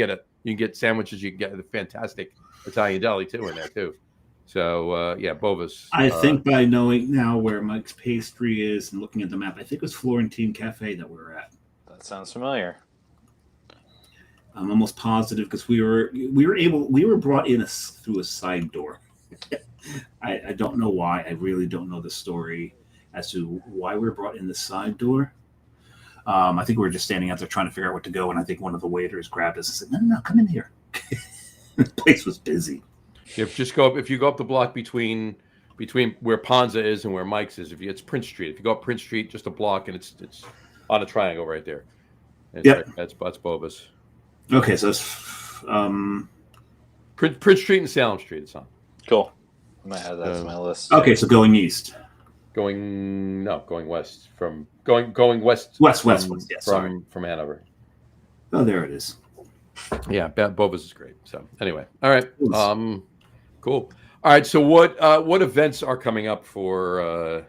get sandwiches. You can get the fantastic Italian deli too in there too. So Bova's. I think by knowing now where Mike's Pastry is and looking at the map, I think it was Florentine Cafe that we were at. That sounds familiar. I'm almost positive because we were brought in through a side door. I don't know why. I really don't know the story as to why we were brought in the side door. I think we were just standing out there trying to figure out what to go, and I think one of the waiters grabbed us and said, "No, come in here." The place was busy. If you go up the block between where Ponza is and where Mike's is, it's Prince Street. If you go up Prince Street, just a block, and it's on a triangle right there. Yeah, that's Bova's. Okay, so it's Prince Street and Salem Street. It's on. Cool. I might have that on my list. Okay, so going east. Going west from going west. West. From Hanover. Oh, there it is. Yeah, Bova's is great. So anyway, all right, cool. All right, so what events are coming up for?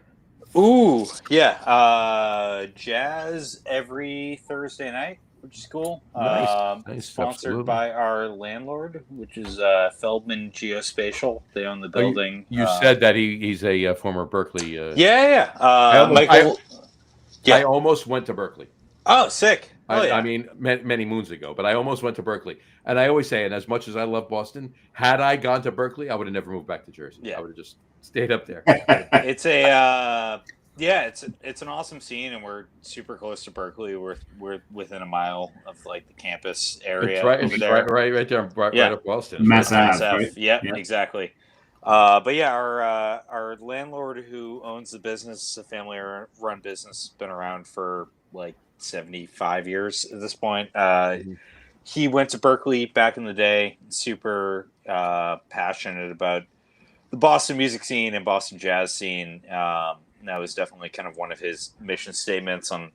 Jazz every Thursday night, which is cool. Nice. Sponsored by our landlord, which is Feldman Geospatial. They own the building. You said that he's a former Berkeley. Michael. I almost went to Berkeley. Oh, sick. I mean, many moons ago, but I almost went to Berkeley. And I always say, and as much as I love Boston, had I gone to Berkeley, I would have never moved back to Jersey. Yeah. I would have just stayed up there. It's a Yeah, it's an awesome scene, and we're super close to Berkeley. We're within a mile of like the campus area It's right, over it's there. right there, right Yeah. up Boston. It's Mass right- Ave, right? Yeah, Yeah. exactly. But yeah, our landlord who owns the business, a family-run business, been around for like 75 years at this point. He went to Berkeley back in the day. Super passionate about the Boston music scene and Boston jazz scene. That was definitely kind of one of his mission statements on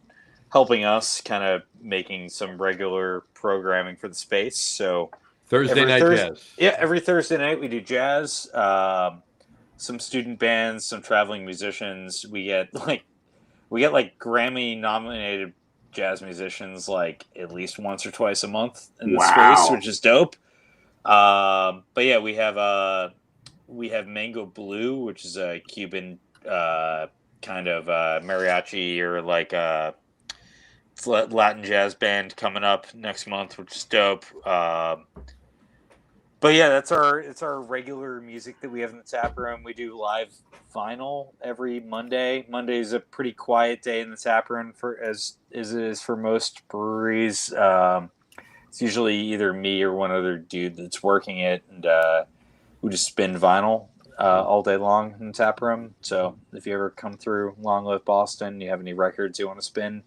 helping us kind of making some regular programming for the space. So Thursday night jazz. Yeah, every Thursday night we do jazz. Some student bands, some traveling musicians. We get like Grammy nominated jazz musicians like at least once or twice a month in the space, which is dope. But yeah, we have Mango Blue, which is a Cuban kind of mariachi or like Latin jazz band coming up next month, which is dope. But yeah, it's our regular music that we have in the tap room. We do live vinyl every Monday. Monday is a pretty quiet day in the tap room as it is for most breweries. It's usually either me or one other dude that's working it, and we just spin vinyl all day long in the tap room. So if you ever come through Long Live Boston, you have any records you want to spin,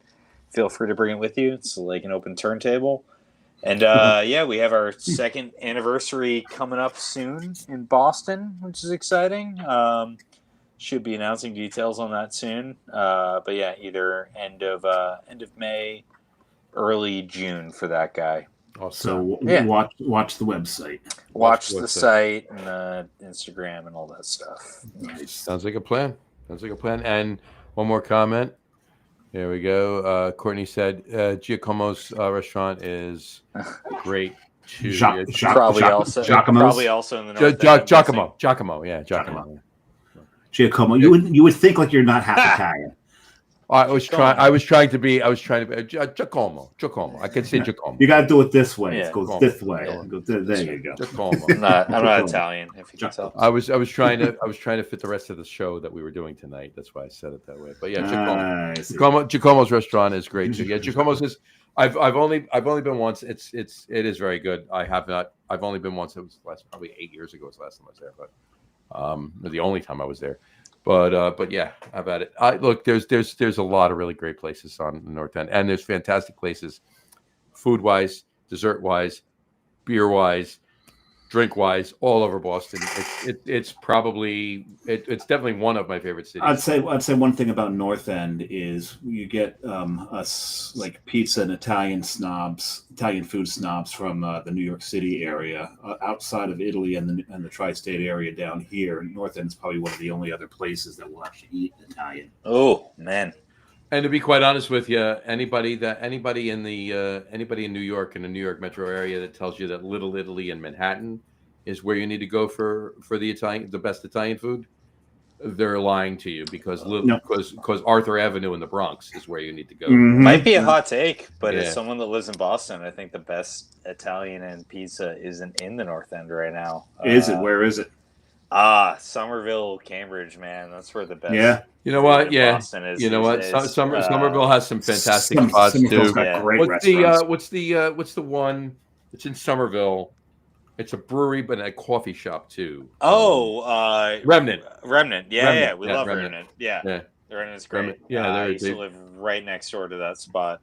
feel free to bring it with you. It's like an open turntable. And yeah, we have our second anniversary coming up soon in Boston, which is exciting. Should be announcing details on that soon. But yeah, either end of May, early June for that guy. So Yeah. watch the website. Watch the site and the Instagram and all that stuff. Nice. Sounds like a plan. And one more comment. There we go. Courtney said Giacomo's restaurant is great too. Probably also in the North End. Giacomo. Yeah, Giacomo. Giacomo. You would think like you're not half Italian. I was trying to be Giacomo. I can say Giacomo. You got to do it this way. Yeah. It goes this way. There you go. Giacomo. I'm not Italian, if you can tell. I was trying to fit the rest of the show that we were doing tonight. That's why I said it that way. But yeah, Giacomo's restaurant is great too. Yeah, Giacomo's is. I've only been once. It is very good. I've only been once. It was probably 8 years ago. Was the last time I was there, but the only time I was there. But yeah, I've had it. Look, there's a lot of really great places on the North End, and there's fantastic places, food wise, dessert wise, beer wise, drink wise, all over Boston. It's definitely one of my favorite cities. I'd say one thing about North End is you get us like pizza and Italian food snobs from the New York City area. Outside of Italy and the tri-state area down here, North End is probably one of the only other places that will actually eat Italian. Oh man. And to be quite honest with you, anybody in New York in the New York metro area that tells you that Little Italy in Manhattan is where you need to go for the best Italian food, they're lying to you because Arthur Avenue in the Bronx is where you need to go. Mm-hmm. Might be a hot take, but as someone that lives in Boston, I think the best Italian and pizza isn't in the North End right now. Is it? Where is it? Somerville, Cambridge, man. That's where the best. Yeah. You know what? Yeah. Boston is, you know what? Somerville has some fantastic spots Somerville's too. got great What's the one? It's in Somerville. It's a brewery, but a coffee shop too. Remnant. Yeah. We love Remnant. Remnant. Yeah. Remnant's great. Remnant. Yeah, I used to live right next door to that spot.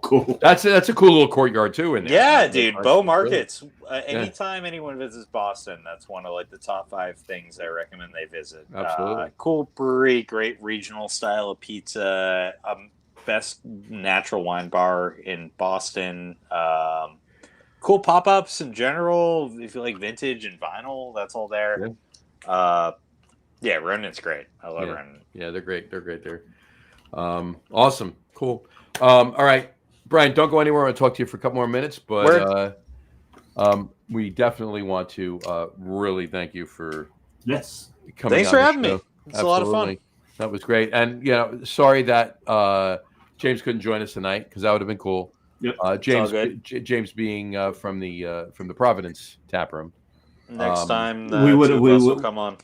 Cool. That's a cool little courtyard too in there. Yeah, dude. Bow Markets. Anytime anyone visits Boston, that's one of like the top 5 things I recommend they visit. Absolutely. Cool brewery, great regional style of pizza, best natural wine bar in Boston. Cool pop-ups in general. If you like vintage and vinyl, that's all there. Yeah, Remnant's great. I love Remnant. Yeah, they're great. They're great there. Awesome. Cool. All right, Brian, don't go anywhere. I want to talk to you for a couple more minutes, but we definitely want to really thank you for coming. Thanks for having me. It's a lot of fun. That was great. And sorry that James couldn't join us tonight because that would have been cool. Yep. James being from the Providence tap room. Next time we would come on.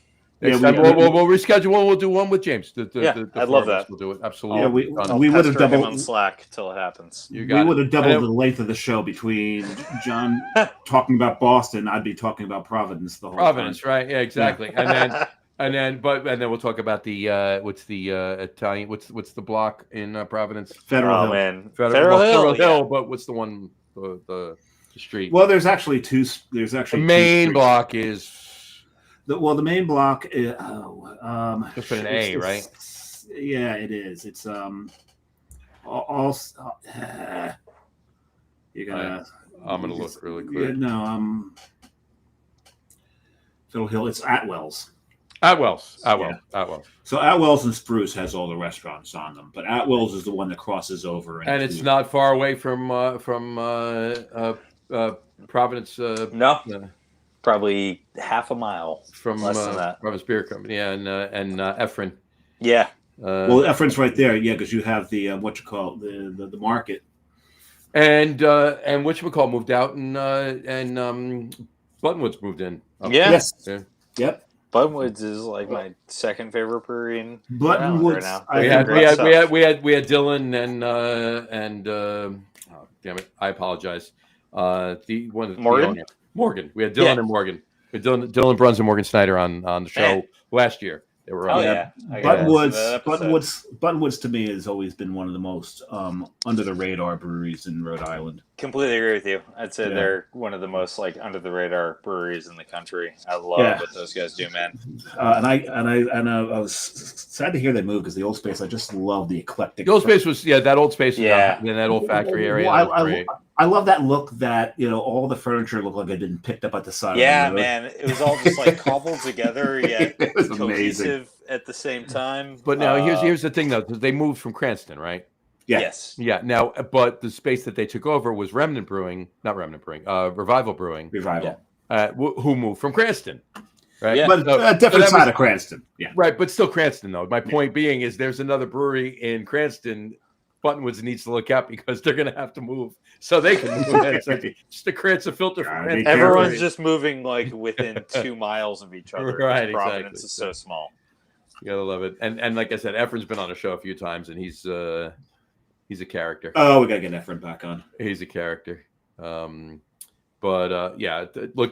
Next time we'll reschedule one. We'll do one with James. I'd love that. We'll do it. Absolutely. We would have doubled on Slack till it happens. We would have doubled the length of the show between John talking about Boston. I'd be talking about Providence the whole Providence, time. right? Yeah, exactly. Yeah. And then we'll talk about the what's the Italian? What's the block in Providence? Federal Hill. Man. Federal Hill. But what's the one the street? Well, there's actually two. There's actually the main block is. The main block is just an A, right? Yeah, it is. It's you're gonna. I'm gonna look really quick. Federal Hill. It's Atwell's. Atwell's. So Atwell's and Spruce has all the restaurants on them, but Atwell's is the one that crosses over. And it's not far away from Providence. No. Probably half a mile from less than that. Providence Beer Company, and Efren. Yeah. Well, Efren's right there, yeah, because you have the the market. And whatchamacallit moved out, and Buttonwoods moved in. Yeah. Yes. Yeah. Yep. Buttonwoods is like my second favorite brewery in Buttonwoods right now. We had Dylan and oh, damn it, I apologize. Morgan. We had Dylan and Morgan. We had Dylan Bruns and Morgan Snyder on the show last year. They were on. Buttonwoods to me has always been one of the most under the radar breweries in Rhode Island. Completely agree with you. I'd say they're one of the most like under the radar breweries in the country. I love what those guys do, man. And I was sad to hear they moved because the old space. I just love the eclectic. The old space was that old space. Yeah, in that old factory area. I love that look. That all the furniture looked like it had been picked up at the side. Yeah, man, it was all just like cobbled together. Yet it was cohesive amazing at the same time. But now here's the thing though. They moved from Cranston, right? Yeah. Yes. Yeah. Now, but the space that they took over was Revival Brewing. Revival. Who moved from Cranston, right? Yeah. But a different side of Cranston. Yeah. Right, but still Cranston though. My point being is there's another brewery in Cranston. Buttonwoods needs to look out because they're going to have to move so they can move. Just to create a filter for Cranston. Everyone's just moving like within 2 miles of each other. Right, Providence exactly. is so small. You gotta love it. And like I said, Efren's been on the show a few times, and he's a character. Oh, we gotta get Efren back on. He's a character. Look,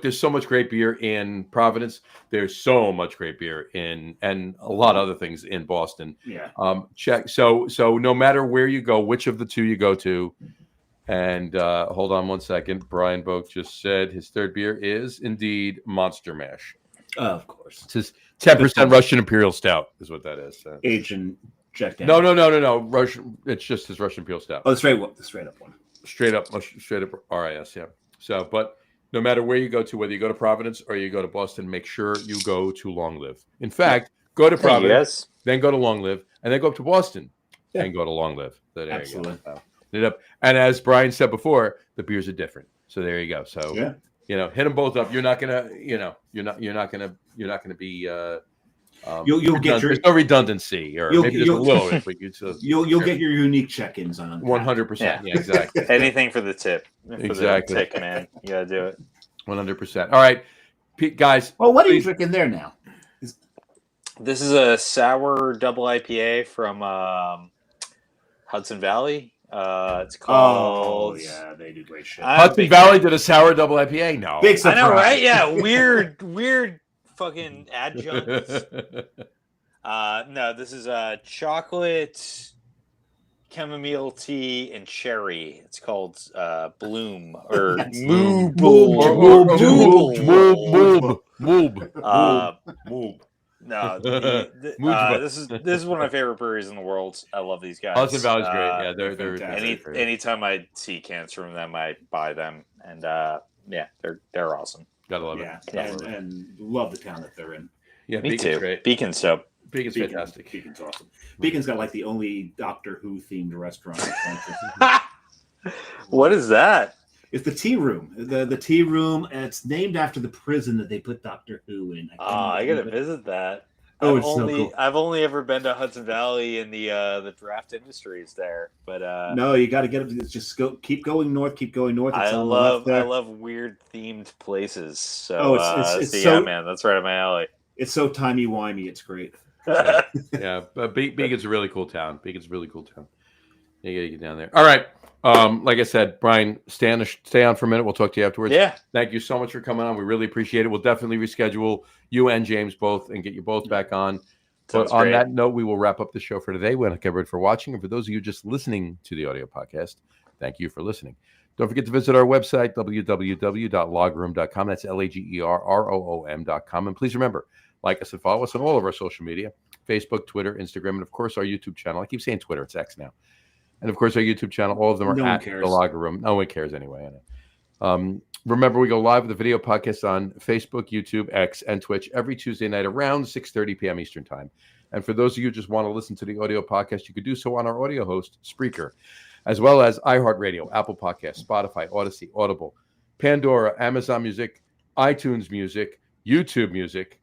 there's so much great beer in Providence. There's so much great beer and a lot of other things in Boston. Yeah. Check. So no matter where you go, which of the two you go to, and hold on one second. Brian Boak just said his third beer is indeed Monster Mash. Of course. It's his 10% Russian Imperial Stout is what that is. Agent Jack No. Russian. It's just his Russian Imperial Stout. Oh, the straight up one. Straight up RIS. Yeah. So, but no matter where you go to, whether you go to Providence or you go to Boston, make sure you go to Long Live. In fact, go to Providence, then go to Long Live, and then go up to Boston and go to Long Live. So there Absolutely. You go. And as Brian said before, the beers are different. So there you go. So hit them both up. You're not gonna be. You'll get there's no redundancy, or maybe there's a little. But you'll get your unique check-ins on 100%. Yeah, exactly. Anything for the tip. Exactly. The tick, man. You gotta do it. 100%. All right, Pete, guys. Well, what are you drinking there now? This is a sour double IPA from Hudson Valley. It's called. Oh yeah, they do great shit. Hudson Valley did a sour double IPA. No, big surprise. I know, right? Yeah, weird fucking adjunct. No, this is chocolate, chamomile tea, and cherry. It's called Bloom or Moob. No, this is one of my favorite breweries in the world. I love these guys. Hudson Valley's great. Yeah, they're anytime I see cans from them, I buy them, and they're awesome. Gotta love it. And love the town that they're in. Yeah, me Beacon's too. Great. Beacon's dope. Beacon's fantastic. Beacon's awesome. Beacon's got like the only Doctor Who themed restaurant in the country. What is that? It's the tea room. The tea room. It's named after the prison that they put Doctor Who in. I gotta visit that. Oh, it's so cool. I've only ever been to Hudson Valley and the draft industries there, but no, you got to get it. Just keep going north. Keep going north. I love weird themed places. So, it's man, that's right up my alley. It's so timey-wimey. It's great. Yeah, but Beacon's a really cool town. Beacon's a really cool town. You gotta get down there. All right. Like I said, Brian, stay on for a minute. We'll talk to you afterwards. Yeah. Thank you so much for coming on. We really appreciate it. We'll definitely reschedule you and James both and get you both back on. Sounds But on great. that note, we will wrap up the show for today. We thank everyone for watching. And for those of you just listening to the audio podcast, thank you for listening. Don't forget to visit our website, www.logroom.com. That's LAGERROOM.com. And please remember, like us and follow us on all of our social media, Facebook, Twitter, Instagram, and of course our YouTube channel. I keep saying Twitter, it's X now. And of course our YouTube channel, all of them are No one at cares. The Lager Room. No one cares anyway. I know. Remember, we go live with the video podcast on Facebook, YouTube, X, and Twitch every Tuesday night around 6:30 p.m. Eastern Time. And for those of you who just want to listen to the audio podcast, you could do so on our audio host, Spreaker, as well as iHeartRadio, Apple Podcasts, Spotify, Odyssey, Audible, Pandora, Amazon Music, iTunes Music, YouTube Music,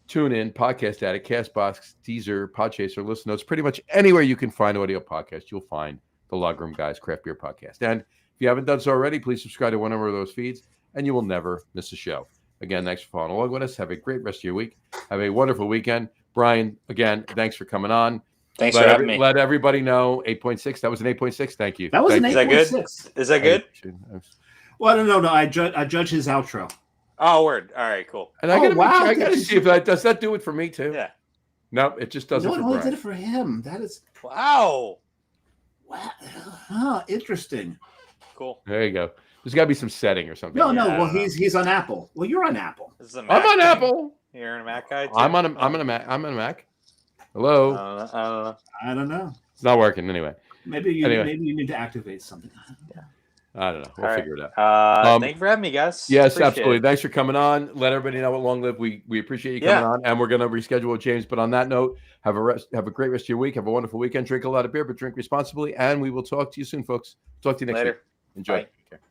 TuneIn, Podcast Addict, CastBox, Deezer, Podchaser, Listen Notes. Pretty much anywhere you can find audio podcasts, you'll find the Lager Room Guys Craft Beer Podcast. And if you haven't done so already, please subscribe to one of those feeds, and you will never miss a show. Again, thanks for following along with us. Have a great rest of your week. Have a wonderful weekend. Brian, again, thanks for coming on. Thanks for having me. Let everybody know 8.6. That was an 8.6. Thank you. That was an Is that good? 8.6. Is that good? Well, I don't know. No, I judge his outro. Oh, word. All right, cool. And I gotta, wow, I gotta see if that does that do it for me too. Yeah. No, it just doesn't. No, for it only Brian. did it for him. That is Wow. interesting. Cool. There you go. There's got to be some setting or something. No, Yeah, no. I Well, don't know. he's on Apple. Well, you're on Apple. This is a I'm Mac on thing. Apple. You're on a Mac guy too? I'm on a Mac. I'm on a Mac. Hello. I don't know. I don't know. It's not working anyway. Maybe you Anyway. need to activate something. I don't know. We'll All right. figure it out. Thank you for having me, guys. Yes, Appreciate absolutely. it. Thanks for coming on. Let everybody know what Long Live. We appreciate you coming on, and we're going to reschedule with James. But on that note, have a great rest of your week. Have a wonderful weekend. Drink a lot of beer, but drink responsibly. And we will talk to you soon, folks. Talk to you next Later. week. Enjoy. Bye. Okay.